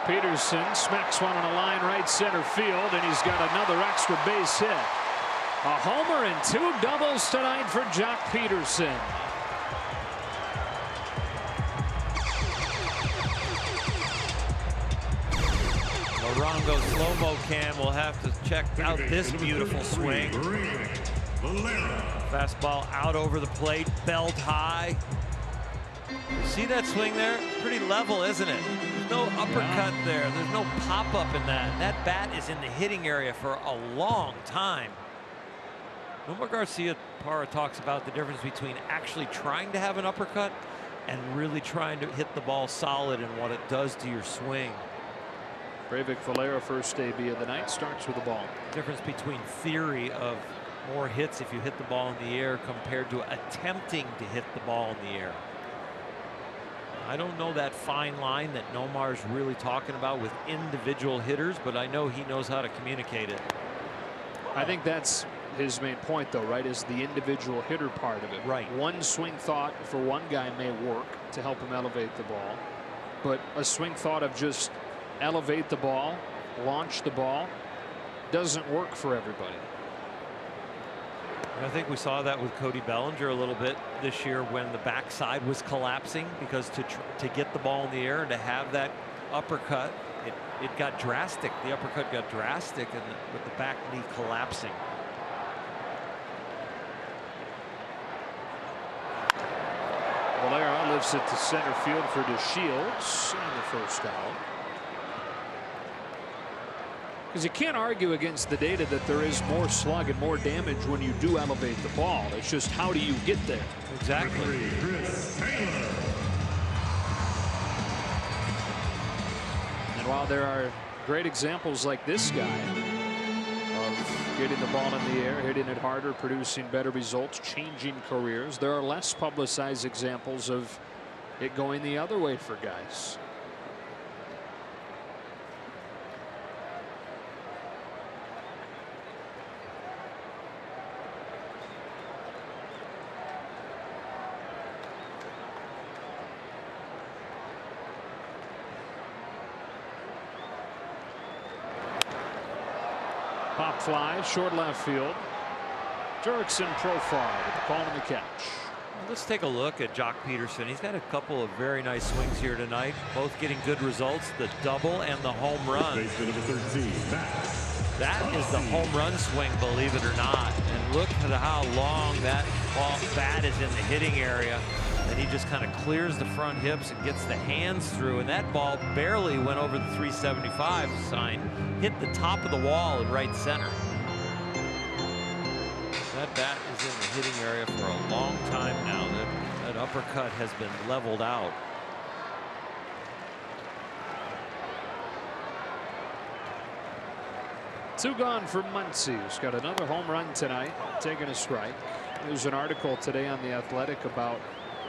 Peterson smacks one on a line right center field, and he's got another extra base hit. A homer and two doubles tonight for Jock Peterson. Morongo slow-mo cam will have to check out this beautiful swing. Fastball out over the plate, belt high. See that swing there? Pretty level, isn't it? There's no uppercut there. There's no pop-up in that. That bat is in the hitting area for a long time. Nomar Garciaparra talks about the difference between actually trying to have an uppercut and really trying to hit the ball solid and what it does to your swing. Breivik Valera, first AB of the night, starts with the ball. Difference between theory of more hits if you hit the ball in the air compared to attempting to hit the ball in the air. I don't know that fine line that Nomar's really talking about with individual hitters, but I know he knows how to communicate it. I think that's his main point, though, right, is the individual hitter part of it. Right. One swing thought for one guy may work to help him elevate the ball, but a swing thought of just elevate the ball, launch the ball, doesn't work for everybody. I think we saw that with Cody Bellinger a little bit this year when the backside was collapsing, because to get the ball in the air and to have that uppercut, it got drastic. The uppercut got drastic, and with the back knee collapsing. Valera lifts it to center field for DeShields and the first out. Because you can't argue against the data that there is more slug and more damage when you do elevate the ball. It's just, how do you get there? Exactly. And while there are great examples like this guy of getting the ball in the air, hitting it harder, producing better results, changing careers, there are less publicized examples of it going the other way for guys. Pop fly, short left field. Jurickson profile with the call and the catch. Let's take a look at Jock Peterson. He's got a couple of very nice swings here tonight, both getting good results, the double and the home run. That is the home run swing, believe it or not. And Look at how long that ball bat is in the hitting area. And he just kind of clears the front hips and gets the hands through. And that ball barely went over the 375 sign, hit the top of the wall in right center. That bat is in the hitting area for a long time now. That uppercut has been leveled out. Two gone for Muncy, who's got another home run tonight, taking a strike. There's an article today on The Athletic about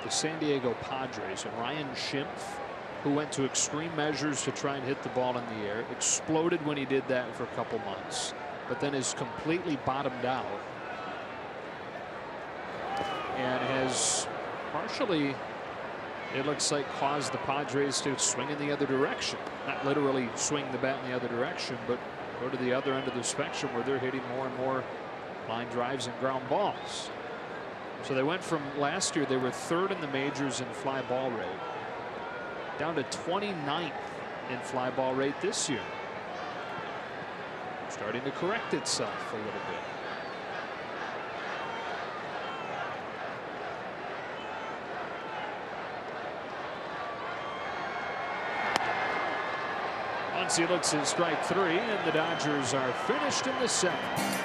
the San Diego Padres and Ryan Schimpf, who went to extreme measures to try and hit the ball in the air, exploded when he did that for a couple months, but then is completely bottomed out and has partially, it looks like, caused the Padres to swing in the other direction. Not literally swing the bat in the other direction, but go to the other end of the spectrum where they're hitting more and more line drives and ground balls. So they went from last year, they were 3rd in the majors in fly ball rate, down to 29th in fly ball rate this year. Starting to correct itself a little bit. Once he looks at strike 3, and the Dodgers are finished in the 7th.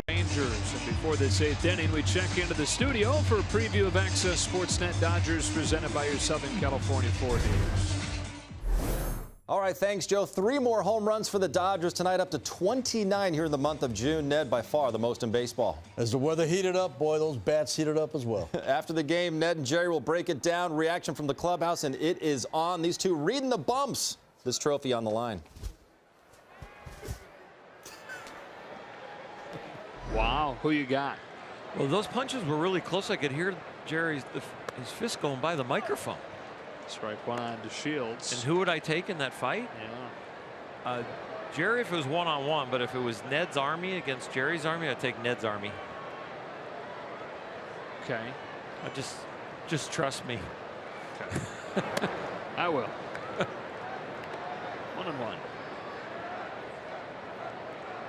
Rangers. And before this 8th inning, we check into the studio for a preview of Access Sportsnet Dodgers presented by your Southern California Ford dealers. All right, thanks, Joe. 3 more home runs for the Dodgers tonight, up to 29 here in the month of June. Ned, by far the most in baseball. As the weather heated up, boy, those bats heated up as well. After the game, Ned and Jerry will break it down. Reaction from the clubhouse, and it is on. These two reading the bumps. This trophy on the line. Wow, who you got? Well, those punches were really close. I could hear Jerry's his fist going by the microphone. Strike 1 on to Shields. And who would I take in that fight? Yeah. Jerry if it was one-on-one, but if it was Ned's Army against Jerry's Army, I'd take Ned's Army. Okay. Just trust me. Okay. I will. 1-1.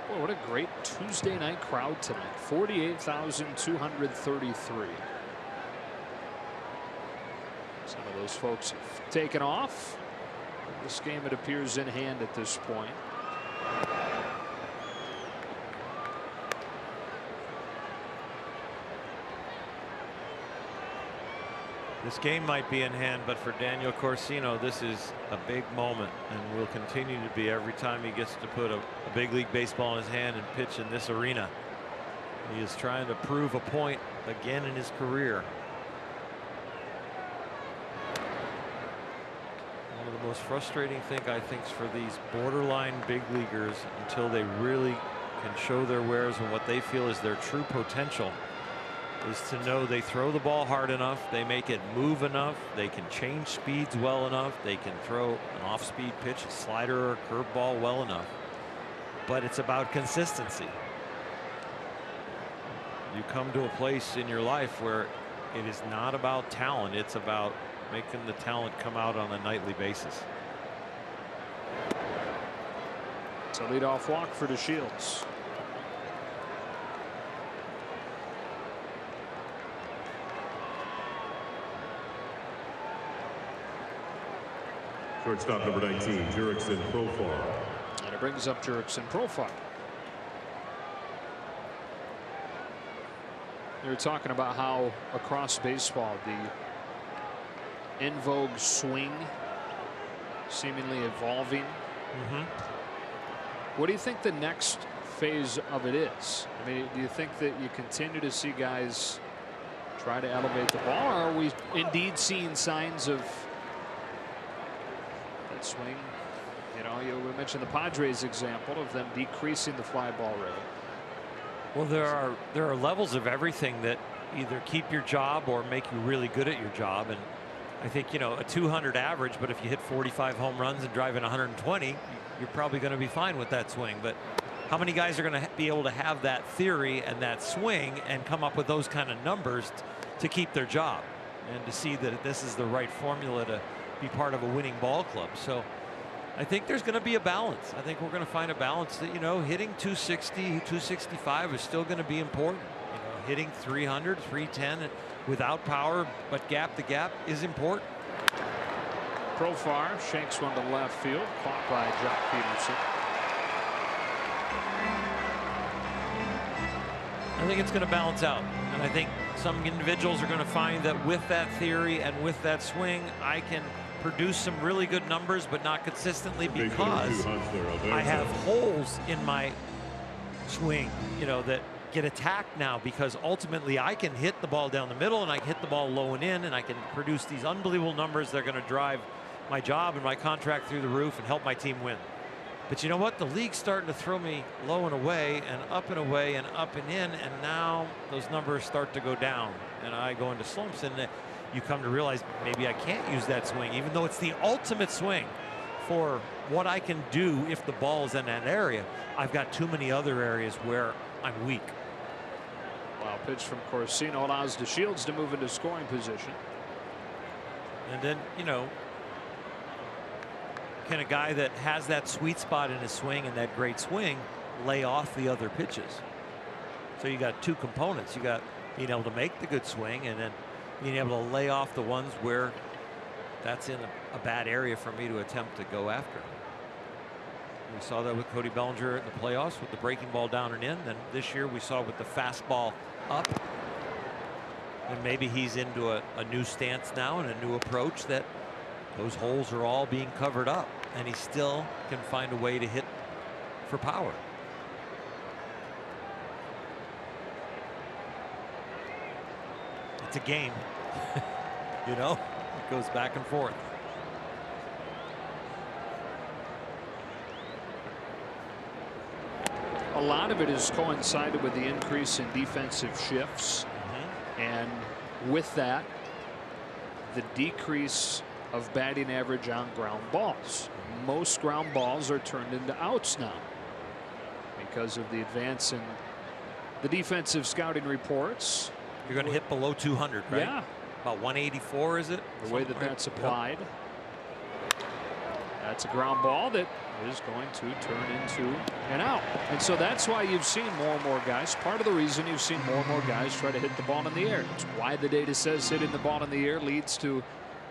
Boy, what a great Tuesday night crowd tonight. 48,233. Some of those folks have taken off. This game, it appears, in hand at this point. This game might be in hand, but for Daniel Corsino, this is a big moment and will continue to be every time he gets to put a big league baseball in his hand and pitch in this arena. He is trying to prove a point again in his career. the most frustrating thing I think is for these borderline big leaguers, until they really can show their wares and what they feel is their true potential, is to know they throw the ball hard enough, they make it move enough, they can change speeds well enough, they can throw an off-speed pitch, a slider or a curveball well enough. But it's about consistency. You come to a place in your life where it is not about talent, it's about making the talent come out on a nightly basis. It's a leadoff walk for DeShields. Shortstop number 19, Jurickson Profar. And it brings up Jurickson Profar. You were talking about how across baseball the in vogue swing seemingly evolving. What do you think the next phase of it is? I mean, do you think that you continue to see guys try to elevate the ball, or are we indeed seeing signs of that swing? You know, we mentioned the Padres example of them decreasing the fly ball rate. Well, there are levels of everything that either keep your job or make you really good at your job. And I think, you know, a 200 average, but if you hit 45 home runs and drive in 120, you're probably going to be fine with that swing. But how many guys are going to be able to have that theory and that swing and come up with those kind of numbers to keep their job and to see that this is the right formula to be part of a winning ball club? So I think there's going to be a balance. I think we're going to find a balance that, you know, hitting 260, 265 is still going to be important. You know, hitting 300, 310 without power, but gap to gap is important. Profar shanks one to left field, caught by Jock Peterson. I think it's going to balance out, and I think some individuals are going to find that with that theory and with that swing, I can produce some really good numbers, but not consistently, because I have holes in my swing, you know, that get attacked now, because ultimately I can hit the ball down the middle and I can hit the ball low and in, and I can produce these unbelievable numbers that are going to drive my job and my contract through the roof and help my team win. But you know what? The league's starting to throw me low and away and up and away and up and in, and now those numbers start to go down and I go into slumps, and you come to realize maybe I can't use that swing, even though it's the ultimate swing for what I can do if the ball is in that area. I've got too many other areas where I'm weak. Wow, pitch from Corsino allows DeShields to move into scoring position. And then, you know, can a guy that has that sweet spot in his swing and that great swing lay off the other pitches? So you got two components. You got being able to make the good swing, and then being able to lay off the ones where that's in a bad area for me to attempt to go after. We saw that with Cody Bellinger in the playoffs with the breaking ball down and in. Then this year we saw with the fastball up. And maybe he's into a new stance now and a new approach, that those holes are all being covered up, and he still can find a way to hit for power. It's a game. You know, it goes back and forth. A lot of it has coincided with the increase in defensive shifts, and with that, the decrease of batting average on ground balls. Most ground balls are turned into outs now because of the advance in the defensive scouting reports. You're going to hit below 200, right? Yeah. About 184, is it? The way that that's applied. That's a ground ball that is going to turn into an out. And so that's why you've seen more and more guys. Part of the reason you've seen more and more guys try to hit the ball in the air. It's why the data says hitting the ball in the air leads to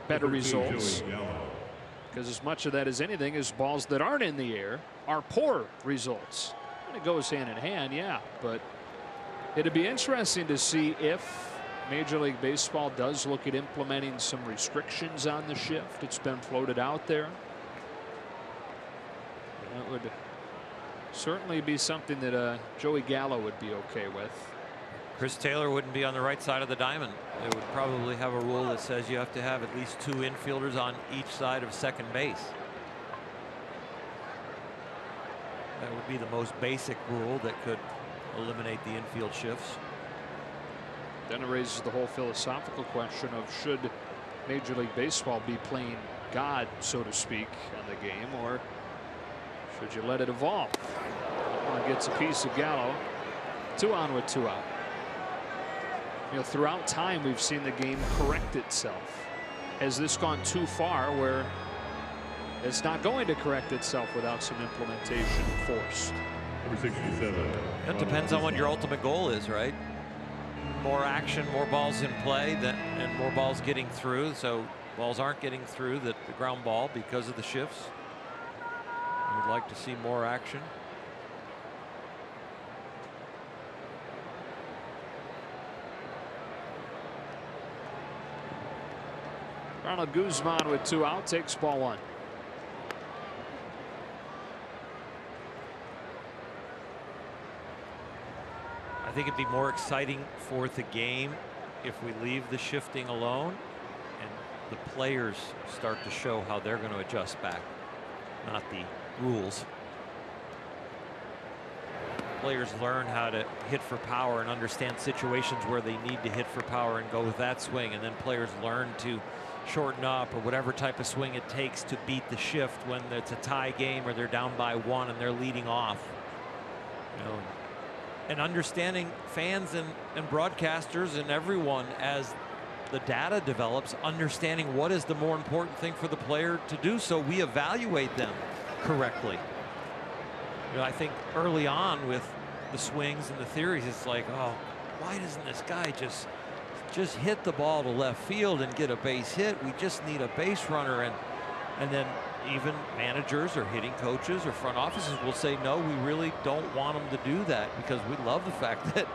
better results. Because as much of that as anything is balls that aren't in the air are poor results. And it goes hand in hand, yeah. But it'd be interesting to see if Major League Baseball does look at implementing some restrictions on the shift. It's been floated out there. That would certainly be something that Joey Gallo would be okay with. Chris Taylor wouldn't be on the right side of the diamond. They would probably have a rule that says you have to have at least 2 infielders on each side of second base. That would be the most basic rule that could eliminate the infield shifts. Then it raises the whole philosophical question of should Major League Baseball be playing God, so to speak, on the game, or should you let it evolve? One gets a piece of Gallo. 2 on with 2 out. You know, throughout time we've seen the game correct itself. Has this gone too far where it's not going to correct itself without some implementation forced? Number 67. It depends on what your ultimate goal is, right? More action, more balls in play, and more balls getting through. So balls aren't getting through the ground ball because of the shifts. We'd like to see more action. Ronald Guzman with 2 out takes ball 1. I think it'd be more exciting for the game if we leave the shifting alone and the players start to show how they're going to adjust back, not the rules. Players learn how to hit for power and understand situations where they need to hit for power and go with that swing, and then players learn to shorten up or whatever type of swing it takes to beat the shift when it's a tie game or they're down by 1 and they're leading off. You know, and understanding fans and broadcasters and everyone as the data develops, understanding what is the more important thing for the player to do so we evaluate them correctly. You know, I think early on with the swings and the theories, it's like, oh, why doesn't this guy just hit the ball to left field and get a base hit? We just need a base runner. And then even managers or hitting coaches or front offices will say, no, we really don't want him to do that because we love the fact that,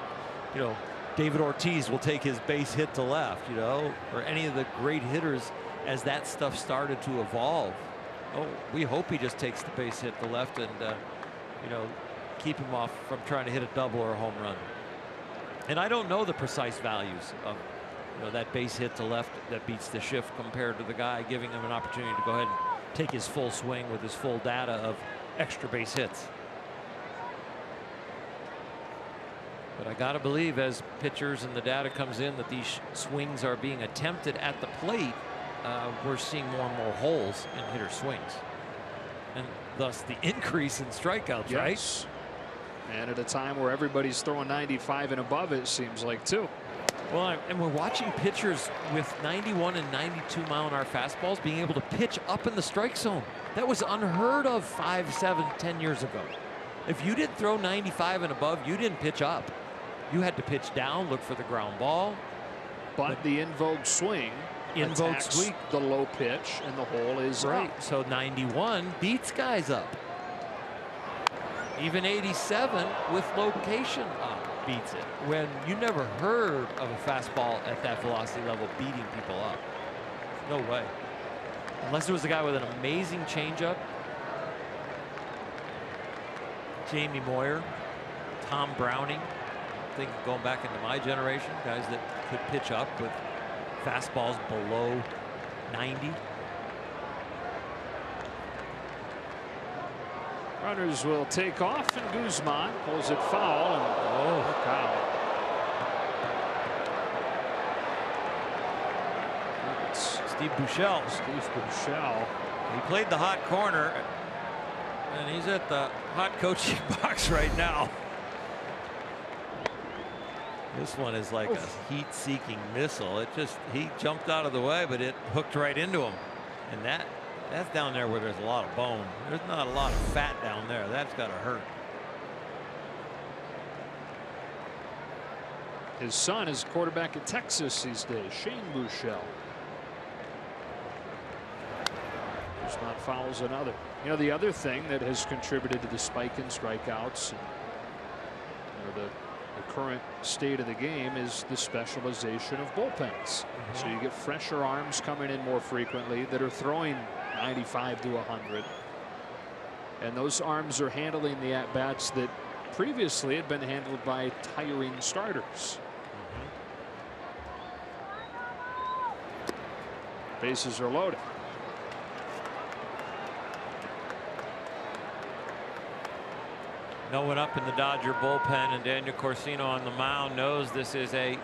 you know, David Ortiz will take his base hit to left, you know, or any of the great hitters as that stuff started to evolve. Oh, we hope he just takes the base hit to left and, you know, keep him off from trying to hit a double or a home run. And I don't know the precise values of, you know, that base hit to left that beats the shift compared to the guy giving him an opportunity to go ahead and take his full swing with his full data of extra base hits. But I got to believe as pitchers and the data comes in that these swings are being attempted at the plate, we're seeing more and more holes in hitter swings. And thus the increase in strikeouts, right? Yes. And at a time where everybody's throwing 95 and above, it seems like, too. Well, and we're watching pitchers with 91 and 92 mile-an-hour fastballs being able to pitch up in the strike zone. That was unheard of 5, 7, 10 years ago. If you didn't throw 95 and above, you didn't pitch up. You had to pitch down, look for the ground ball. But the in vogue swing attacks the low pitch, and the hole is right. up. So 91 beats guys up. Even 87 with location up beats it. When you never heard of a fastball at that velocity level beating people up. No way. Unless it was a guy with an amazing changeup. Jamie Moyer, Tom Browning. I think going back into my generation, guys that could pitch up with fastballs below 90. Runners will take off, and Guzman pulls it foul, and look out. It's Steve Buechele. He played the hot corner, and he's at the hot coaching box right now. This one is like a heat-seeking missile. He jumped out of the way, but it hooked right into him. And that's down there where there's a lot of bone. There's not a lot of fat down there. That's got to hurt. His son is quarterback at Texas these days, Shane Buechele. Guzman fouls another. You know, the other thing that has contributed to the spike in strikeouts, and, you know, the current state of the game is the specialization of bullpens. So you get fresher arms coming in more frequently that are throwing 95 to 100. And those arms are handling the at-bats that previously had been handled by tiring starters. Bases are loaded. No one up in the Dodger bullpen, and Daniel Corsino on the mound knows this is a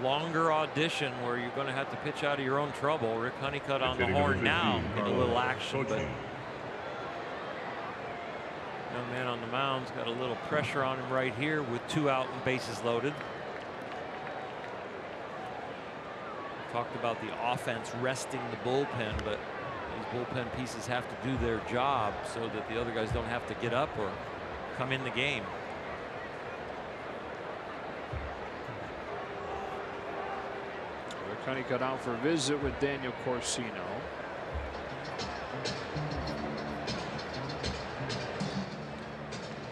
longer audition where you're going to have to pitch out of your own trouble. Rick Honeycutt on the horn now, getting a little action, but young man on the mound's got a little pressure on him right here with 2 out and bases loaded. Talked about the offense resting the bullpen, but these bullpen pieces have to do their job so that the other guys don't have to get up or come in the game. Rick Honeycutt out for a visit with Daniel Corsino.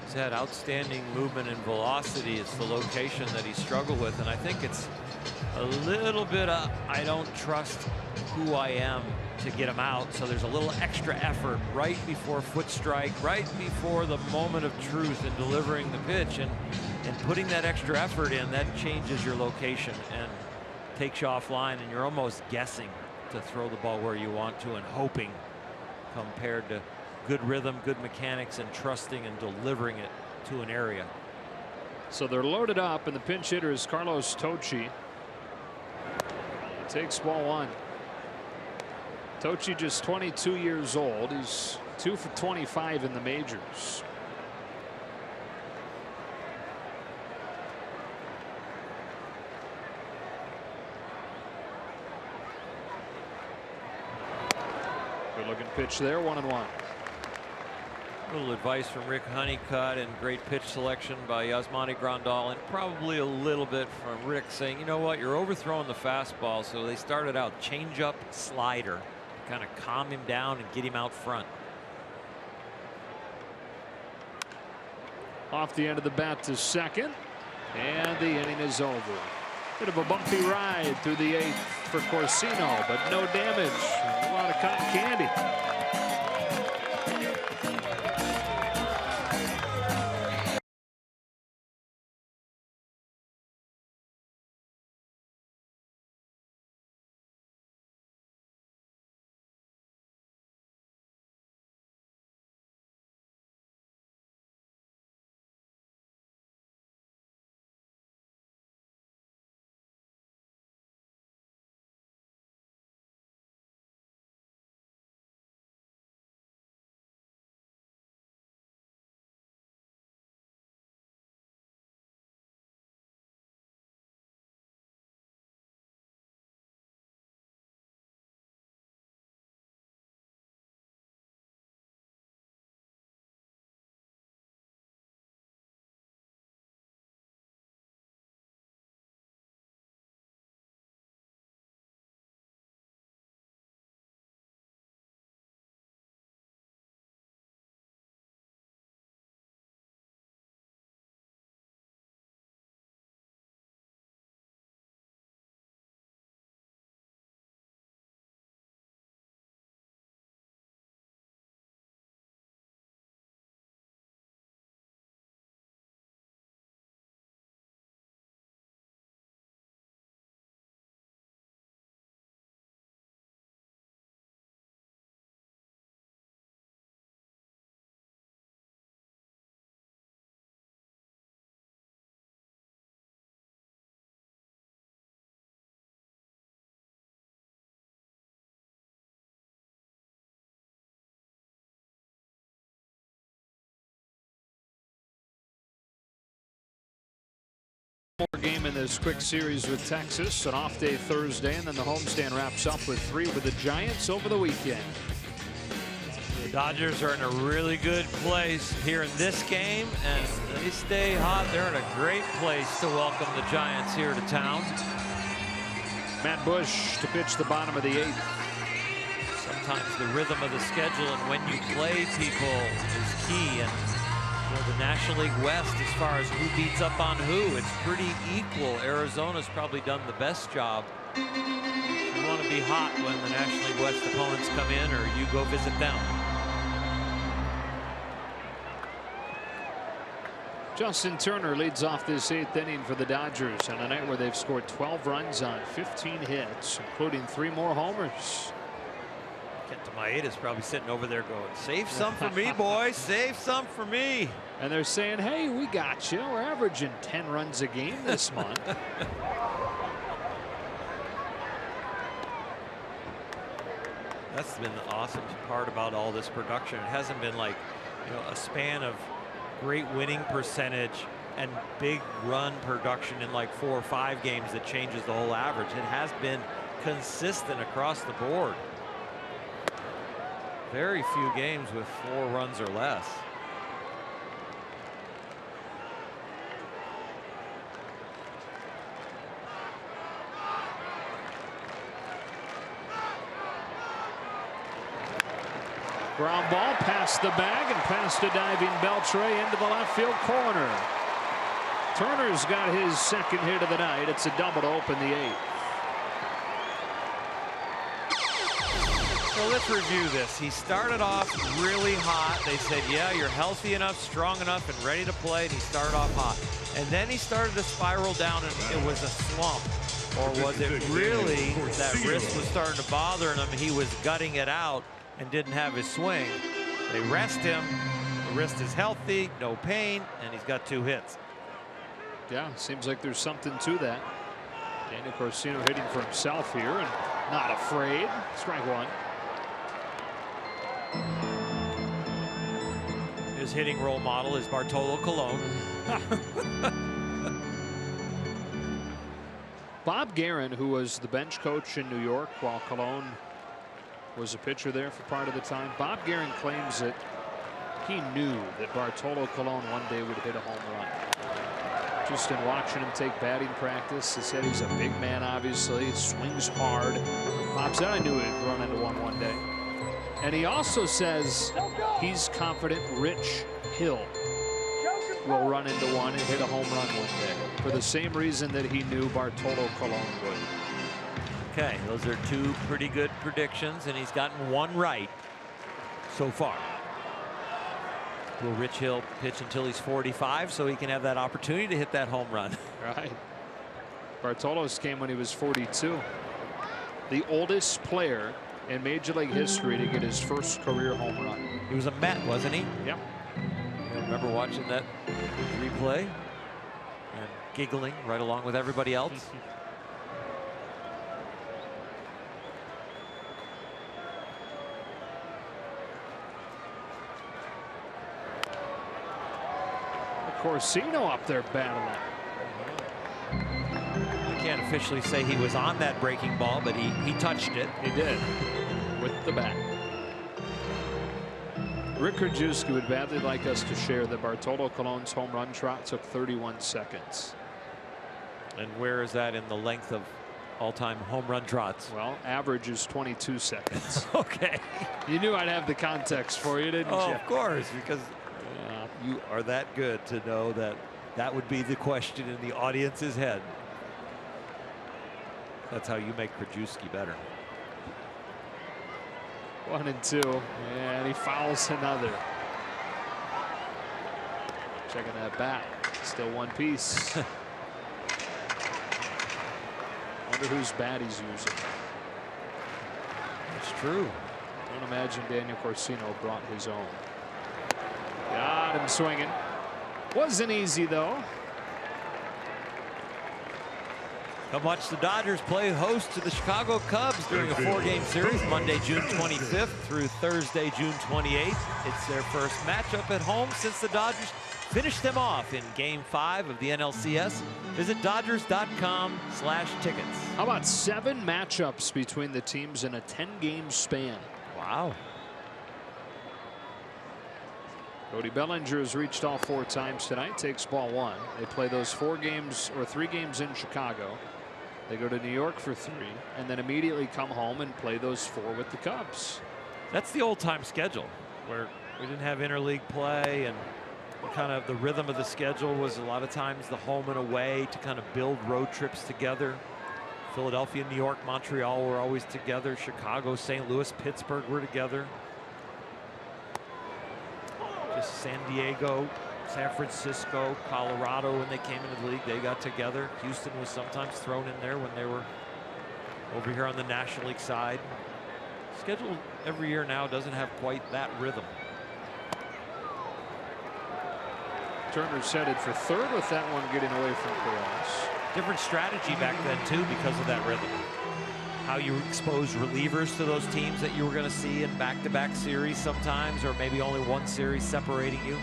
He's had outstanding movement and velocity. It's the location that he struggled with, and I think it's a little bit of I don't trust who I am to get him out, so there's a little extra effort right before foot strike, right before the moment of truth in delivering the pitch, and putting that extra effort in, that changes your location and takes you offline, and you're almost guessing to throw the ball where you want to and hoping, compared to good rhythm, good mechanics, and trusting and delivering it to an area. So they're loaded up, and the pinch hitter is Carlos Tocci. Takes ball 1. Tocci just 22 years old. He's 2 for 25 in the majors. Good looking pitch there, 1-1. A little advice from Rick Honeycutt and great pitch selection by Yasmani Grandal, and probably a little bit from Rick saying, you know what, you're overthrowing the fastball. So they started out changeup, slider, kind of calm him down and get him out front. Off the end of the bat to second, and the inning is over. Bit of a bumpy ride through the 8th for Corsino, but no damage. A lot of cotton candy. More game in this quick series with Texas. An off day Thursday, and then the homestand wraps up with 3 with the Giants over the weekend. The Dodgers are in a really good place here in this game, and they stay hot. They're in a great place to welcome the Giants here to town. Matt Bush to pitch the bottom of the 8th. Sometimes the rhythm of the schedule and when you play people is key, and the National League West, as far as who beats up on who, it's pretty equal. Arizona's probably done the best job. You want to be hot when the National League West opponents come in, or you go visit them. Justin Turner leads off this 8th inning for the Dodgers on a night where they've scored 12 runs on 15 hits, including 3 more homers. Kenta Maeda's probably sitting over there going, save some for me, boys, save some for me. And they're saying, hey, we got you. We're averaging 10 runs a game this month. That's been the awesome part about all this production. It hasn't been like, you know, a span of great winning percentage and big run production in like 4 or 5 games that changes the whole average. It has been consistent across the board. Very few games with 4 runs or less. Ground ball past the bag and past a diving Beltre into the left field corner. Turner's got his second hit of the night. It's a double to open the 8th. So let's review this. He started off really hot. They said, yeah, you're healthy enough, strong enough, and ready to play. And he started off hot. And then he started to spiral down, and it was a slump. Or was it really that wrist was starting to bother him? He was gutting it out and didn't have his swing. They rest him. The wrist is healthy, no pain, and he's got 2 hits. Yeah, seems like there's something to that. Daniel Corsino hitting for himself here and not afraid. Strike 1. His hitting role model is Bartolo Colon. Bob Guerin, who was the bench coach in New York while Colon was a pitcher there for part of the time. Bob Guerin claims that he knew that Bartolo Colon one day would hit a home run. Just in watching him take batting practice, he said he's a big man, obviously, swings hard. Bob said, I knew he'd run into one day. And he also says he's confident Rich Hill will run into one and hit a home run one day for the same reason that he knew Bartolo Colon would. Okay, those are 2 pretty good predictions, and he's gotten 1 right so far. Will Rich Hill pitch until he's 45 so he can have that opportunity to hit that home run? Right. Bartolo's came when he was 42. The oldest player in Major League history to get his first career home run. He was a Met, wasn't he? Yep. I remember watching that replay and giggling right along with everybody else. Corsino up there battling. I can't officially say he was on that breaking ball, but he touched it. He did with the bat. Rick Krajewski would badly like us to share that Bartolo Colon's home run trot took 31 seconds. And where is that in the length of all-time home run trots? Well, average is 22 seconds. Okay. You knew I'd have the context for you, didn't you? Of course, because you are that good to know that that would be the question in the audience's head. That's how you make Krajewski better. 1 and 2, and he fouls another. Checking that bat, still one piece. Wonder whose bat he's using. That's true. Don't imagine Daniel Corsino brought his own. Got him swinging. Wasn't easy though. Come watch the Dodgers play host to the Chicago Cubs during a 4-game series, Monday, June 25th through Thursday, June 28th. It's their first matchup at home since the Dodgers finished them off in Game 5 of the NLCS. Visit Dodgers.com/tickets. How about 7 matchups between the teams in a 10-game span? Wow. Cody Bellinger has reached all 4 times tonight, takes ball 1. They play those 4 games or 3 games in Chicago. They go to New York for 3 and then immediately come home and play those 4 with the Cubs. That's the old time schedule where we didn't have interleague play, and kind of the rhythm of the schedule was a lot of times the home and away to kind of build road trips together. Philadelphia, New York, Montreal were always together. Chicago, St. Louis, Pittsburgh were together. Just San Diego, San Francisco, Colorado, when they came into the league, they got together. Houston was sometimes thrown in there when they were over here on the National League side. Schedule every year now doesn't have quite that rhythm. Turner's headed for third with that one getting away from Perez. Different strategy back then too because of that rhythm. How you expose relievers to those teams that you were going to see in back-to-back series sometimes, or maybe only one series separating you.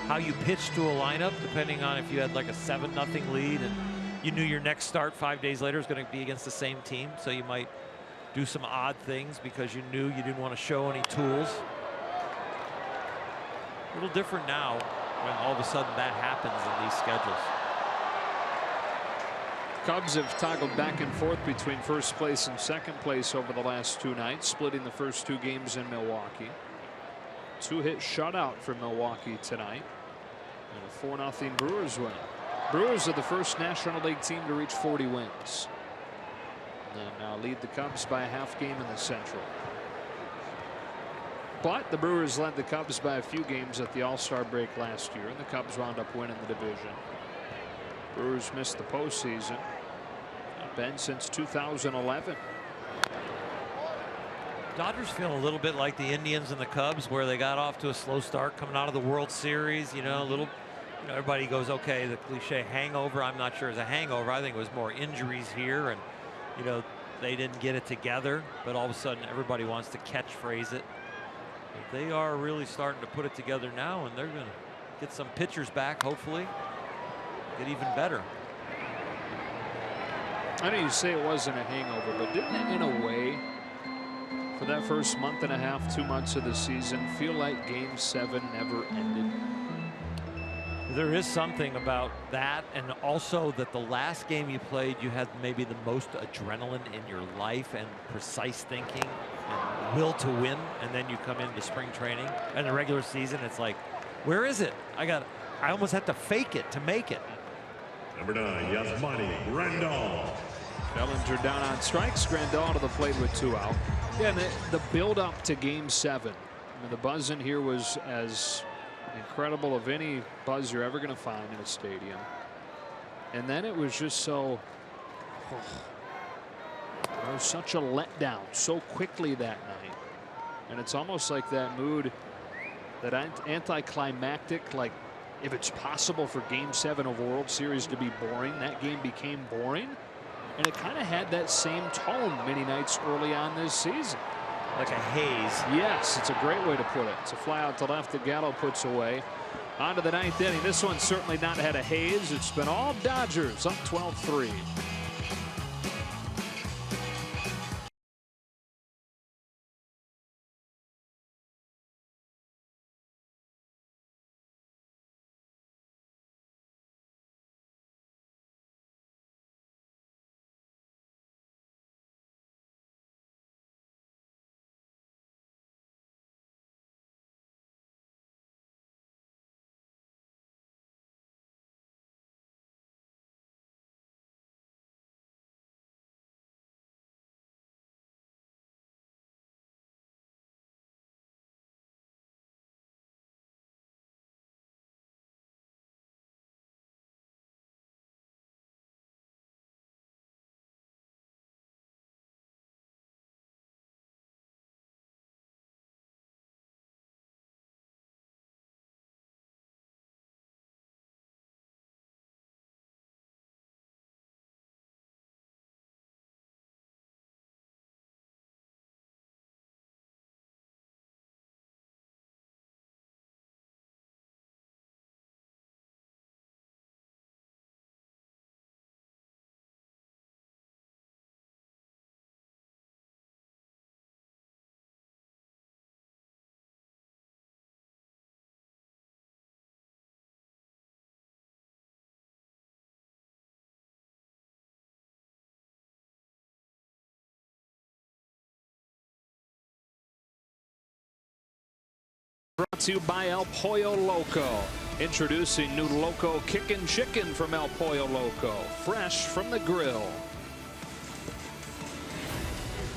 How you pitch to a lineup, depending on if you had like a 7-0 lead and you knew your next start 5 days later was going to be against the same team, so you might do some odd things because you knew you didn't want to show any tools. A little different now when all of a sudden that happens in these schedules. Cubs have toggled back and forth between first place and second place over the last 2 nights, splitting the first 2 games in Milwaukee. 2-hit shutout for Milwaukee tonight, and a 4-0 Brewers win. Brewers are the first National League team to reach 40 wins. And now lead the Cubs by a half game in the Central. But the Brewers led the Cubs by a few games at the All-Star break last year, and the Cubs wound up winning the division. Brewers missed the postseason. Not been since 2011. Dodgers feel a little bit like the Indians and the Cubs, where they got off to a slow start coming out of the World Series. You know, everybody goes, okay, the cliche hangover. I'm not sure it's a hangover. I think it was more injuries here, and they didn't get it together. But all of a sudden, everybody wants to catchphrase it. But they are really starting to put it together now, and they're going to get some pitchers back, hopefully. Get even better. I know you say it wasn't a hangover, but didn't it, in a way, for that first month and a half, 2 months of the season, feel like Game 7 never ended? There is something about that, and also that the last game you played, you had maybe the most adrenaline in your life and precise thinking and will to win, and then you come into spring training and the regular season, it's like, where is it? I almost have to fake it to make it. Number 9, Yasmani Grandal. Bellinger down on strikes. Grandal to the plate with 2 out. Yeah, and the build up to Game 7. I mean, the buzz in here was as incredible of any buzz you're ever going to find in a stadium. And then it was just so, it was such a letdown so quickly that night. And it's almost like that mood, that anticlimactic, like, if it's possible for Game 7 of a World Series to be boring, that game became boring. And it kind of had that same tone many nights early on this season. Like a haze. Yes, it's a great way to put it. It's a fly out to left that Gallo puts away. On to the 9th inning. This one's certainly not had a haze. It's been all Dodgers, up 12-3. Brought to you by El Pollo Loco. Introducing new Loco Kickin' Chicken from El Pollo Loco. Fresh from the grill.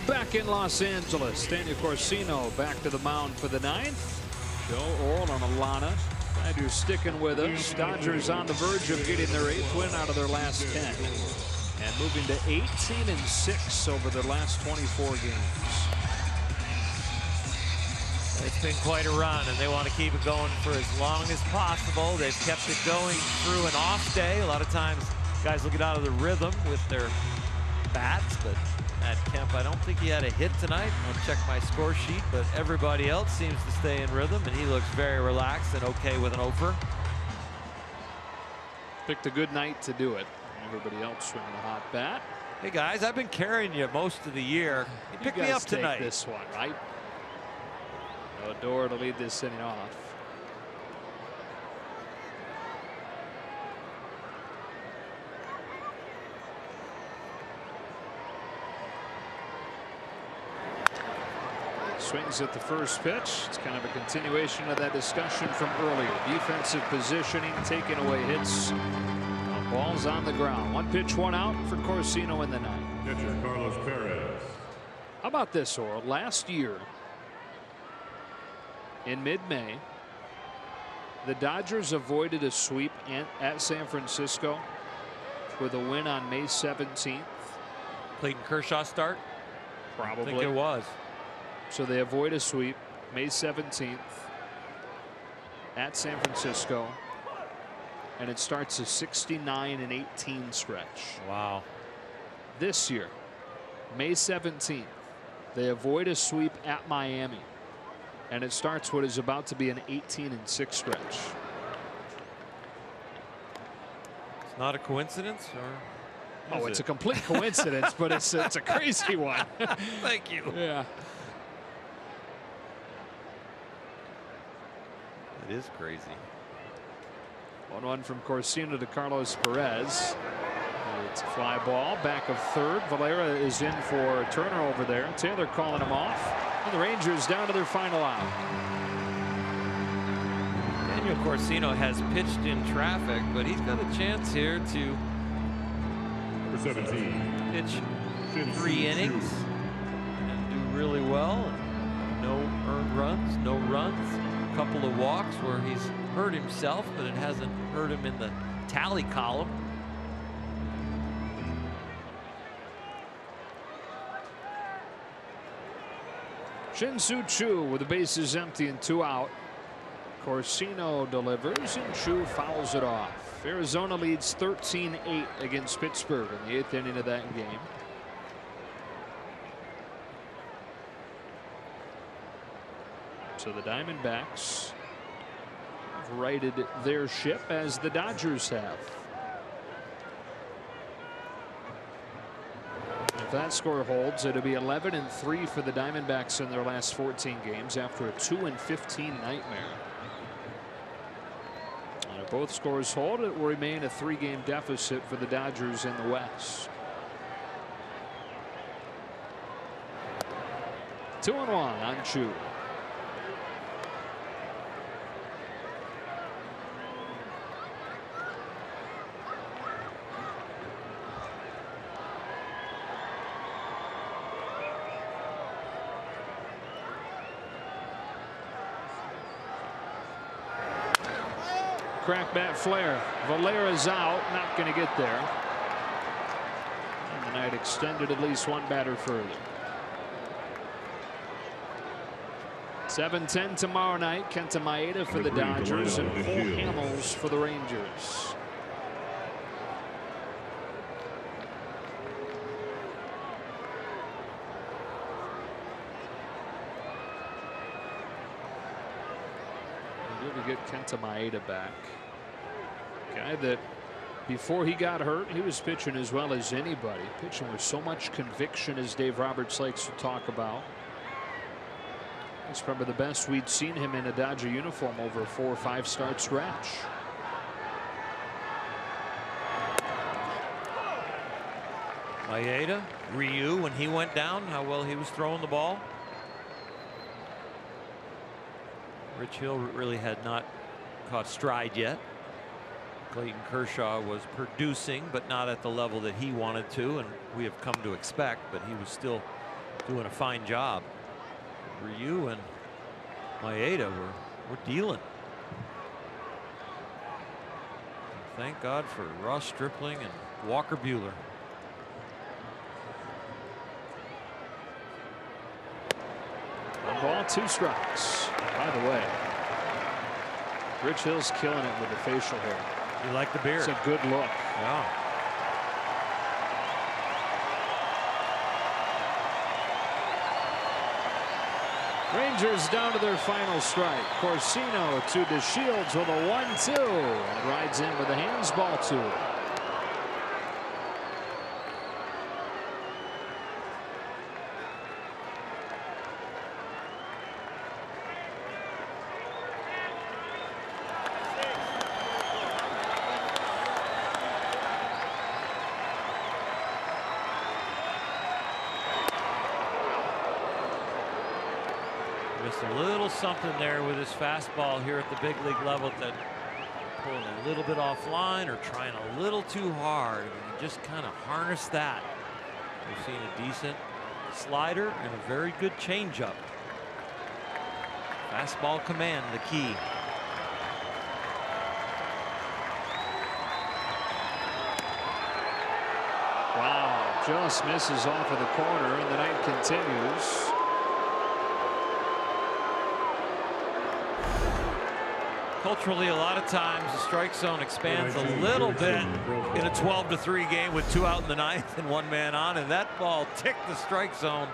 Back in Los Angeles, Daniel Corsino back to the mound for the 9th. Joe Orl on Alana. Glad you're sticking with us. Dodgers on the verge of getting their 8th win out of their last 10. And moving to 18-6 over their last 24 games. It's been quite a run, and they want to keep it going for as long as possible. They've kept it going through an off day. A lot of times, guys will get out of the rhythm with their bats, but Matt Kemp, I don't think he had a hit tonight. I'll check my score sheet, but everybody else seems to stay in rhythm, and he looks very relaxed and okay with an over. Picked a good night to do it. Everybody else swinging a hot bat. Hey guys, I've been carrying you most of the year. You pick me up tonight. Take this one, right? Odor to lead this inning off. Swings at the first pitch. It's kind of a continuation of that discussion from earlier. Defensive positioning, taking away hits. Balls on the ground. 1 pitch, 1 out for Corsino in the ninth. Catcher Carlos Perez. How about this, Oral? Last year, in mid-May, the Dodgers avoided a sweep at San Francisco with a win on May 17th. Clayton Kershaw start? Probably. I think it was. So they avoid a sweep May 17th at San Francisco. And it starts a 69-18 stretch. Wow. This year, May 17th, they avoid a sweep at Miami. And it starts what is about to be an 18-6 stretch. It's not a coincidence, or? Oh, it's a complete coincidence, but it's a crazy one. Thank you. Yeah. It is crazy. 1-1 from Corsino to Carlos Perez. It's a fly ball, back of third. Valera is in for Turner over there. Taylor calling him off. And the Rangers down to their final out. Daniel Corsino has pitched in traffic, but he's got a chance here to For 17. pitch 3 innings and do really well. No earned runs, no runs. A couple of walks where he's hurt himself, but it hasn't hurt him in the tally column. Shin-Soo Choo with the bases empty and 2 out. Corsino delivers and Choo fouls it off. Arizona leads 13-8 against Pittsburgh in the 8th inning of that game. So the Diamondbacks have righted their ship as the Dodgers have. If that score holds, it'll be 11-3 for the Diamondbacks in their last 14 games after a 2-15 nightmare. And if both scores hold, it will remain a 3-game deficit for the Dodgers in the West. 2-1 on Choo. Crack bat flare. Valera's out, not going to get there. And the night extended at least 1 batter further. 7:10 tomorrow night. Kenta Maeda for the Dodgers and Cole Hamels for the Rangers. Good to get Kenta Maeda back. Guy that before he got hurt, he was pitching as well as anybody. Pitching with so much conviction, as Dave Roberts likes to talk about. It's probably the best we'd seen him in a Dodger uniform over a 4 or 5 start stretch. Maeda, Ryu, when he went down, how well he was throwing the ball. Rich Hill really had not caught stride yet. Clayton Kershaw was producing, but not at the level that he wanted to, and we have come to expect, but he was still doing a fine job. Ryu and Maeda were dealing. And thank God for Ross Stripling and Walker Buehler. ball, 2 strikes. By the way, Rich Hill's killing it with the facial hair. You like the beard? It's a good look. Yeah. Rangers down to their final strike. Corsino to DeShields with a 1-2. And rides in with a hands ball 2. Just a little something there with his fastball here at the big league level, that pulling a little bit offline or trying a little too hard. And just kind of harness that. We've seen a decent slider and a very good changeup. Fastball command, the key. Wow, just misses off of the corner, and the night continues. Culturally, a lot of times the strike zone expands a little bit in a 12-3 game with 2 out in the 9th and 1 man on, and that ball ticked the strike zone,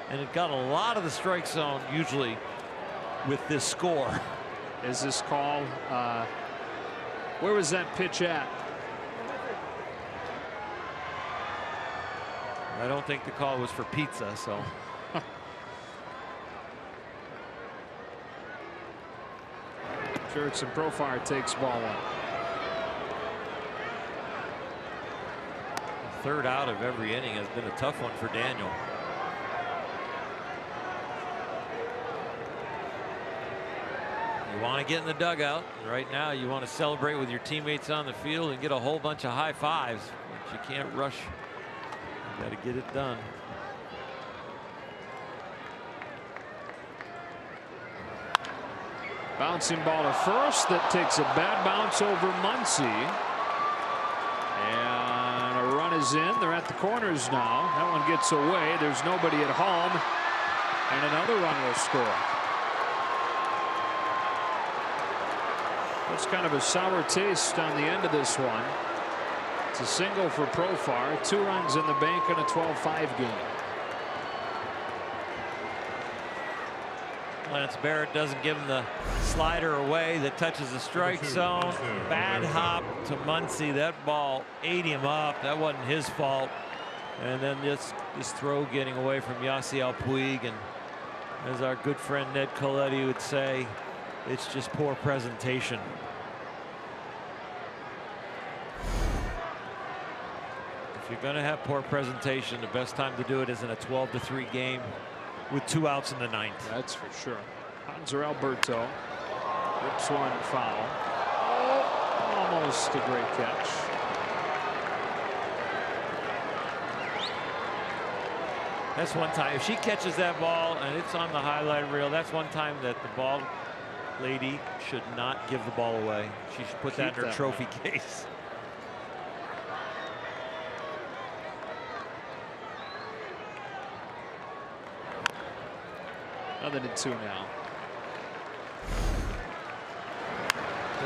and it got a lot of the strike zone usually with this score. Is this call? Where was that pitch at? I don't think the call was for pizza, so. Jurickson Profar takes ball 1. The 3rd out of every inning has been a tough one for Daniel. You want to get in the dugout. Right now you want to celebrate with your teammates on the field and get a whole bunch of high fives, but you can't rush. You got to get it done. Bouncing ball to first that takes a bad bounce over Muncy. And a run is in. They're at the corners now. That one gets away. There's nobody at home. And another run will score. That's kind of a sour taste on the end of this one. It's a single for Profar. 2 runs in the bank in a 12-5 game. Lance Barrett doesn't give him the slider away that touches the strike zone. Bad hop to Muncy. That ball ate him up. That wasn't his fault. And then this throw getting away from Yasiel Puig. And as our good friend Ned Coletti would say, it's just poor presentation. If you're going to have poor presentation, the best time to do it is in a 12-3 game with 2 outs in the 9th. That's for sure. Hanser Alberto rips one foul. Oh, almost a great catch. That's one time. If she catches that ball and it's on the highlight reel, that's one time that the ball lady should not give the ball away. She should put that in her trophy case. Other than 2 now.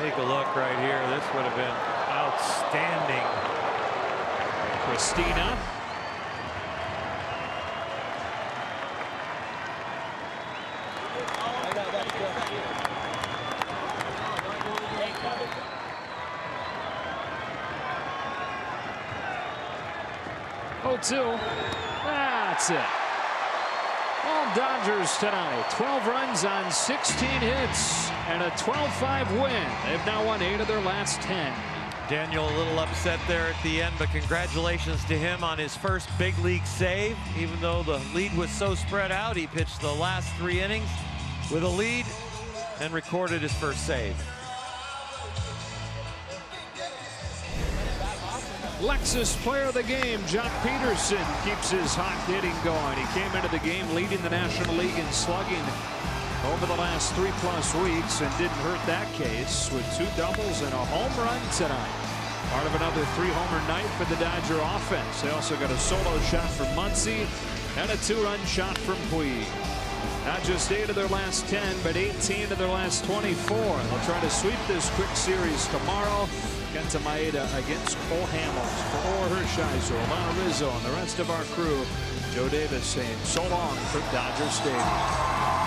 Take a look right here. This would have been outstanding. Christina. Oh, 2. That's it. All Dodgers tonight. 12 runs on 16 hits and a 12-5 win. They've now won 8 of their last 10. Daniel a little upset there at the end, but congratulations to him on his first big league save. Even though the lead was so spread out, he pitched the last 3 innings with a lead and recorded his first save. Lexus player of the game, John Peterson, keeps his hot hitting going. He came into the game leading the National League in slugging over the last 3+ weeks and didn't hurt that case with 2 doubles and a home run tonight. Part of another 3-homer night for the Dodger offense. They also got a solo shot from Muncy and a 2-run shot from Puig. Not just 8 of their last 10, but 18 of their last 24. They'll try to sweep this quick series tomorrow. Kenta Maeda against Cole Hamels. For Orr Hershiser, Alana Rizzo, and the rest of our crew, Joe Davis saying so long from Dodger Stadium.